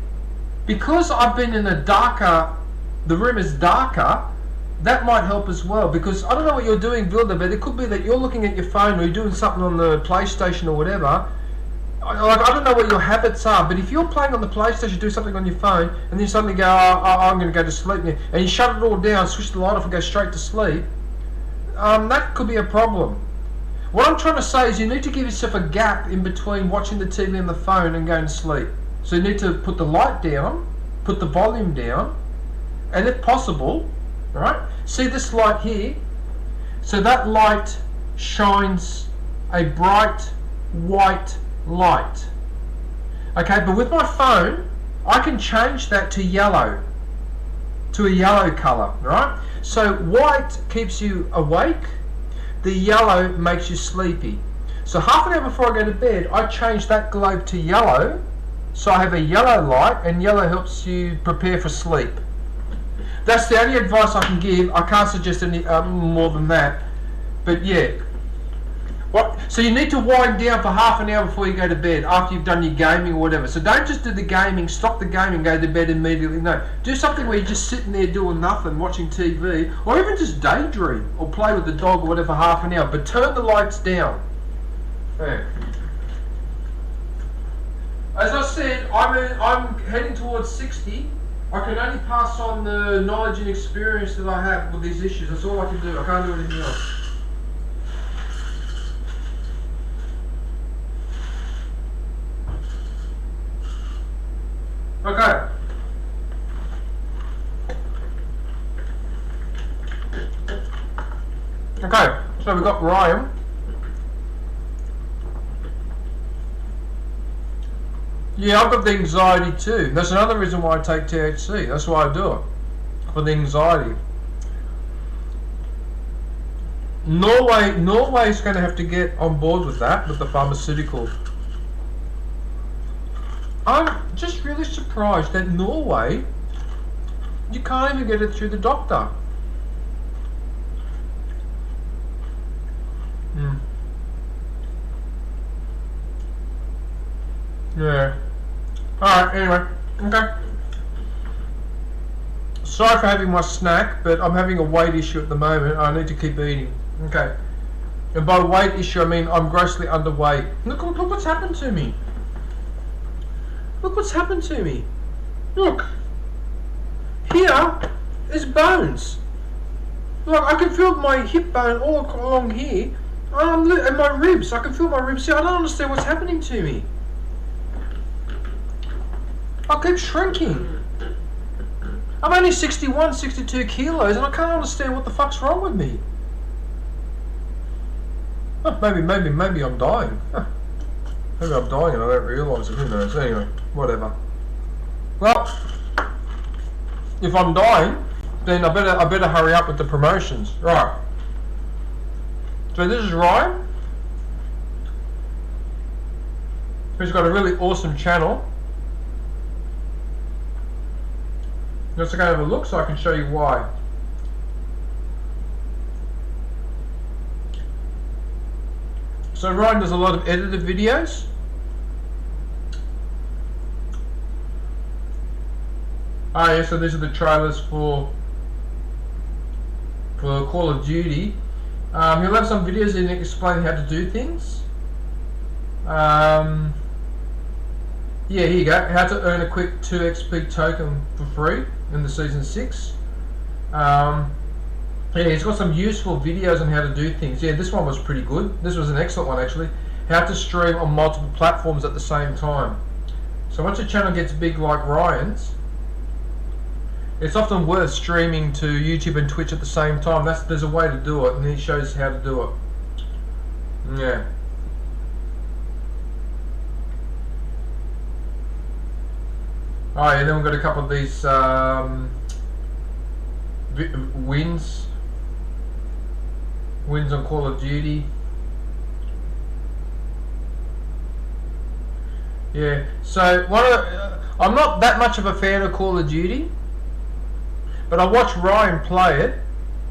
Because I've been in the room is darker, that might help as well. Because I don't know what you're doing, Vilda, but it could be that you're looking at your phone or you're doing something on the PlayStation or whatever. I don't know what your habits are, but if you're playing on the PlayStation, do something on your phone, and then you suddenly go, I'm going to go to sleep now, and you shut it all down, switch the light off and go straight to sleep, that could be a problem. What I'm trying to say is you need to give yourself a gap in between watching the TV and the phone and going to sleep. So you need to put the light down, put the volume down, and if possible, right, see this light here? So that light shines a bright white light. Okay, but with my phone, I can change that to yellow, to a yellow color, right? So white keeps you awake, the yellow makes you sleepy. So half an hour before I go to bed, I change that globe to yellow, so I have a yellow light, and yellow helps you prepare for sleep. That's the only advice I can give. I can't suggest any more than that. But yeah. So you need to wind down for half an hour before you go to bed, after you've done your gaming or whatever. So don't just do the gaming, stop the gaming, go to bed immediately. No, do something where you're just sitting there doing nothing, watching TV, or even just daydream, or play with the dog or whatever, half an hour. But turn the lights down. Yeah. As I said, I'm heading towards 60. I can only pass on the knowledge and experience that I have with these issues. That's all I can do. I can't do anything else. Okay. Okay, so we've got Ryan. Yeah, I've got the anxiety too. That's another reason why I take THC. That's why I do it. For the anxiety. Norway's going to have to get on board with that, with the pharmaceutical. I'm just really surprised that Norway, you can't even get it through the doctor. Yeah. Alright, anyway. Okay. Sorry for having my snack, but I'm having a weight issue at the moment. I need to keep eating. Okay. And by weight issue, I mean I'm grossly underweight. Look what's happened to me. Look what's happened to me. Look. Here is bones. Look, I can feel my hip bone all along here. And my ribs. I can feel my ribs here. I don't understand what's happening to me. I keep shrinking. I'm only 61, 62 kilos, and I can't understand what the fuck's wrong with me. Oh, maybe I'm dying. Huh. Maybe I'm dying and I don't realise it. Who knows? Anyway, whatever. Well, if I'm dying, then I better hurry up with the promotions. Right. So this is Ryan. He's got a really awesome channel. Let's go have a look so I can show you why. So Ryan does a lot of edited videos. Oh yeah, so these are the trailers for Call of Duty. He'll have some videos in explaining how to do things. Yeah, here you go. How to earn a quick 2 XP token for free in the Season 6. Yeah, he's got some useful videos on how to do things. Yeah, this one was pretty good. This was an excellent one actually. How to stream on multiple platforms at the same time. So once your channel gets big like Ryan's, it's often worth streaming to YouTube and Twitch at the same time. There's a way to do it, and he shows how to do it. Yeah. Oh yeah, then we've got a couple of these wins on Call of Duty. Yeah, so I'm not that much of a fan of Call of Duty, but I watch Ryan play it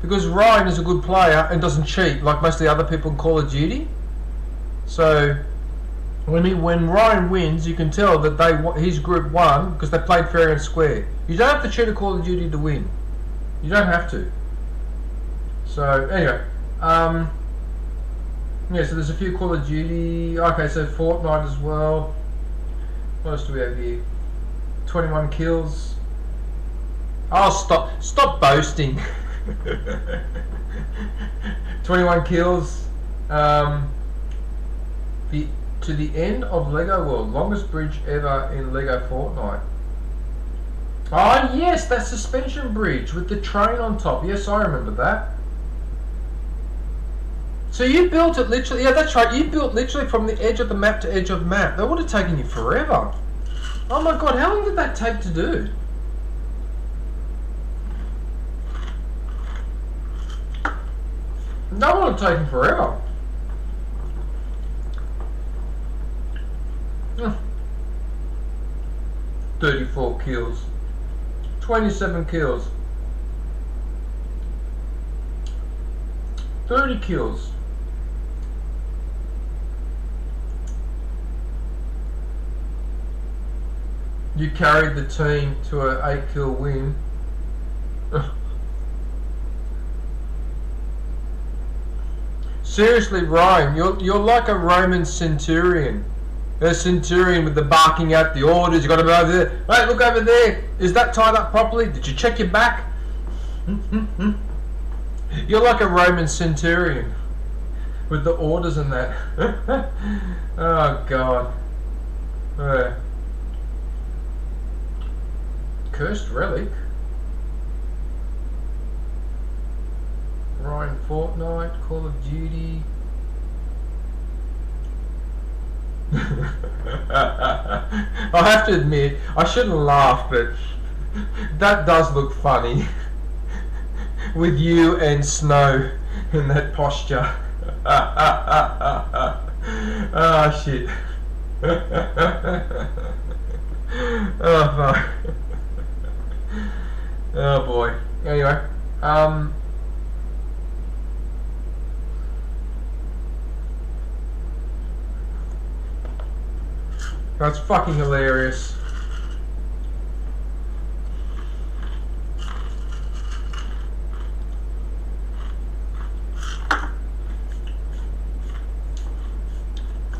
because Ryan is a good player and doesn't cheat like most of the other people in Call of Duty. So when Ryan wins, you can tell that his group won because they played fair and square. You don't have to cheat at Call of Duty to win. You don't have to. So anyway, yeah. So there's a few Call of Duty. Okay, so Fortnite as well. What else do we have here? 21 kills. Oh, stop boasting. 21 kills. To the end of Lego World, longest bridge ever in Lego Fortnite. Oh yes, that suspension bridge with the train on top. Yes, I remember that. So you built it literally, yeah that's right, you built literally from the edge of the map to edge of map. That would have taken you forever. Oh my god, how long did that take to do? That would have taken forever. 34 kills. 27 kills. 30 kills. You carried the team to an 8-kill win. Seriously, Ryan, you're like a Roman centurion. A centurion with the barking out the orders. You got to go over there. Hey, look over there. Is that tied up properly? Did you check your back? You're like a Roman centurion with the orders and that. Oh God. Cursed relic. Ryan Fortnite, Call of Duty. I have to admit, I shouldn't laugh, but that does look funny. With you and Snow in that posture. Oh shit. Oh fuck. Oh boy. Anyway, that's fucking hilarious.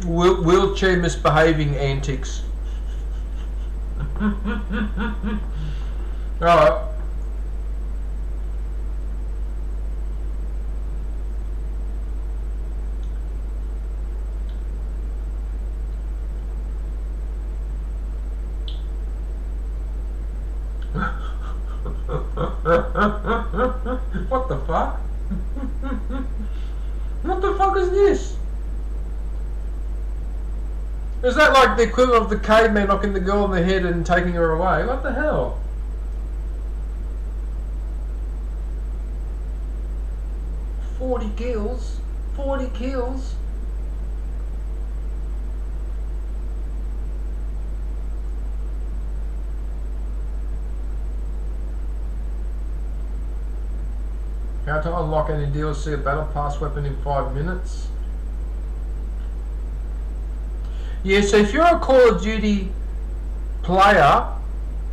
Wheelchair misbehaving antics. Alright. What the fuck? What the fuck is this? Is that like the equivalent of the caveman knocking the girl on the head and taking her away? What the hell? "40 kills? 40 kills? How to unlock any DLC, a battle pass weapon in 5 minutes? Yeah, so if you're a Call of Duty player,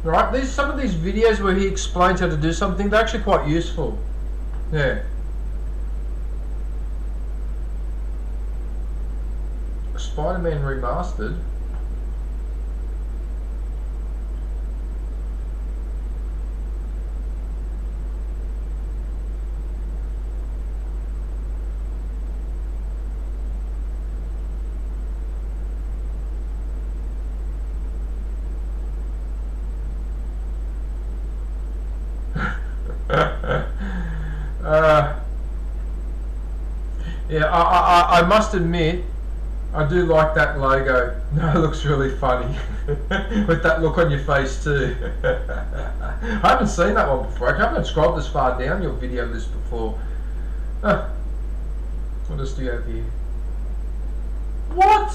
right, there's some of these videos where he explains how to do something, they're actually quite useful. Yeah. Spider-Man Remastered. Yeah, I must admit, I do like that logo. No, it looks really funny. With that look on your face too. I haven't seen that one before. I haven't scrolled this far down your video list before. What else do you have here? What?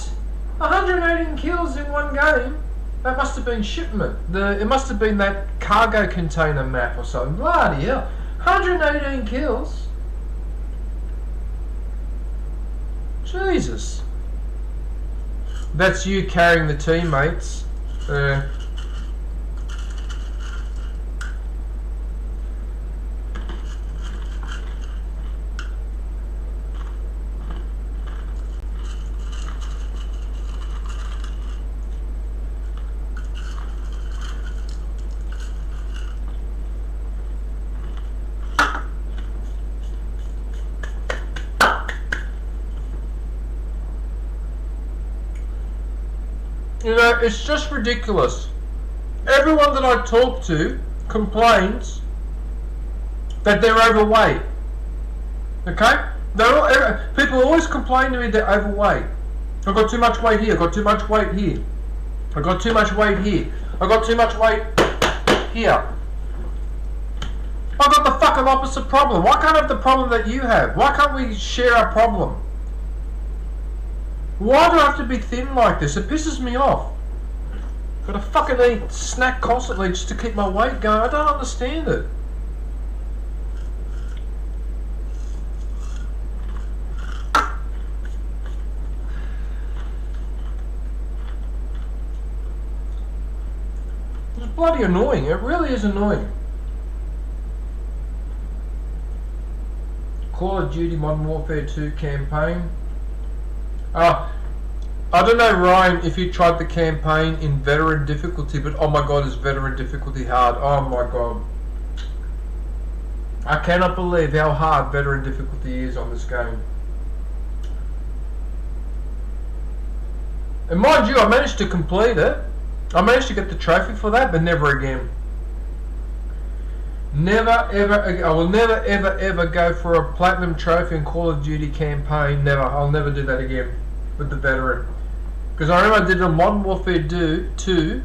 118 kills in one game? That must have been shipment. It must have been that cargo container map or something. Bloody hell. 118 kills? Jesus. That's you carrying the teammates. You know, it's just ridiculous. Everyone that I talk to complains that they're overweight. Okay? People always complain to me they're overweight. I've got too much weight here, I've got too much weight here. I've got too much weight here. I've got too much weight here. I've got the fucking opposite problem. Why can't I have the problem that you have? Why can't we share our problem? Why do I have to be thin like this? It pisses me off. Gotta fucking eat snack constantly just to keep my weight going. I don't understand it. It's bloody annoying. It really is annoying. Call of Duty Modern Warfare 2 campaign. I don't know, Ryan, if you tried the campaign in veteran difficulty, but oh my god, is veteran difficulty hard. Oh my god. I cannot believe how hard veteran difficulty is on this game. And mind you, I managed to complete it. I managed to get the trophy for that, but never again. Never ever, I will never ever ever go for a platinum trophy in Call of Duty campaign. Never. I'll never do that again with the veteran. Because I remember I did a Modern Warfare 2,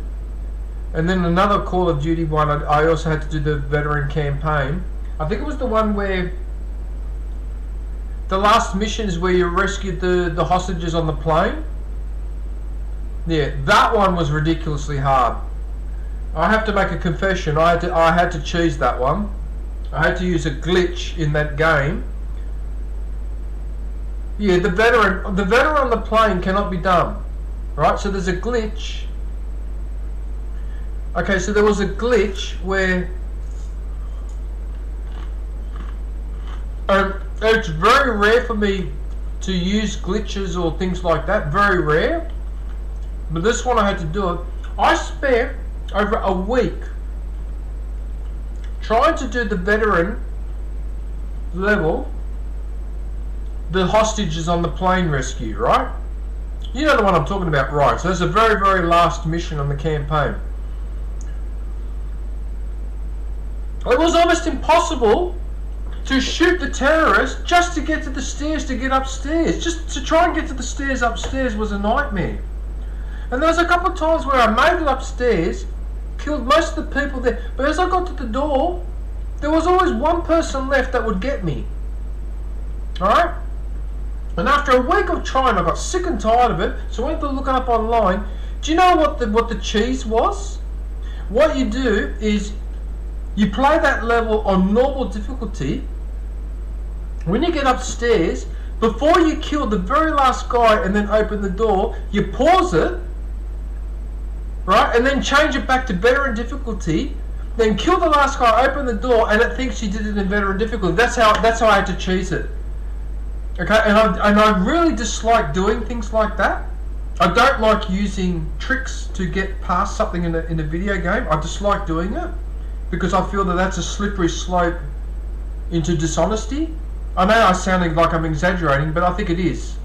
and then another Call of Duty one, I also had to do the veteran campaign. I think it was the one where the last mission is where you rescued the hostages on the plane. Yeah, that one was ridiculously hard. I have to make a confession. I had to choose that one. I had to use a glitch in that game. Yeah, the veteran on the plane cannot be done. Right, so there's a glitch. Okay, so there was a glitch where it's very rare for me to use glitches or things like that. Very rare. But this one I had to do it. I spent over a week trying to do the veteran level, the hostages on the plane rescue, right? You know the one I'm talking about, right? So that's a very, very last mission on the campaign. It was almost impossible to shoot the terrorist just to get to the stairs, to get upstairs. Just to try and get to the stairs upstairs was a nightmare. And there was a couple of times where I made it upstairs, killed most of the people there, but as I got to the door, there was always one person left that would get me. Alright? And after a week of trying, I got sick and tired of it, so I went to look it up online. Do you know what the cheese was? What you do is you play that level on normal difficulty. When you get upstairs, before you kill the very last guy and then open the door, you pause it, right, and then change it back to veteran difficulty, then kill the last guy, open the door, and it thinks you did it in veteran difficulty. That's how I had to cheese it. Okay, and I really dislike doing things like that. I don't like using tricks to get past something in a video game. I dislike doing it because I feel that that's a slippery slope into dishonesty. I know I'm sounding like I'm exaggerating, but I think it is.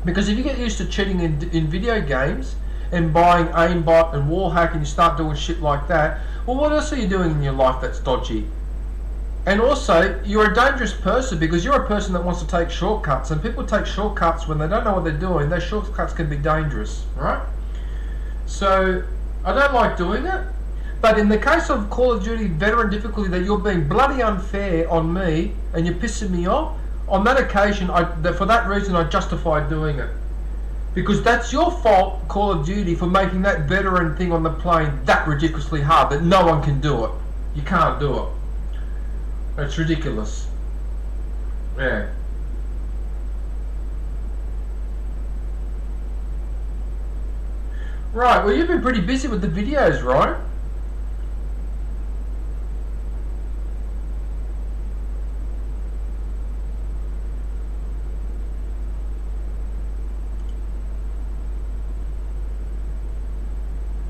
Because if you get used to cheating in video games and buying aimbot and wall hack and you start doing shit like that, well, what else are you doing in your life that's dodgy? And also, you're a dangerous person because you're a person that wants to take shortcuts, and people take shortcuts when they don't know what they're doing. Those shortcuts can be dangerous, right? So, I don't like doing it. But in the case of Call of Duty veteran difficulty, that you're being bloody unfair on me and you're pissing me off, on that occasion, for that reason, I justified doing it. Because that's your fault, Call of Duty, for making that veteran thing on the plane that ridiculously hard that no one can do it. You can't do it. It's ridiculous. Yeah. Right, well, you've been pretty busy with the videos, right?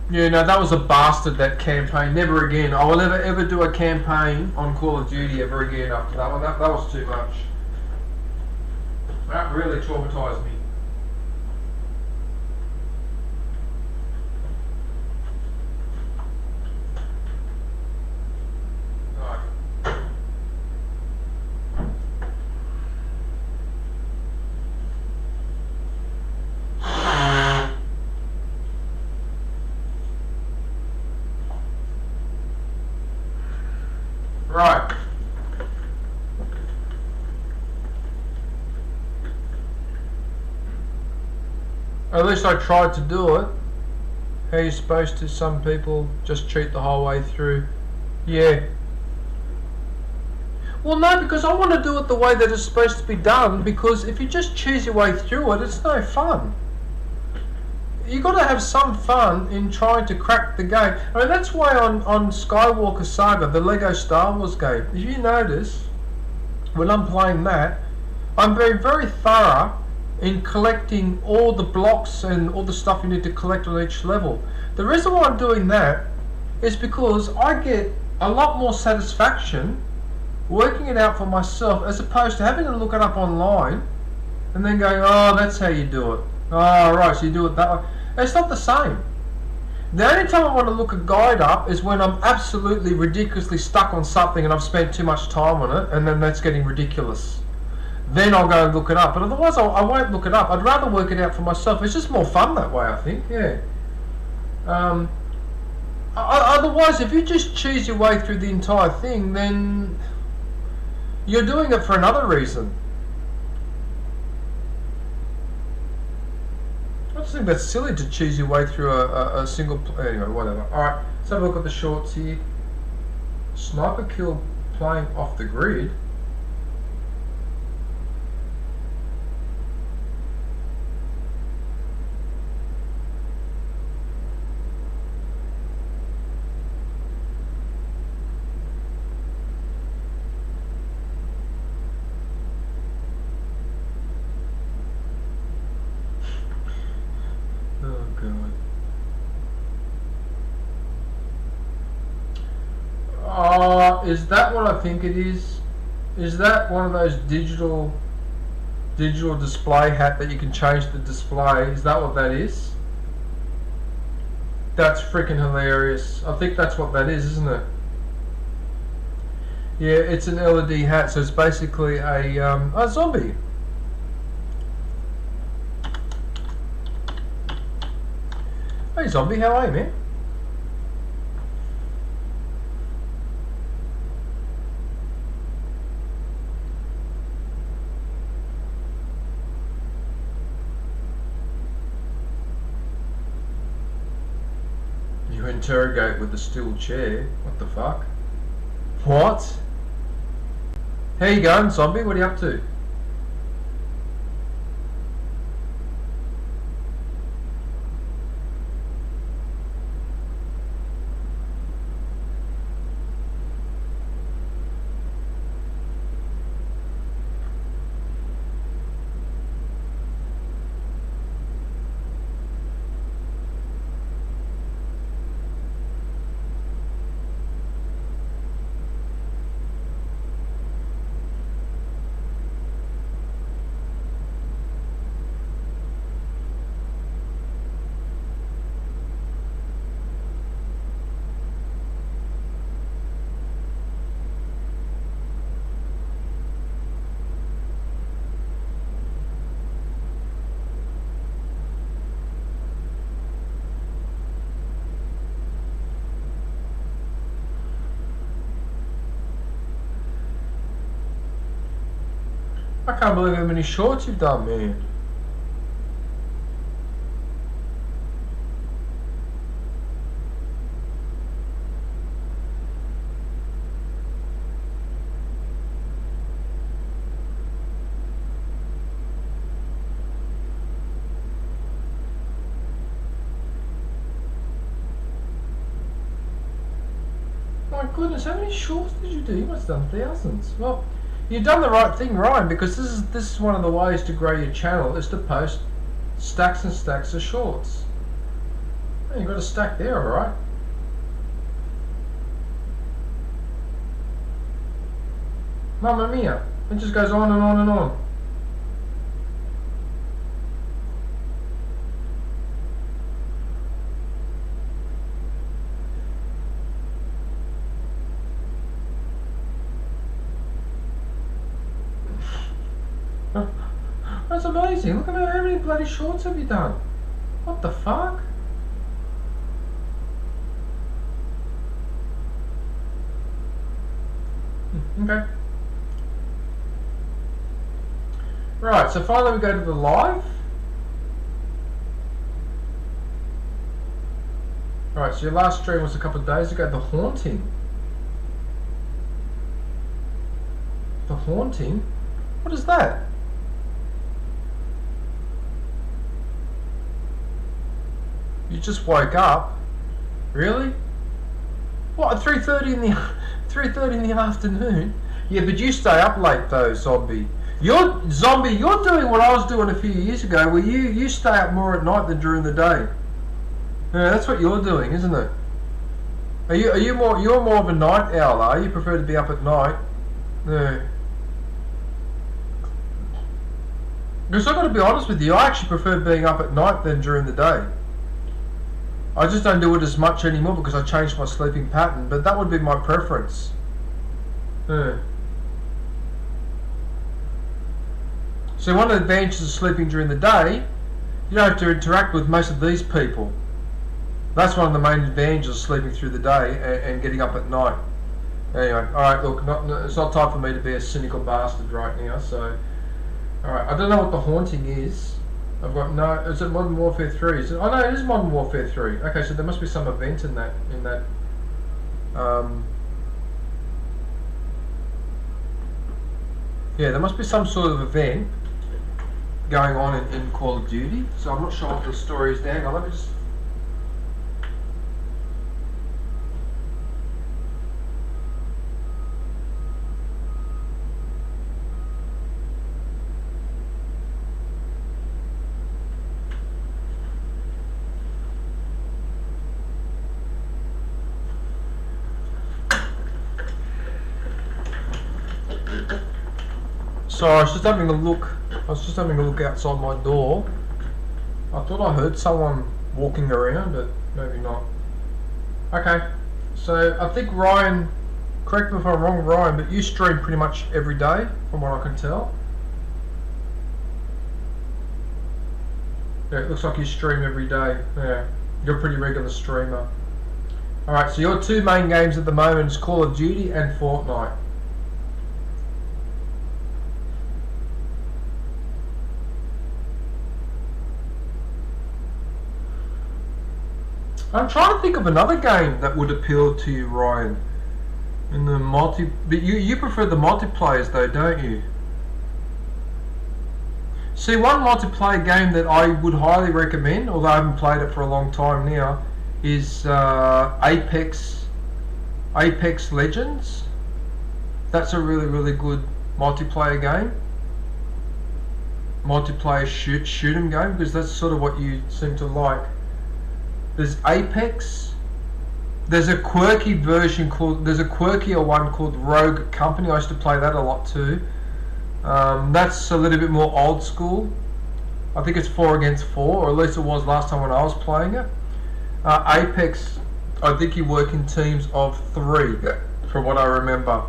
Yeah, no, that was a bastard, that campaign. Never again. I will never ever do a campaign on Call of Duty ever again after that one. That was too much. That really traumatised me. Right. At least I tried to do it. How you supposed to? Some people just cheat the whole way through. Yeah. Well, no, because I want to do it the way that it's supposed to be done, because if you just choose your way through it, it's no fun. You got to have some fun in trying to crack the game. I mean, that's why on Skywalker Saga, the Lego Star Wars game, if you notice, when I'm playing that, I'm very, very thorough in collecting all the blocks and all the stuff you need to collect on each level. The reason why I'm doing that is because I get a lot more satisfaction working it out for myself, as opposed to having to look it up online and then going, oh, that's how you do it. Oh, right, so you do it that way. It's not the same. The only time I want to look a guide up is when I'm absolutely ridiculously stuck on something and I've spent too much time on it, and then that's getting ridiculous. Then I'll go and look it up. But otherwise, I won't look it up. I'd rather work it out for myself. It's just more fun that way, I think. Yeah. Otherwise, if you just choose your way through the entire thing, then you're doing it for another reason. I just think that's silly to choose your way through a single... Anyway, whatever. Alright, let's have a look at the shorts here. Sniper kill playing off the grid. is that what I think it is? Is that one of those digital display hat that you can change the display? Is that what that is? That's freaking hilarious. I think that's what that is, isn't it? Yeah, it's an LED hat, so it's basically a zombie. Hey zombie, how are you, man? You interrogate with a steel chair. What the fuck? What? How you going, zombie? What are you up to? I can't believe how many shorts you've done, man. My goodness, how many shorts did you do? You must have done thousands. Well, you've done the right thing, Ryan, because this is one of the ways to grow your channel is to post stacks and stacks of shorts. Well, you've got a stack there, alright? Mamma mia. It just goes on and on and on. That's amazing. Look at how many bloody shorts have you done? What the fuck? Okay. Right, so finally we go to the live. Right, so your last stream was a couple of days ago. The Haunting. The Haunting? What is that? You just woke up? Really? What, at 3:30 in the 3:30 in the afternoon? Yeah, but you stay up late though, zombie. You're doing what I was doing a few years ago, where you stay up more at night than during the day. Yeah, that's what you're doing, isn't it? You're more of a night owl, are you? You prefer to be up at night? Yeah. Because I've got to be honest with you, I actually prefer being up at night than during the day. I just don't do it as much anymore because I changed my sleeping pattern, but that would be my preference. Yeah. So one of the advantages of sleeping during the day, you don't have to interact with most of these people. That's one of the main advantages of sleeping through the day and getting up at night. Anyway, alright, look, it's not time for me to be a cynical bastard right now, so... Alright, I don't know what the Haunting is. I've got no... Is it Modern Warfare 3? Is it, oh no, it is Modern Warfare 3. Okay, so there must be some event in that... yeah, there must be some sort of event going on in Call of Duty. So I'm not sure what the story is there. Hang on, let me just... Sorry, I was just having a look. I was just having a look outside my door. I thought I heard someone walking around, but maybe not. Okay, so I think Ryan, correct me if I'm wrong, Ryan, but you stream pretty much every day, from what I can tell. Yeah, it looks like you stream every day. Yeah, you're a pretty regular streamer. Alright, so your two main games at the moment is Call of Duty and Fortnite. I'm trying to think of another game that would appeal to you, Ryan. In the multi, but you prefer the multiplayers though, don't you? See, one multiplayer game that I would highly recommend, although I haven't played it for a long time now, is Apex Legends. That's a really good multiplayer game. Multiplayer shoot 'em game, because that's sort of what you seem to like. There's Apex. There's a quirky version called. There's a quirkier one called Rogue Company. I used to play that a lot too. That's a little bit more old school. I think it's 4 against 4, or at least it was last time when I was playing it. Apex, I think you work in teams of 3, from what I remember.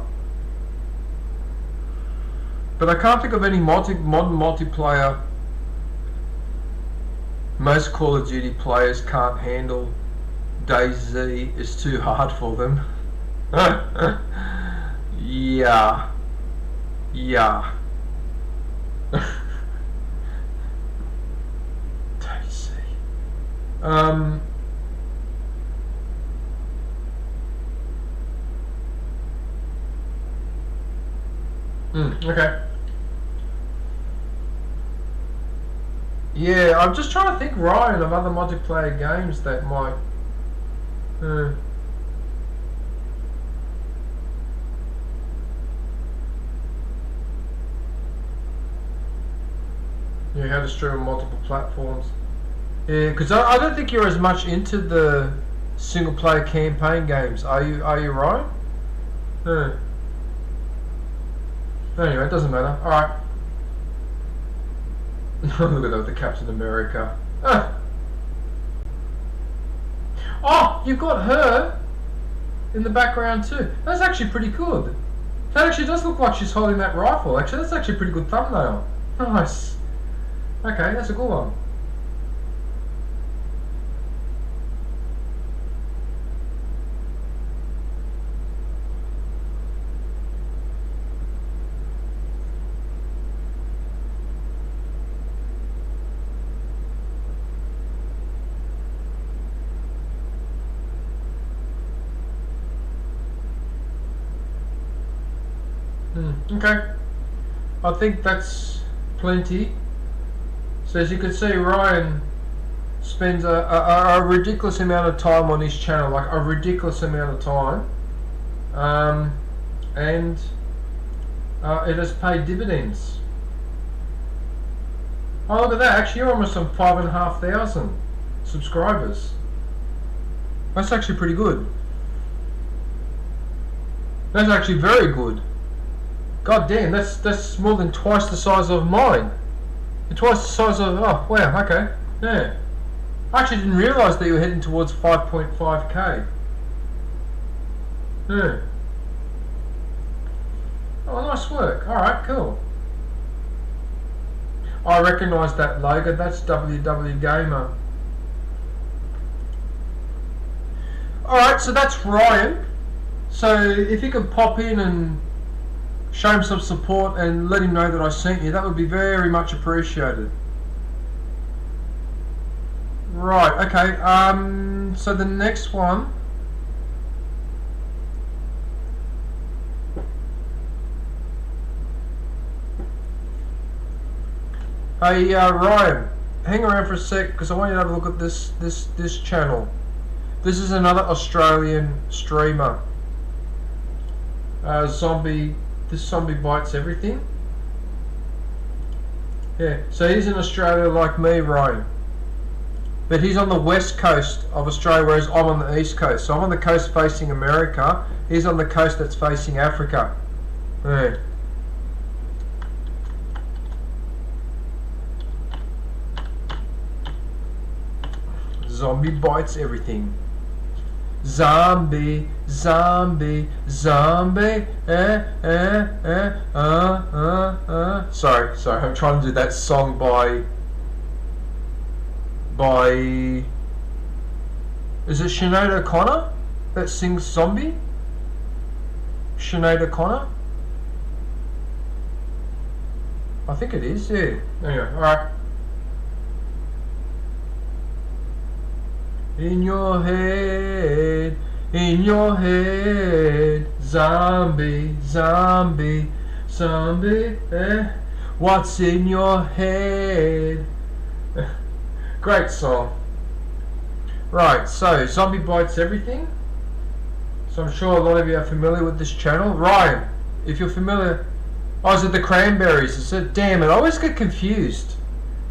But I can't think of any modern multiplayer. Most Call of Duty players can't handle DayZ. It's too hard for them. Yeah. DayZ. Okay. Yeah, I'm just trying to think, Ryan, of other multiplayer games that might. Yeah, how to stream on multiple platforms. Yeah, because I don't think you're as much into the single player campaign games. Are you, Ryan? Anyway, it doesn't matter. Alright. Look at that with the Captain America. Oh, you've got her in the background too. That's actually pretty good. That actually does look like she's holding that rifle. Actually, that's actually a pretty good thumbnail. Nice. Okay, that's a good one. Okay, I think that's plenty. So as you can see, Ryan spends a ridiculous amount of time on his channel, like a ridiculous amount of time, and it has paid dividends. Oh, look at that! Actually, you're almost on 5,500 subscribers. That's actually pretty good. That's actually very good. God damn, that's more than twice the size of mine. Twice the size of. Oh wow, okay, yeah. I actually didn't realise that you were heading towards 5.5k. Yeah. Oh, nice work. All right, cool. I recognise that logo. That's WW Gamer. All right, so that's Ryan. So if you could pop in and show him some support and let him know that I sent you, that would be very much appreciated. Right, okay, so the next one. Hey, Ryan, hang around for a sec because I want you to have a look at this channel. This is another Australian streamer. This zombie bites everything. Yeah, so he's in Australia like me, Ryan. But he's on the west coast of Australia, whereas I'm on the east coast. So I'm on the coast facing America. He's on the coast that's facing Africa. Yeah. Zombie bites everything. Zombie, zombie, zombie, Sorry, I'm trying to do that song by... Is it Sinead O'Connor that sings Zombie? Sinead O'Connor? I think it is, yeah. Anyway, alright. In your head, zombie, zombie, zombie, what's in your head? Great song. Right, so Zombie Bites Everything. So I'm sure a lot of you are familiar with this channel. Ryan, if you're familiar... Oh, is it the Cranberries? Is it? Damn it, I always get confused.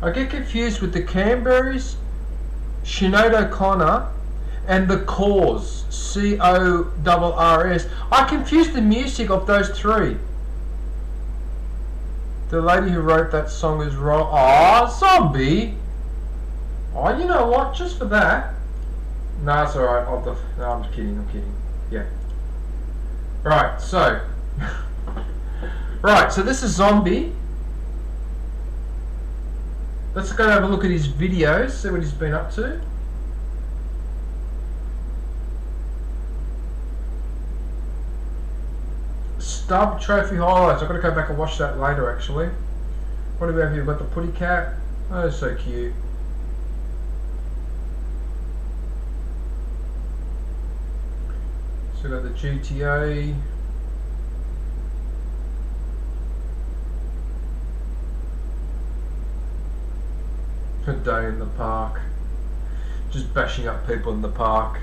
I get confused with the Cranberries, Sinead O'Connor, and the Corrs, Corrs. I confuse the music of those three. The lady who wrote that song is wrong. Oh, Zombie. Oh, you know what? Just for that. No, it's alright. No, I'm just kidding. Yeah. Right, so. Right, so this is Zombie. Let's go and have a look at his videos, see what he's been up to. Stub Trophy Highlights. I've got to go back and watch that later, actually. What about here? We've got the Putty Cat. Oh, so cute. So we've got the GTA. A day in the park. Just bashing up people in the park.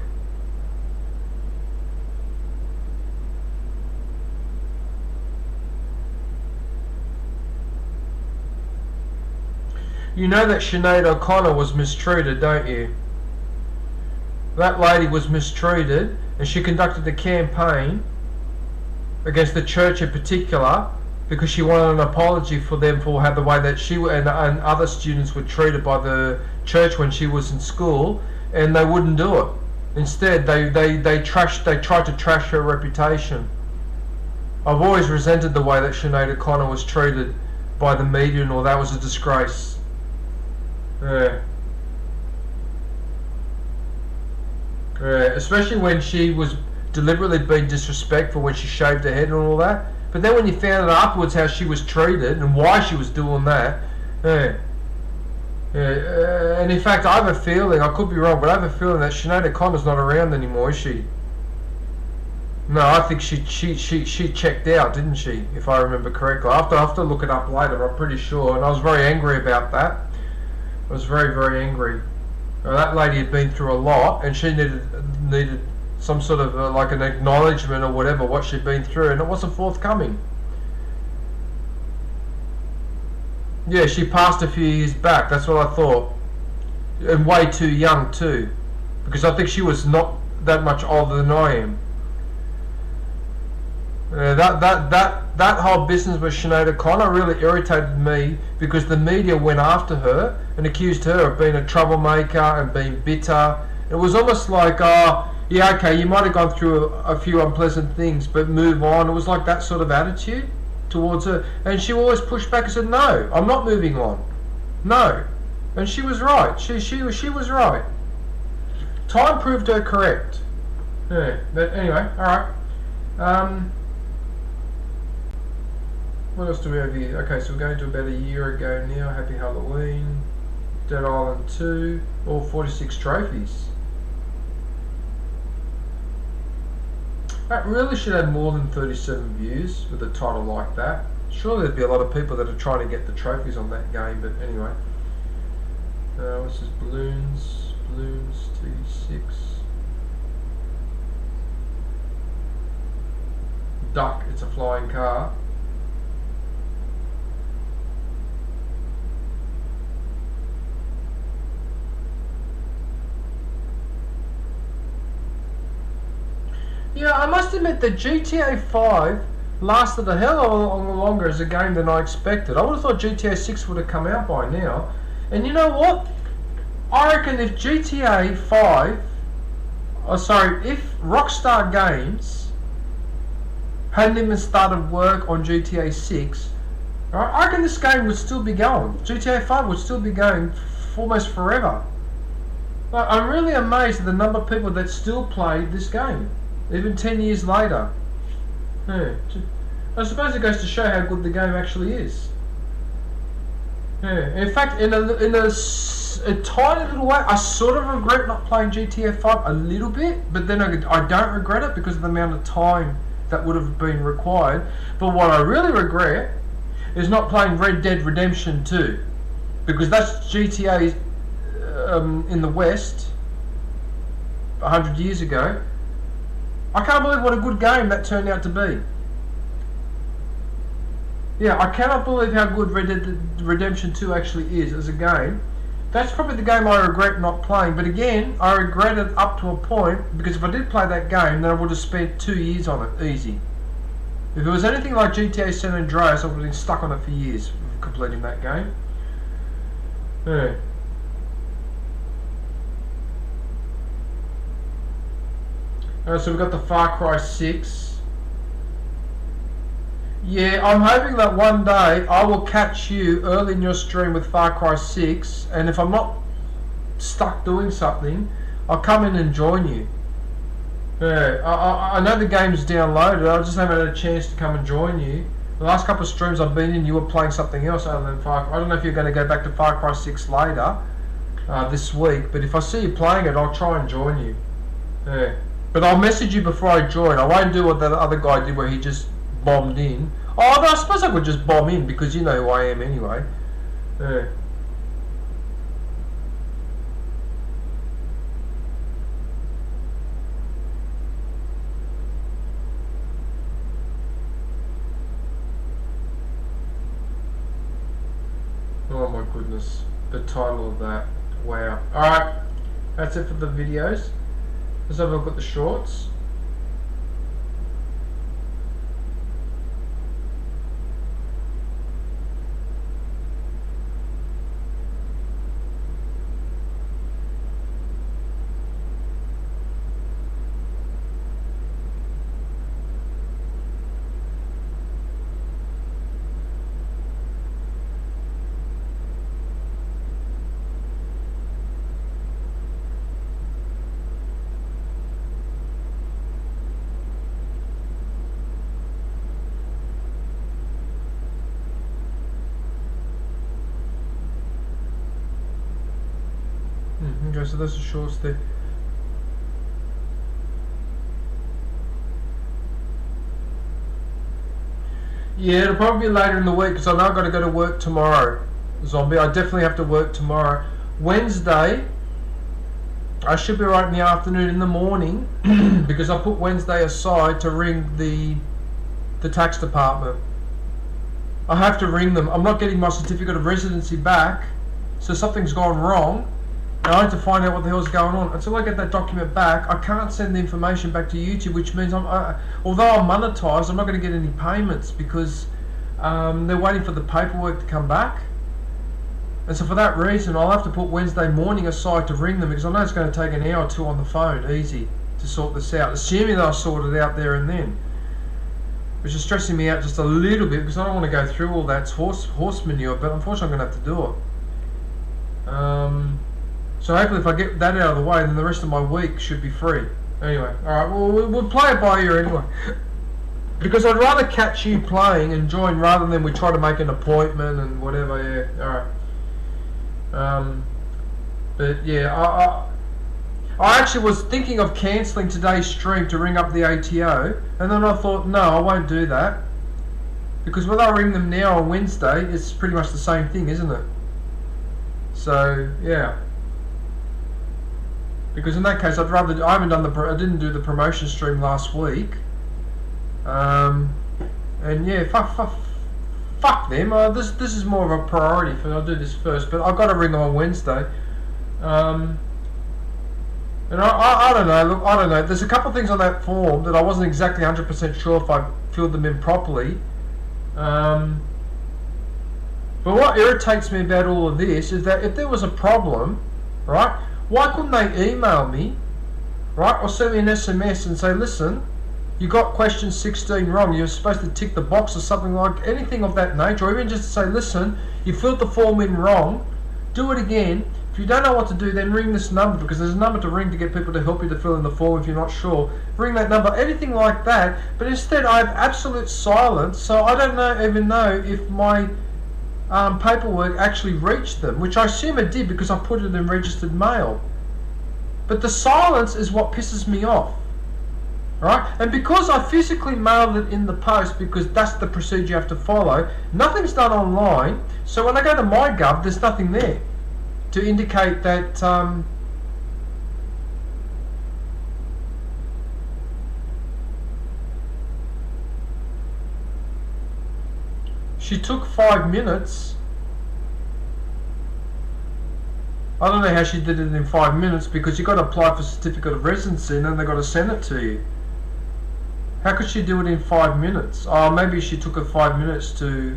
You know that Sinead O'Connor was mistreated, don't you? That lady was mistreated, and she conducted a campaign against the church in particular because she wanted an apology for them for how the way that she and other students were treated by the church when she was in school, and they wouldn't do it. Instead, they tried to trash her reputation. I've always resented the way that Sinead O'Connor was treated by the media and all. That was a disgrace. Yeah. Especially when she was deliberately being disrespectful when she shaved her head and all that. But then when you found out afterwards how she was treated and why she was doing that, and in fact I have a feeling, I could be wrong, but I have a feeling that Sinead O'Connor's not around anymore, is she? No, I think she checked out, didn't she? If I remember correctly. I have to look it up later, I'm pretty sure, and I was very angry about that. I was very, very angry. That lady had been through a lot, and she needed some sort of like an acknowledgement or whatever what she'd been through, and it wasn't forthcoming. Yeah, she passed a few years back, that's what I thought, and way too young too, because I think she was not that much older than I am. That whole business with Sinead O'Connor really irritated me because the media went after her and accused her of being a troublemaker and being bitter. It was almost like, yeah, okay, you might have gone through a few unpleasant things, but move on. It was like that sort of attitude towards her. And she always pushed back and said, no, I'm not moving on. No. And she was right. She was right. Time proved her correct. Yeah, but anyway, alright. What else do we have here? Okay, so we're going to about a year ago now. Happy Halloween. Dead Island 2. All 46 trophies. That really should have more than 37 views with a title like that. Surely there'd be a lot of people that are trying to get the trophies on that game, but anyway. What's this? Balloons 36. Duck, it's a flying car. Yeah, I must admit that GTA 5 lasted a hell of a lot longer as a game than I expected. I would have thought GTA 6 would have come out by now. And you know what? I reckon if GTA 5, if Rockstar Games hadn't even started work on GTA 6, right, I reckon this game would still be going. GTA 5 would still be going almost forever. Like, I'm really amazed at the number of people that still play this game, even 10 years later. Yeah. I suppose it goes to show how good the game actually is. Yeah. In fact, in a tiny little way, I sort of regret not playing GTA 5 a little bit, but then I don't regret it because of the amount of time that would have been required. But what I really regret is not playing Red Dead Redemption 2, because that's GTA in the West 100 years ago. I can't believe what a good game that turned out to be. Yeah, I cannot believe how good Red Dead Redemption 2 actually is as a game. That's probably the game I regret not playing, but again, I regret it up to a point, because if I did play that game, then I would have spent 2 years on it, easy. If it was anything like GTA San Andreas, I would have been stuck on it for years, completing that game. Yeah. So we've got the Far Cry 6. Yeah, I'm hoping that one day I will catch you early in your stream with Far Cry 6, and if I'm not stuck doing something, I'll come in and join you. Yeah, I know the game's downloaded, I just haven't had a chance to come and join you. The last couple of streams I've been in, you were playing something else other than Far Cry. I don't know if you're going to go back to Far Cry 6 later, this week, but if I see you playing it, I'll try and join you. Yeah. But I'll message you before I join. I won't do what that other guy did where he just bombed in. Oh, no, I suppose I could just bomb in because you know who I am anyway. Yeah. Oh my goodness, the title of that. Wow. Alright, that's it for the videos. Let's have a look at the shorts. Okay, so those are shorts there. Yeah, it'll probably be later in the week because I know I've got to go to work tomorrow. Zombie, I definitely have to work tomorrow. Wednesday, I should be right in the afternoon, in the morning, because I put Wednesday aside to ring the tax department. I have to ring them. I'm not getting my certificate of residency back, so something's gone wrong. And I have to find out what the hell's going on. Until I get that document back, I can't send the information back to YouTube, which means although I'm monetized, I'm not going to get any payments because they're waiting for the paperwork to come back. And so for that reason, I'll have to put Wednesday morning aside to ring them because I know it's going to take an hour or two on the phone, easy, to sort this out. Assuming that I sort it out there and then. Which is stressing me out just a little bit because I don't want to go through all that horse manure, but unfortunately I'm going to have to do it. So hopefully if I get that out of the way, then the rest of my week should be free. Anyway, alright, well, we'll play it by ear anyway. Because I'd rather catch you playing and join rather than we try to make an appointment and whatever, yeah, alright. But yeah, I actually was thinking of cancelling today's stream to ring up the ATO, and then I thought, no, I won't do that. Because whether I ring them now or Wednesday, it's pretty much the same thing, isn't it? So, yeah. Because in that case, I didn't do the promotion stream last week. And yeah, fuck them. This is more of a priority for. I'll do this first, but I've got to ring them on Wednesday. And I don't know. Look, I don't know. There's a couple of things on that form that I wasn't exactly 100% sure if I filled them in properly. But what irritates me about all of this is that if there was a problem, right? Why couldn't they email me, right, or send me an SMS and say, listen, you got question 16 wrong, you're supposed to tick the box or something, like anything of that nature, or even just to say, listen, you filled the form in wrong, do it again. If you don't know what to do, then ring this number, because there's a number to ring to get people to help you to fill in the form if you're not sure. Ring that number, anything like that. But instead I have absolute silence, so I don't even know if my paperwork actually reached them, which I assume it did because I put it in registered mail. But the silence is what pisses me off. Right? And because I physically mailed it in the post, because that's the procedure you have to follow, nothing's done online, so when I go to MyGov, there's nothing there to indicate that she took 5 minutes. I don't know how she did it in 5 minutes, because you got to apply for certificate of residency and then they got to send it to you. How could she do it in 5 minutes? Oh, maybe she took her 5 minutes to...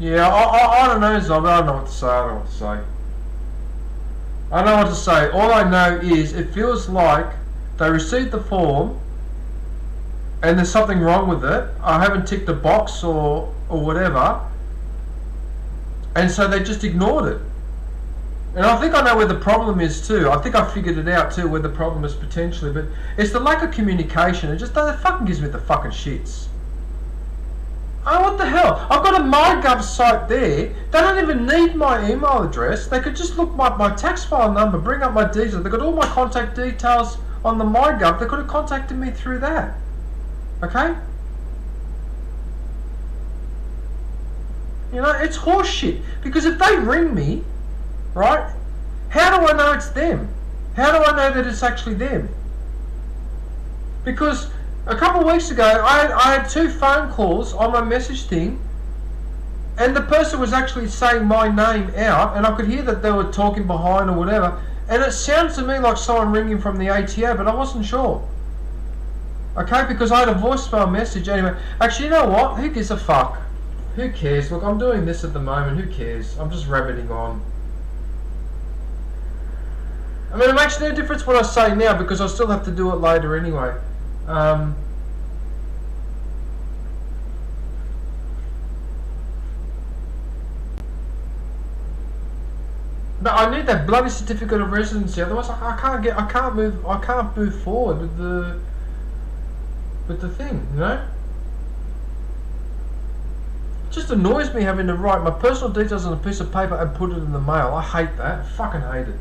Yeah, I don't know, Zob. I don't know what to say. I don't know what to say. I don't know what to say. All I know is it feels like they received the form and there's something wrong with it. I haven't ticked a box or whatever. And so they just ignored it. And I think I know where the problem is too. I think I figured it out too, where the problem is potentially. But it's the lack of communication. It fucking gives me the fucking shits. Oh, what the hell? I've got a MyGov site there. They don't even need my email address. They could just look my tax file number, bring up my details. They've got all my contact details on the MyGov. They could have contacted me through that. Okay? You know, it's horseshit. Because if they ring me, right, how do I know it's them? How do I know that it's actually them? Because a couple of weeks ago, I had 2 phone calls on my message thing, and the person was actually saying my name out, and I could hear that they were talking behind or whatever, and it sounds to me like someone ringing from the ATO, but I wasn't sure. Okay, because I had a voicemail message anyway. Actually, you know what? Who gives a fuck? Who cares? Look, I'm doing this at the moment. Who cares? I'm just rabbiting on. I mean, it makes no difference what I say now, because I still have to do it later anyway. But I need that bloody certificate of residency. Otherwise, I can't move forward with the thing. You know, it just annoys me having to write my personal details on a piece of paper and put it in the mail. I hate that. I fucking hate it.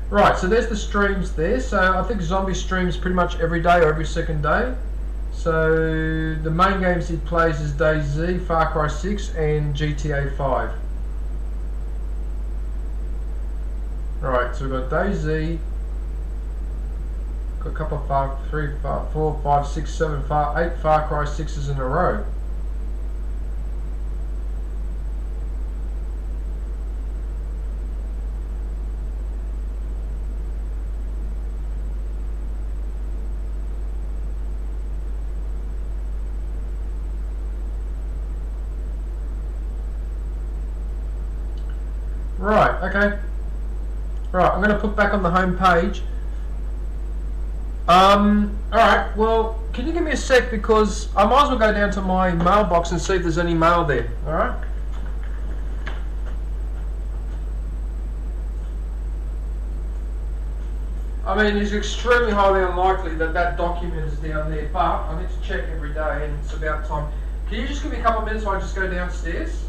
Right, so there's the streams there. So I think Zombie streams pretty much every day or every second day. So the main games he plays is DayZ, Far Cry 6 and GTA 5. Right, so we've got DayZ, got a couple of 3, 4, 5, 6, 7, 8 Far Cry 6s in a row. Right, okay. Right, I'm going to put back on the home page. Alright, well, can you give me a sec, because I might as well go down to my mailbox and see if there's any mail there, alright? I mean, it's extremely highly unlikely that that document is down there, but I need to check every day and it's about time. Can you just give me a couple of minutes while I just go downstairs?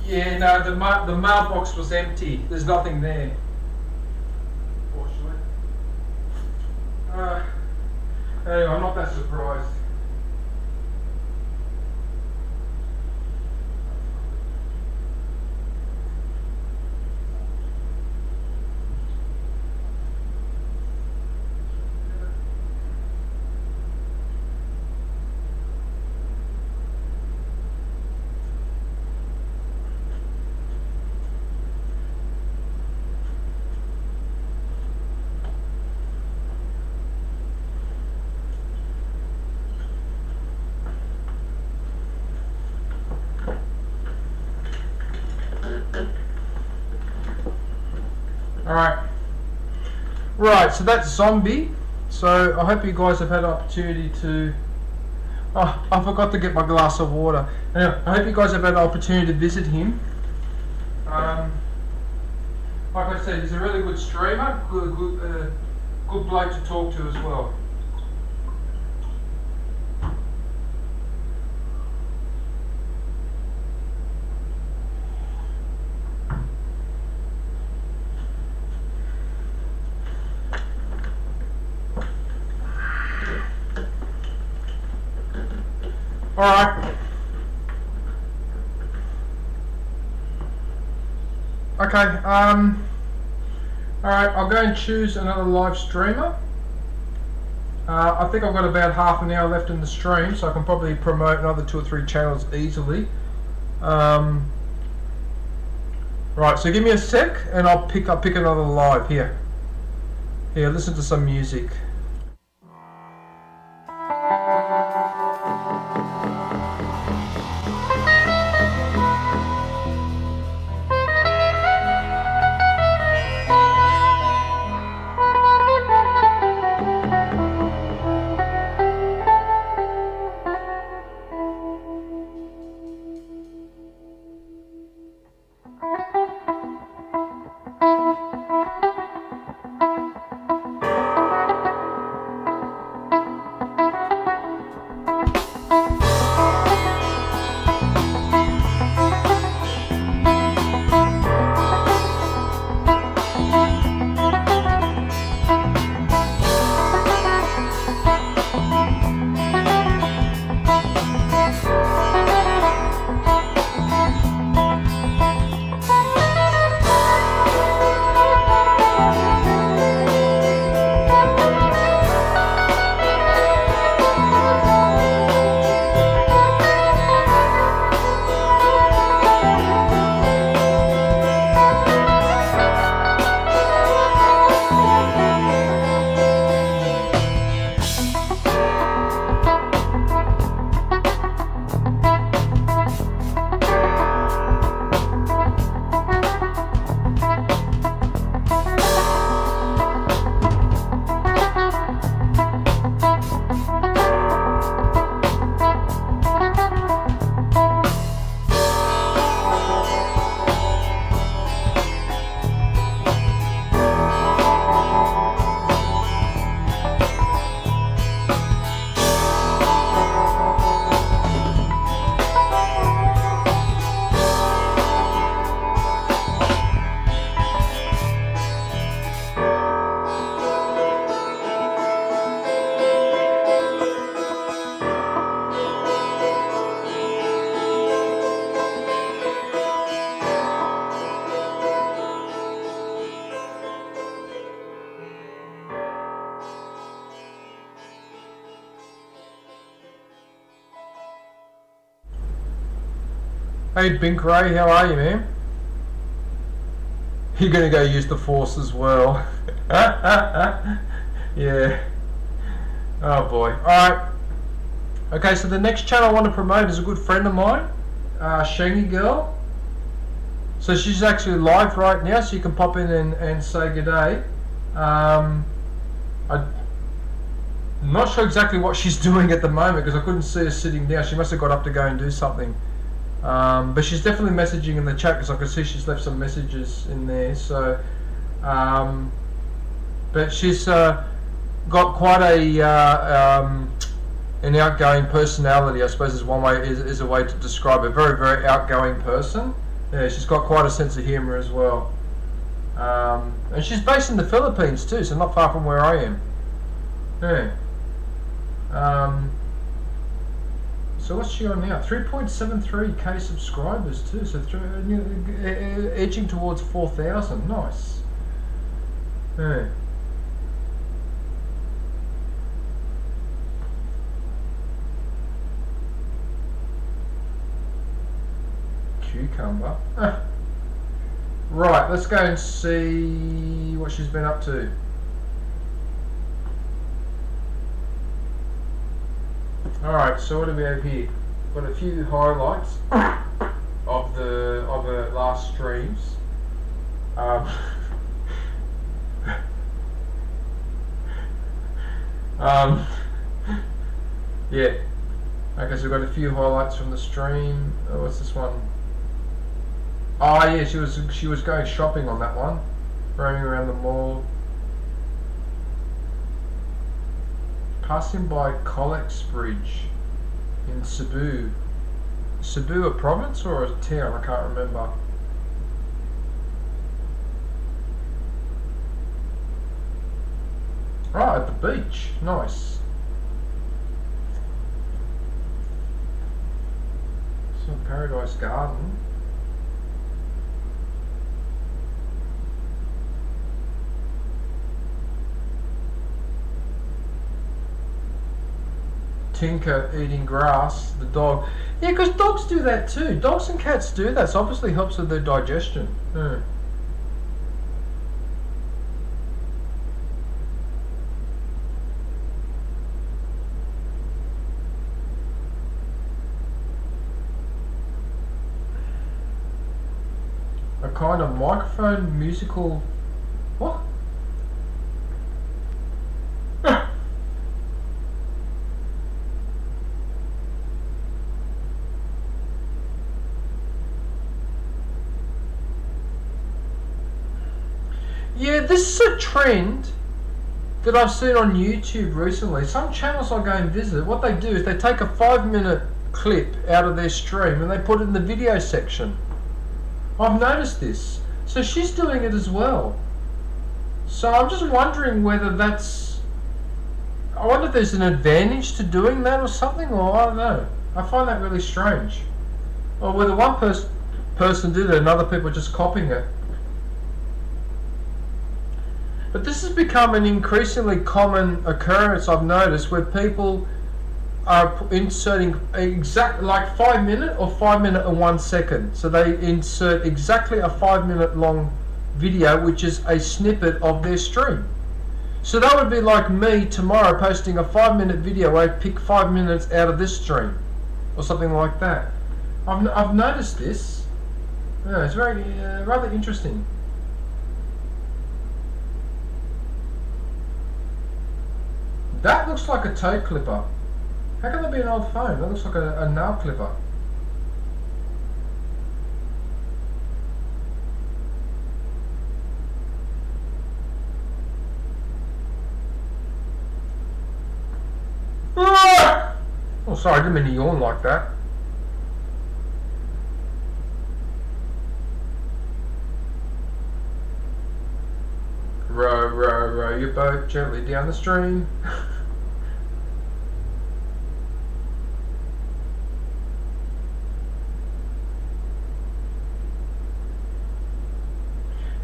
Yeah, no, the mailbox was empty. There's nothing there. Fortunately. Anyway, I'm not that surprised. Alright. Right, so that's Zombie. So I hope you guys have had an opportunity to... Oh, I forgot to get my glass of water. Anyway, I hope you guys have had an opportunity to visit him. Like I said, he's a really good streamer, good bloke to talk to as well. Alright. Okay, alright, I'll go and choose another live streamer. I think I've got about half an hour left in the stream, so I can probably promote another 2 or 3 channels easily. Right, so give me a sec and I'll pick another live here. Here, listen to some music. Hey Bink Ray, how are you, man? You're gonna go use the Force as well. Yeah. Oh boy. Alright. Okay, so the next channel I want to promote is a good friend of mine, Shangy Girl. So she's actually live right now, so you can pop in and say good day. I'm not sure exactly what she's doing at the moment because I couldn't see her sitting down. She must have got up to go and do something. But she's definitely messaging in the chat because I can see she's left some messages in there. So, but she's got quite an outgoing personality, I suppose is one way is a way to describe a very, very outgoing person. Yeah, she's got quite a sense of humour as well. And she's based in the Philippines too, so not far from where I am. Yeah. So what's she on now? 3.73k subscribers too, so edging towards 4,000. Nice. Yeah. Cucumber. Right, let's go and see what she's been up to. Alright, so what do we have here? Got a few highlights of the last streams. Yeah. Okay, so we've got a few highlights from the stream. Oh, what's this one? Oh yeah, she was going shopping on that one, roaming around the mall, passing by Colex Bridge in Cebu. Cebu a province or a town? I can't remember. Right, at the beach. Nice. So Paradise Garden. Tinker eating grass, the dog. Yeah, because dogs do that too. Dogs and cats do that, so obviously helps with their digestion. Yeah. A kind of microphone musical. What? Yeah, this is a trend that I've seen on YouTube recently. Some channels I go and visit, what they do is they take a 5-minute clip out of their stream and they put it in the video section. I've noticed this. So she's doing it as well. So I'm just wondering whether that's... I wonder if there's an advantage to doing that or something, or I don't know. I find that really strange. Or whether one person did it and other people are just copying it. But this has become an increasingly common occurrence, I've noticed, where people are inserting exact, like 5 minute or 5 minute and 1 second. So they insert exactly a 5 minute long video, which is a snippet of their stream. So that would be like me tomorrow posting a 5 minute video where I pick 5 minutes out of this stream, or something like that. I've noticed this. Yeah, it's very rather interesting. That looks like a toe clipper. How can that be an old phone? That looks like a nail clipper. Ah! Oh, sorry, I didn't mean to yawn like that. Row, row, row your boat gently down the stream.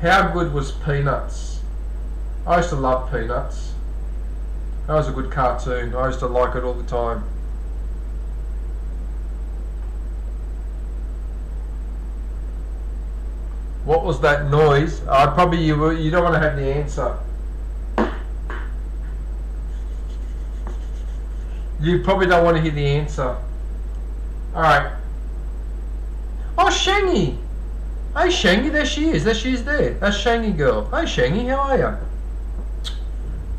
How good was Peanuts? I used to love Peanuts. That was a good cartoon. I used to like it all the time. What was that noise? Probably you don't want to have the answer. You probably don't want to hear the answer. Alright. Oh, Shangy! Hey Shangy, there she is. There she is there. That's Shangy girl. Hey Shangy, how are you?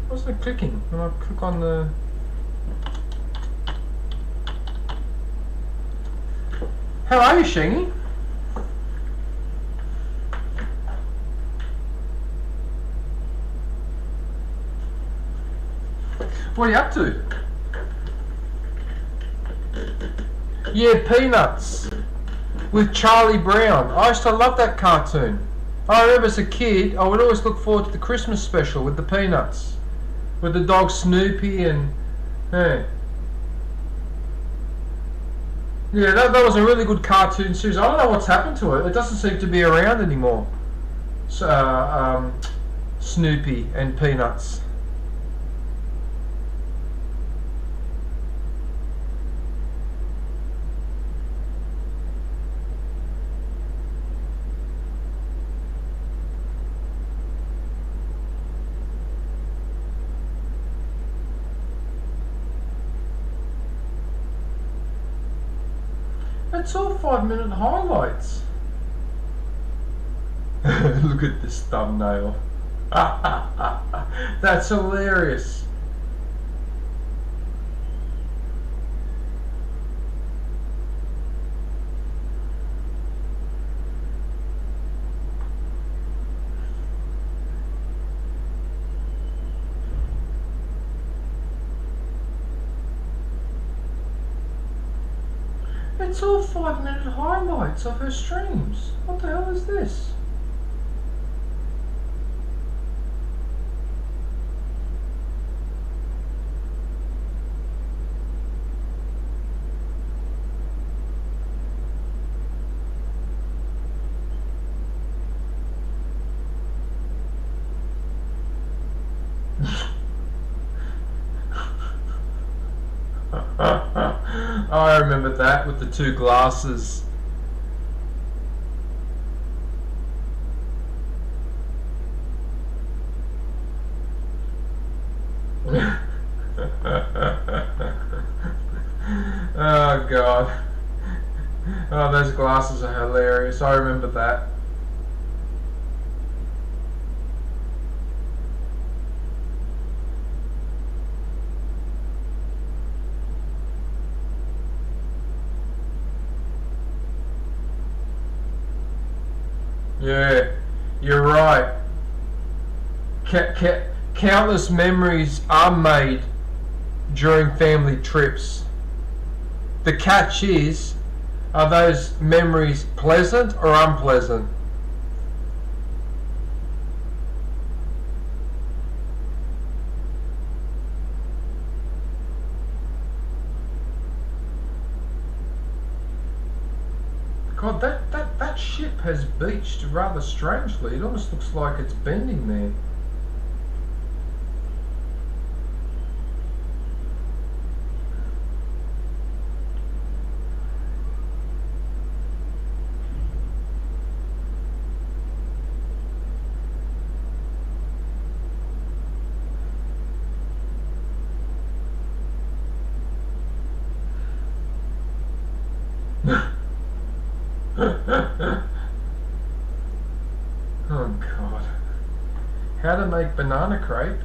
What's the clicking? When I click on the... How are you, Shangy? What are you up to? Yeah, Peanuts. with Charlie Brown. I used to love that cartoon. I remember as a kid, I would always look forward to the Christmas special with the Peanuts, with the dog Snoopy and hey. Yeah, that was a really good cartoon series. I don't know what's happened to it. It doesn't seem to be around anymore. So, Snoopy and Peanuts. It's all 5-minute highlights. Look at this thumbnail. That's hilarious. It's all 5-minute highlights of her streams. What the hell is this? I remember that with the two glasses. Oh God. Oh, those glasses are hilarious. I remember that. Yeah, you're right. Countless memories are made during family trips. The catch is, are those memories pleasant or unpleasant? God, that ship has beached rather strangely. It almost looks like it's bending there. Oh God. How to make banana crepe?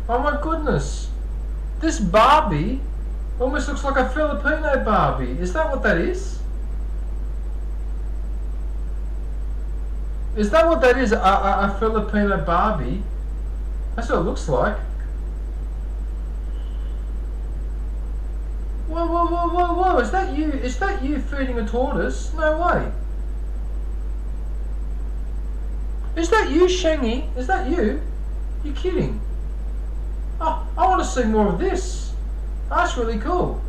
Oh my goodness. This Barbie almost looks like a Filipino Barbie. Is that what that is? Is that what that is? A Filipino Barbie? That's what it looks like. Whoa, whoa, whoa, whoa, whoa! Is that you? Is that you feeding a tortoise? No way. Is that you, Shangy? Is that you? You're kidding. Oh, I want to see more of this. That's really cool.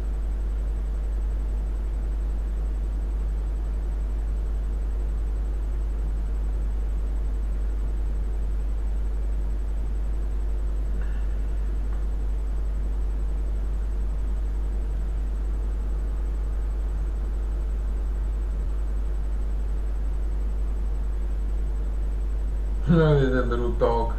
That little dog.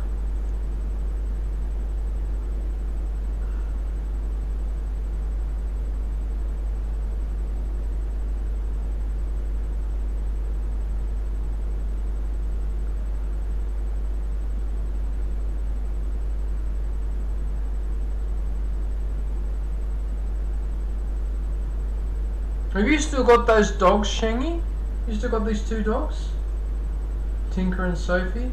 Have you still got those dogs, Shangy? You still got these 2 dogs? Tinker and Sophie?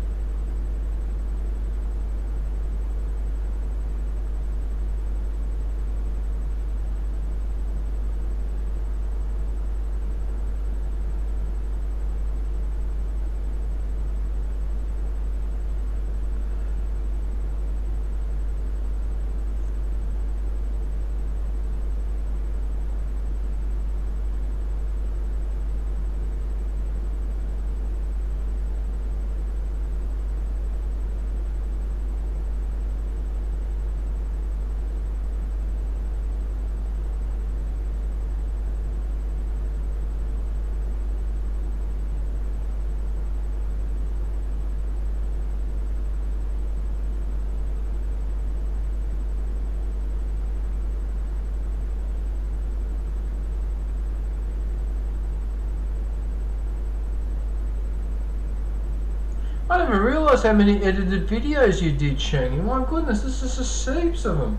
I didn't even realise how many edited videos you did, Shangy. My goodness, this is just heaps of them.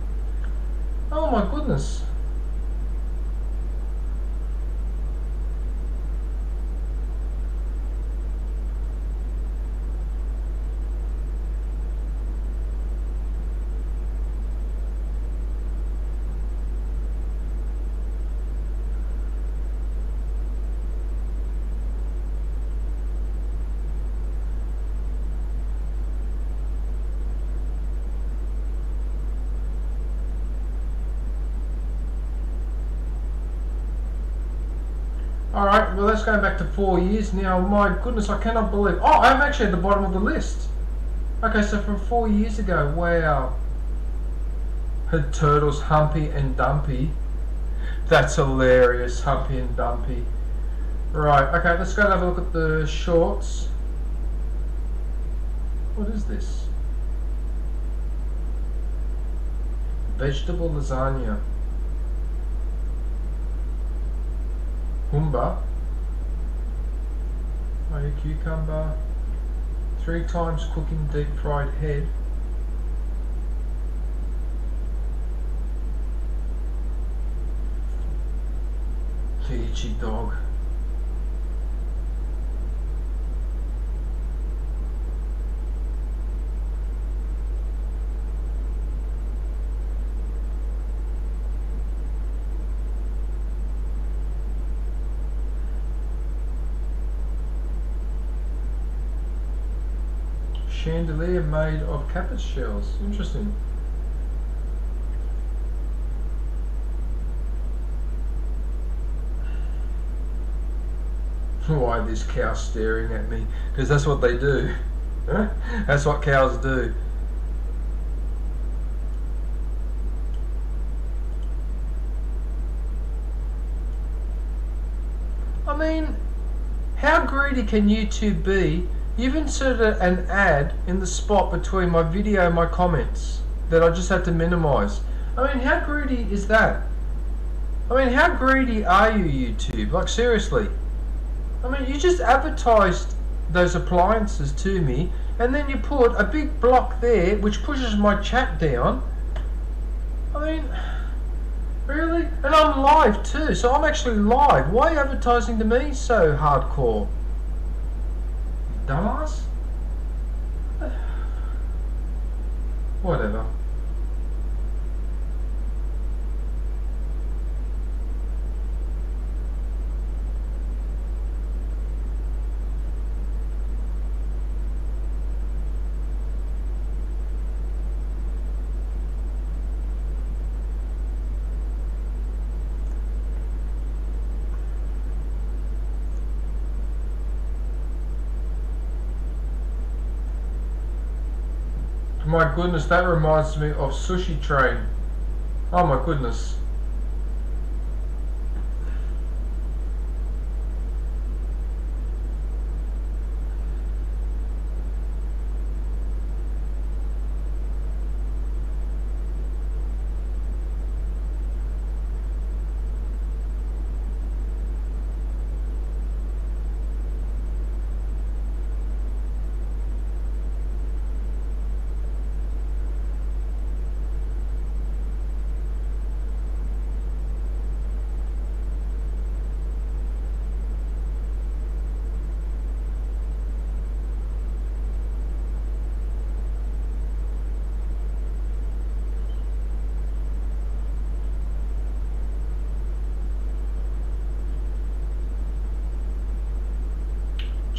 Oh my goodness. Alright, well let's go back to 4 years now. My goodness, I cannot believe... Oh, I'm actually at the bottom of the list. Okay, so from 4 years ago, wow. Had turtles Humpy and Dumpy. That's hilarious, Humpy and Dumpy. Right, okay, let's go and have a look at the shorts. What is this? Vegetable lasagna. Humba. Mayo cucumber. 3 times cooking deep fried head. Itchy dog. Chandelier made of cabbage shells. Interesting. Why this cow staring at me? Because that's what they do. That's what cows do. I mean, how greedy can YouTube be? You've inserted an ad in the spot between my video and my comments that I just had to minimize. I mean, how greedy is that? I mean, how greedy are you, YouTube? Like, seriously. I mean, you just advertised those appliances to me, and then you put a big block there which pushes my chat down. I mean, really? And I'm live too, so I'm actually live. Why are you advertising to me so hardcore? You dumbass? Whatever. My goodness, that reminds me of Sushi Train. Oh my goodness.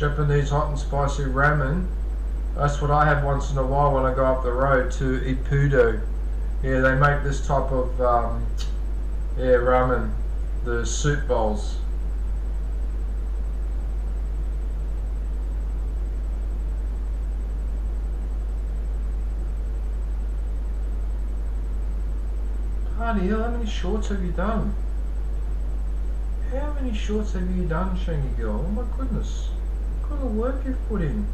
Japanese hot and spicy ramen. That's what I have once in a while when I go up the road to Ippudo. Yeah, they make this type of ramen, the soup bowls. Bloody hell, how many shorts have you done? How many shorts have you done, Shangy Girl? Oh my goodness. What kind of work you've put in.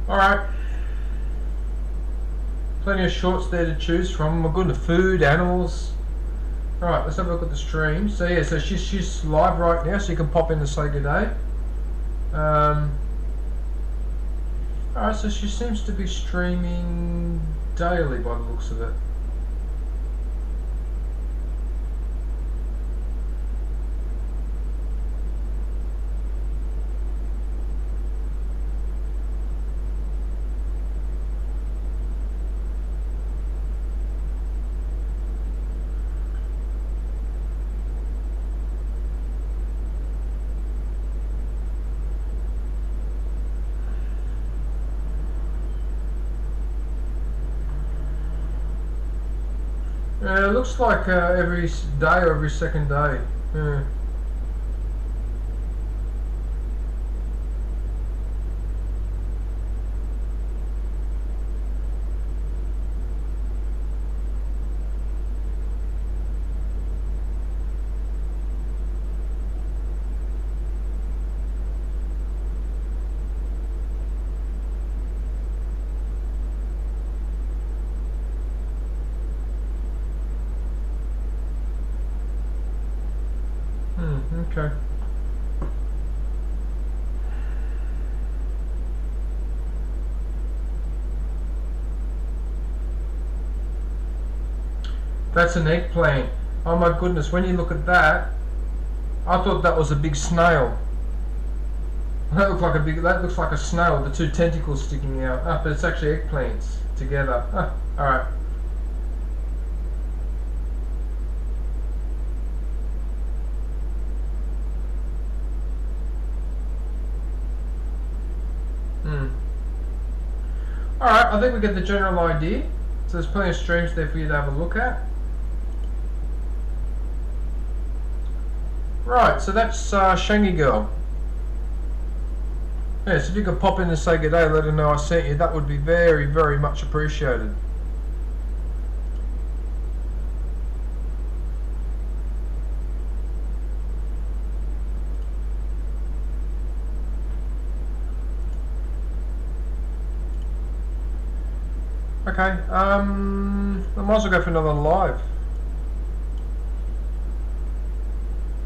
Alright. Plenty of shorts there to choose from. My goodness, food, animals. Alright, let's have a look at the stream. So yeah, so she's live right now, so you can pop in to say good day. Alright, so she seems to be streaming daily by the looks of it. It looks like every day or every second day. Yeah. Okay. That's an eggplant. Oh my goodness, when you look at that, I thought that was a big snail. That looks like a snail, the two tentacles sticking out. Ah, but it's actually eggplants together. Ah, alright. Alright, I think we get the general idea. So there's plenty of streams there for you to have a look at. Right, so that's Shangy Girl. Yeah, so if you could pop in and say good day, let her know I sent you, that would be very, very much appreciated. Okay, I might as well go for another live.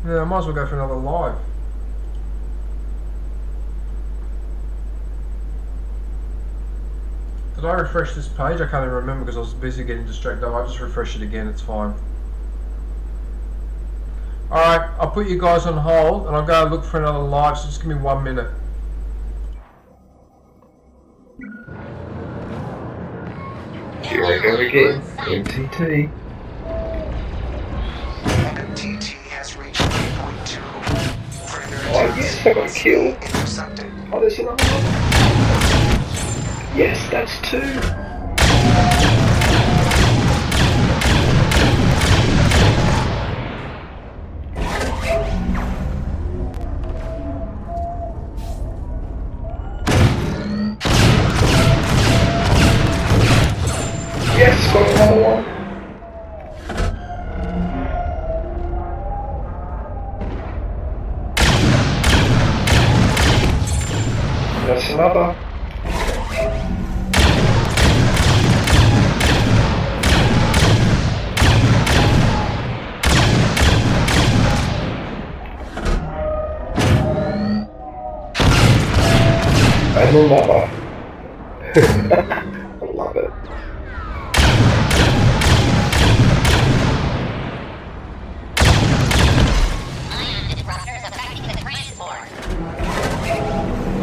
Yeah, I might as well go for another live. Did I refresh this page? I can't even remember because I was busy getting distracted. I'll just refresh it again, it's fine. Alright, I'll put you guys on hold and I'll go look for another live, so just give me 1 minute. Here I go again. MTT. MTT has reached 3.2. Oh yes, I got a kill. Intercepted. Oh, there's another one. Yes, that's 2. Yes, got another one. That's another. And another. I love it.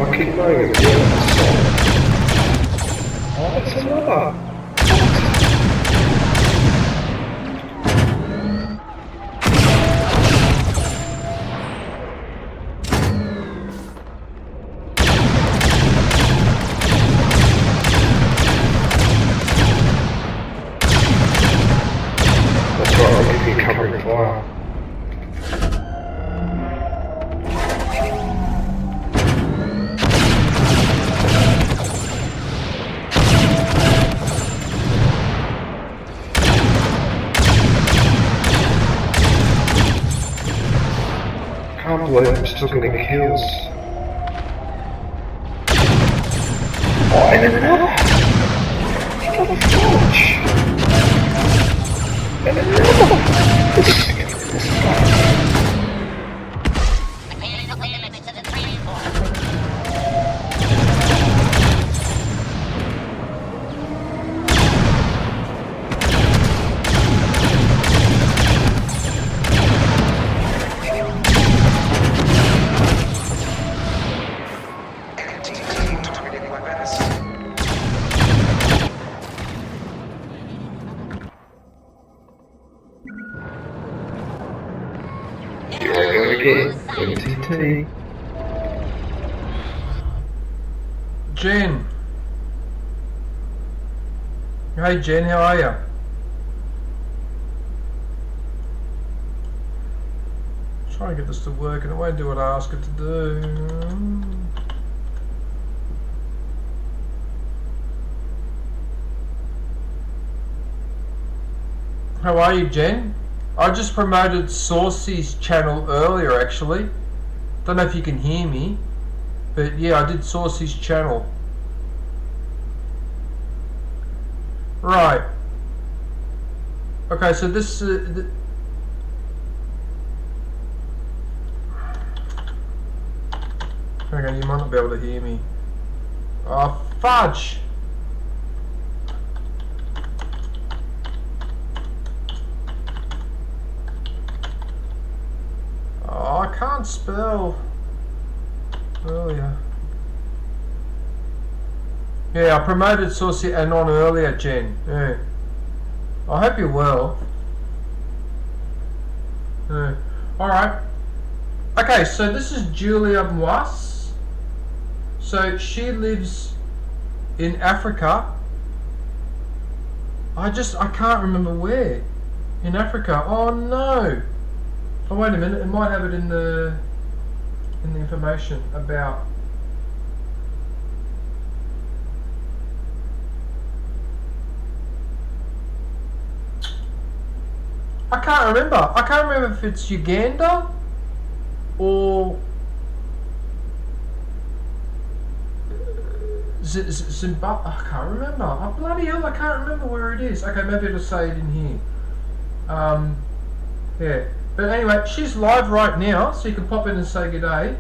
I keep knowing it. Oh, it's another. That's right, I'll give you covering fire. I can't believe I'm still getting kills. Oh, and another! What the fudge? And another! This guy. NTT terminating weapons. Here I go again. NTT. Jen. Hey Jen, how are you? Trying to get this to work and it won't do what I ask it to do. How are you, Jen? I just promoted Saucy's channel earlier actually. Don't know if you can hear me, but yeah, I did Saucy's channel. Right. Okay, so this okay, you might not be able to hear me. Oh, fudge! Oh, I can't spell earlier. Yeah, I promoted Saucy Anon earlier, Jen. Yeah. I hope you're well. Yeah. Alright. Okay, so this is Julia Moise. So she lives in Africa. I can't remember where. In Africa. Oh no. Oh wait a minute, it might have it in the information about. I can't remember. I can't remember if it's Uganda or Zimbabwe. I can't remember. Oh, bloody hell, I can't remember where it is. Okay, maybe it'll say it in here. Yeah. But anyway, she's live right now, so you can pop in and say good day.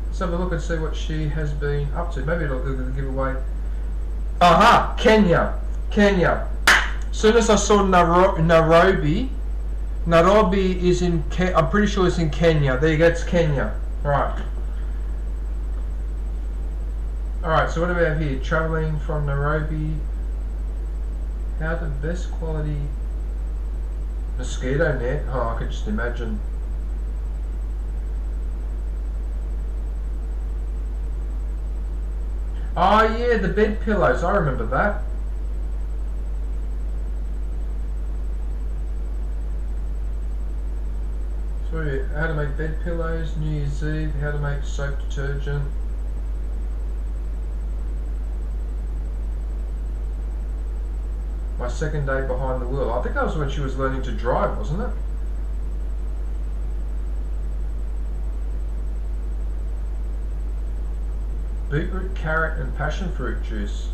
Let's have a look and see what she has been up to. Maybe it'll give away. Aha! Kenya. Kenya. As soon as I saw Nairobi is in I'm pretty sure it's in Kenya. There you go, it's Kenya. Alright. Alright, so what do we have here? Travelling from Nairobi. How to best quality mosquito net? Oh, I could just imagine. Oh yeah, the bed pillows, I remember that. So how to make bed pillows, New Year's Eve, how to make soap detergent. My second day behind the wheel. I think that was when she was learning to drive, wasn't it? Beetroot, carrot and passion fruit juice.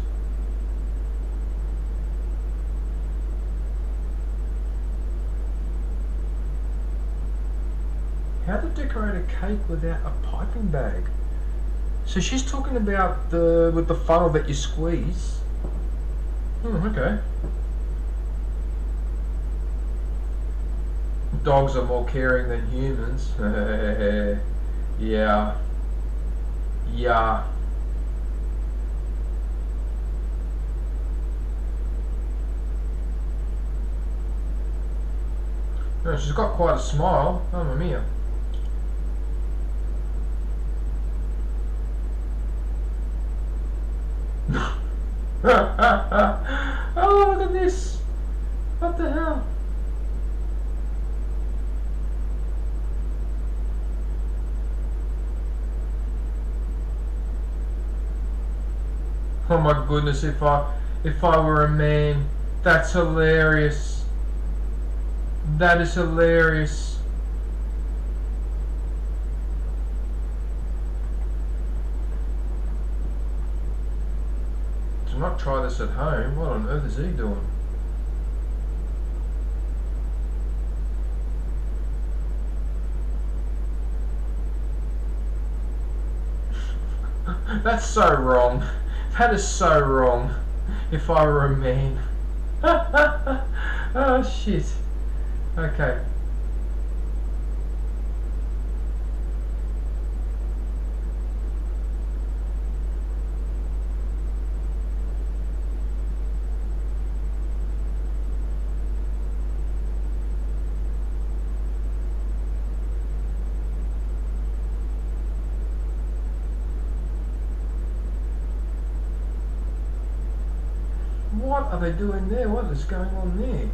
How to decorate a cake without a piping bag. So she's talking about with the funnel that you squeeze. Okay. Dogs are more caring than humans. Yeah. Yeah. No, she's got quite a smile. Mamma mia. Oh, look at this. What the hell? Oh my goodness, if I were a man, that's hilarious. That is hilarious. Do not try this at home. What on earth is he doing? That's so wrong. That is so wrong. If I were a man. Oh shit. Okay. What are they doing there? What is going on there?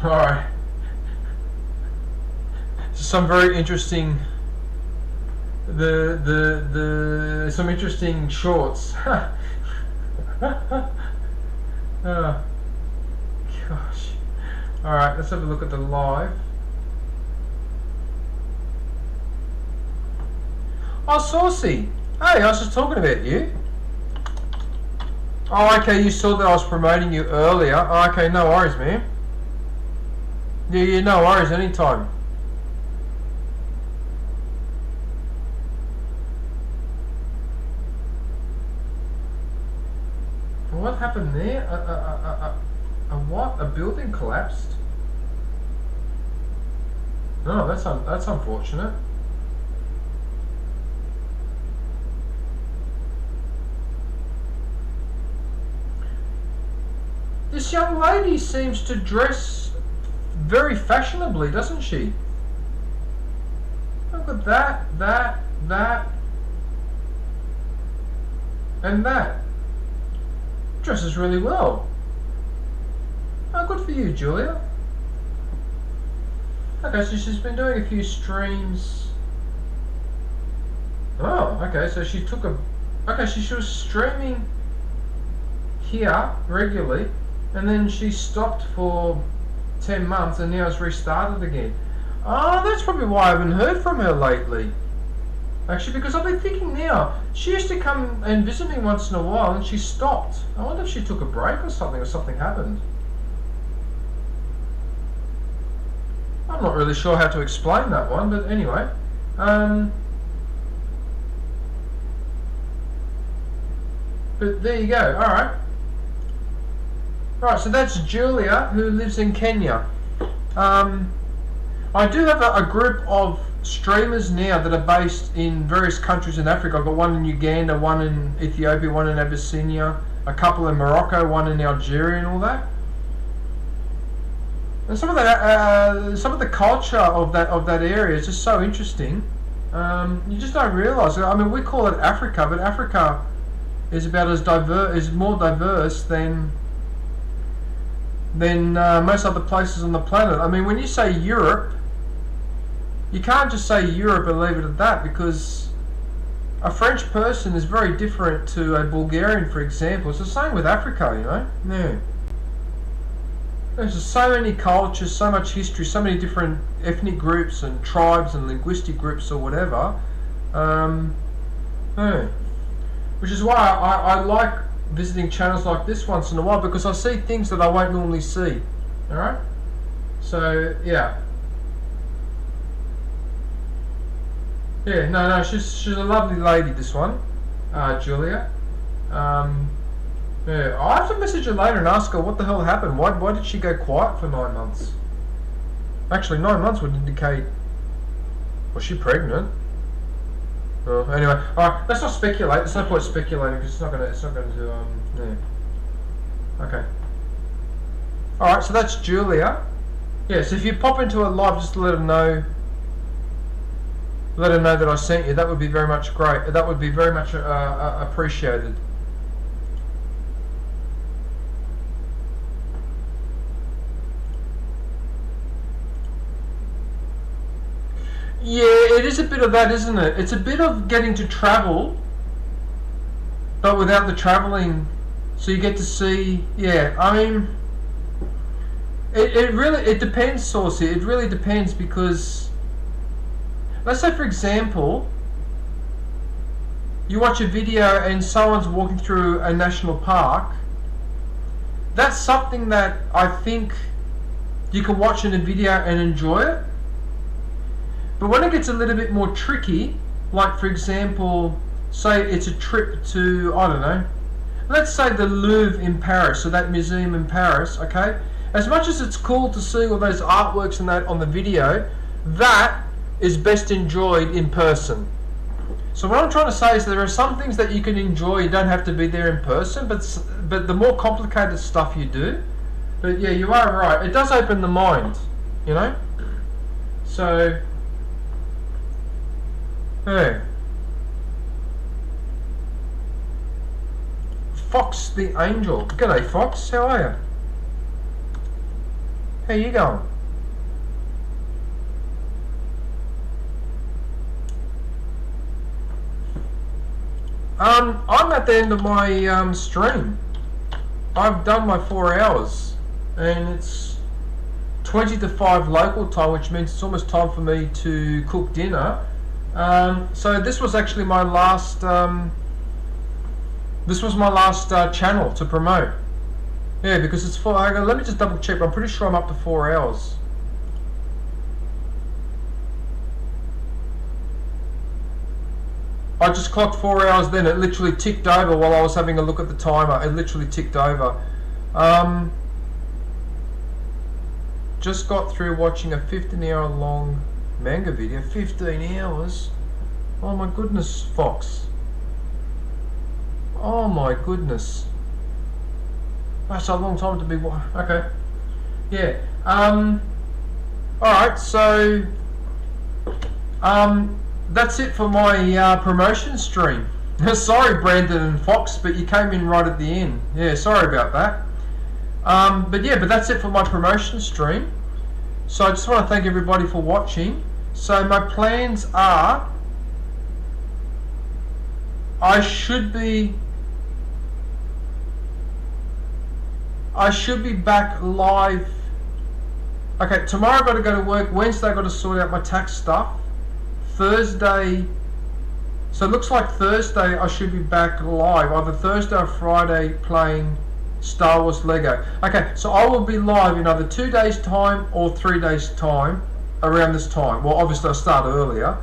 Alright. Some very interesting some interesting shorts. Oh gosh. Alright, let's have a look at the live. Oh, Saucy! Hey, I was just talking about you. Oh, okay, you saw that I was promoting you earlier. Oh, okay, no worries, man. Yeah, no worries, anytime. What happened there? A what? A building collapsed? Oh, that's unfortunate. This young lady seems to dress very fashionably, doesn't she? Look at that, and that. Dresses really well. Oh, good for you, Julia. Okay, so she's been doing a few streams. Oh, okay, so she took a... Okay, she was streaming here regularly, and then she stopped for 10 months and now it's restarted again. Oh, that's probably why I haven't heard from her lately. Actually, because I've been thinking now, she used to come and visit me once in a while and she stopped. I wonder if she took a break or something happened. I'm not really sure how to explain that one, but anyway. But there you go, alright. Right, so that's Julia, who lives in Kenya. I do have a group of streamers now that are based in various countries in Africa. I've got one in Uganda, one in Ethiopia, one in Abyssinia, a couple in Morocco, one in Algeria and all that. And some of the culture of that area is just so interesting. You just don't realise. I mean, we call it Africa, but Africa is about is more diverse than most other places on the planet. I mean, when you say Europe, you can't just say Europe and leave it at that, because a French person is very different to a Bulgarian, for example. It's the same with Africa, you know. Yeah. There's just so many cultures, so much history, so many different ethnic groups and tribes and linguistic groups or whatever. Yeah. Which is why I like visiting channels like this once in a while, because I see things that I won't normally see. All right. So yeah. Yeah. No. She's a lovely lady. This one, Julia. Yeah. I'll have to message her later and ask her what the hell happened. Why did she go quiet for 9 months? Actually, 9 months would indicate. Was she pregnant? Anyway, all right. Let's not speculate. There's no point speculating because it's not going to. Yeah. Okay. All right. So that's Julia. Yeah. So if you pop into a live, just let her know. Let her know that I sent you. That would be very much great. That would be very much appreciated. Yeah, it is a bit of that, isn't it? It's a bit of getting to travel, but without the travelling, so you get to see. Yeah, I mean, it depends, Saucy. It really depends because, let's say for example, you watch a video and someone's walking through a national park. That's something that I think you can watch in a video and enjoy it. But when it gets a little bit more tricky, like for example, say it's a trip to, I don't know, let's say the Louvre in Paris, so that museum in Paris, okay? As much as it's cool to see all those artworks and that on the video, that is best enjoyed in person. So what I'm trying to say is there are some things that you can enjoy, you don't have to be there in person, but the more complicated stuff you do, but yeah, you are right, it does open the mind, you know? So, hey. Fox the Angel. G'day Fox, how are you? How you going? I'm at the end of my stream. I've done my 4 hours and it's 20 to 5 local time, which means it's almost time for me to cook dinner. So this was actually my last channel to promote. Yeah, because it's 4. Let me just double check. I'm pretty sure I'm up to 4 hours. I just clocked 4 hours then. It literally ticked over while I was having a look at the timer. It literally ticked over. Just got through watching a 15-hour long manga video. 15 hours? Oh my goodness, Fox. Oh my goodness. That's a long time to be... Okay. Yeah. Alright, so... that's it for my promotion stream. Sorry, Brandon and Fox, but you came in right at the end. Yeah, sorry about that. But that's it for my promotion stream. So I just want to thank everybody for watching. So my plans are... I should be back live. Okay, tomorrow I've got to go to work. Wednesday I've got to sort out my tax stuff. Thursday, so it looks like Thursday I should be back live, either Thursday or Friday, playing Star Wars Lego. Okay, so I will be live in either 2 days time or 3 days time around this time. Well, obviously I'll start earlier.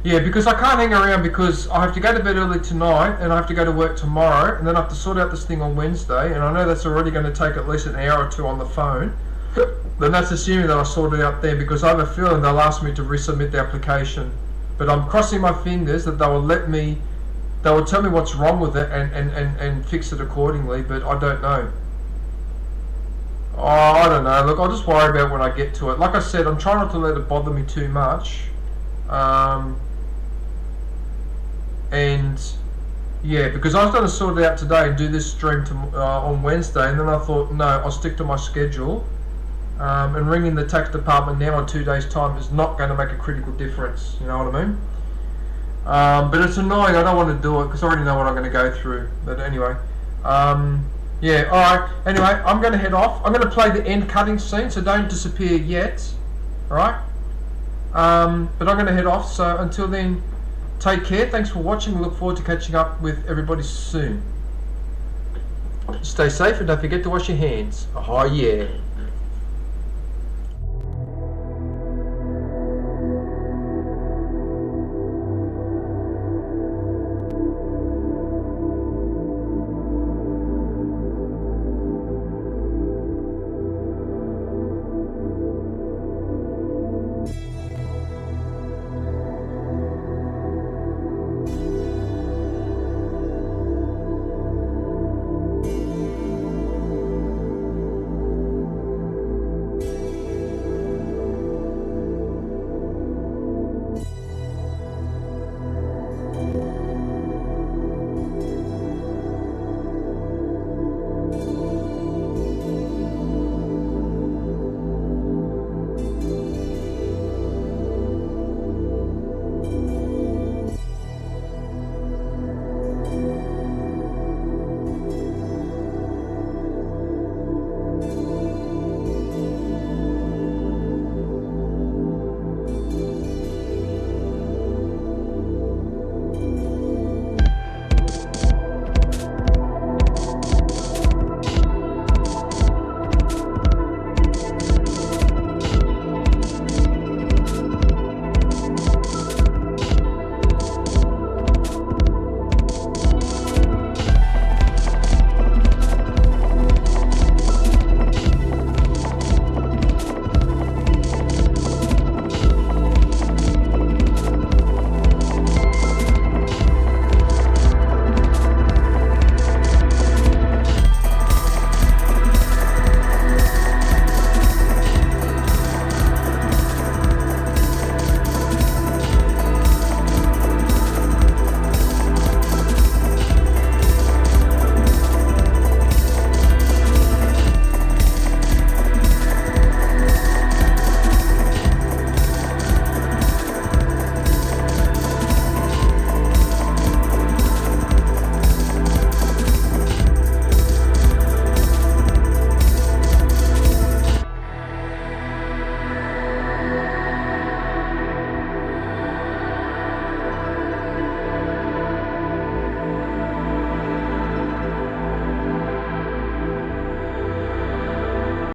Yeah, because I can't hang around because I have to go to bed early tonight and I have to go to work tomorrow and then I have to sort out this thing on Wednesday, and I know that's already going to take at least an hour or two on the phone. Then that's assuming that I sort it out there, because I have a feeling they'll ask me to resubmit the application. But I'm crossing my fingers that they will tell me what's wrong with it and fix it accordingly, but I don't know. Oh, I don't know. Look, I'll just worry about when I get to it. Like I said, I'm trying not to let it bother me too much. And yeah, because I was going to sort it out today and do this stream on Wednesday, and then I thought, no, I'll stick to my schedule. And ringing the tax department now in 2 days' time is not going to make a critical difference. You know what I mean? But it's annoying. I don't want to do it because I already know what I'm going to go through. But anyway, yeah. All right. Anyway, I'm going to head off. I'm going to play the end cutting scene, so don't disappear yet. All right. But I'm going to head off. So until then, take care. Thanks for watching. We look forward to catching up with everybody soon. Stay safe and don't forget to wash your hands. Oh yeah.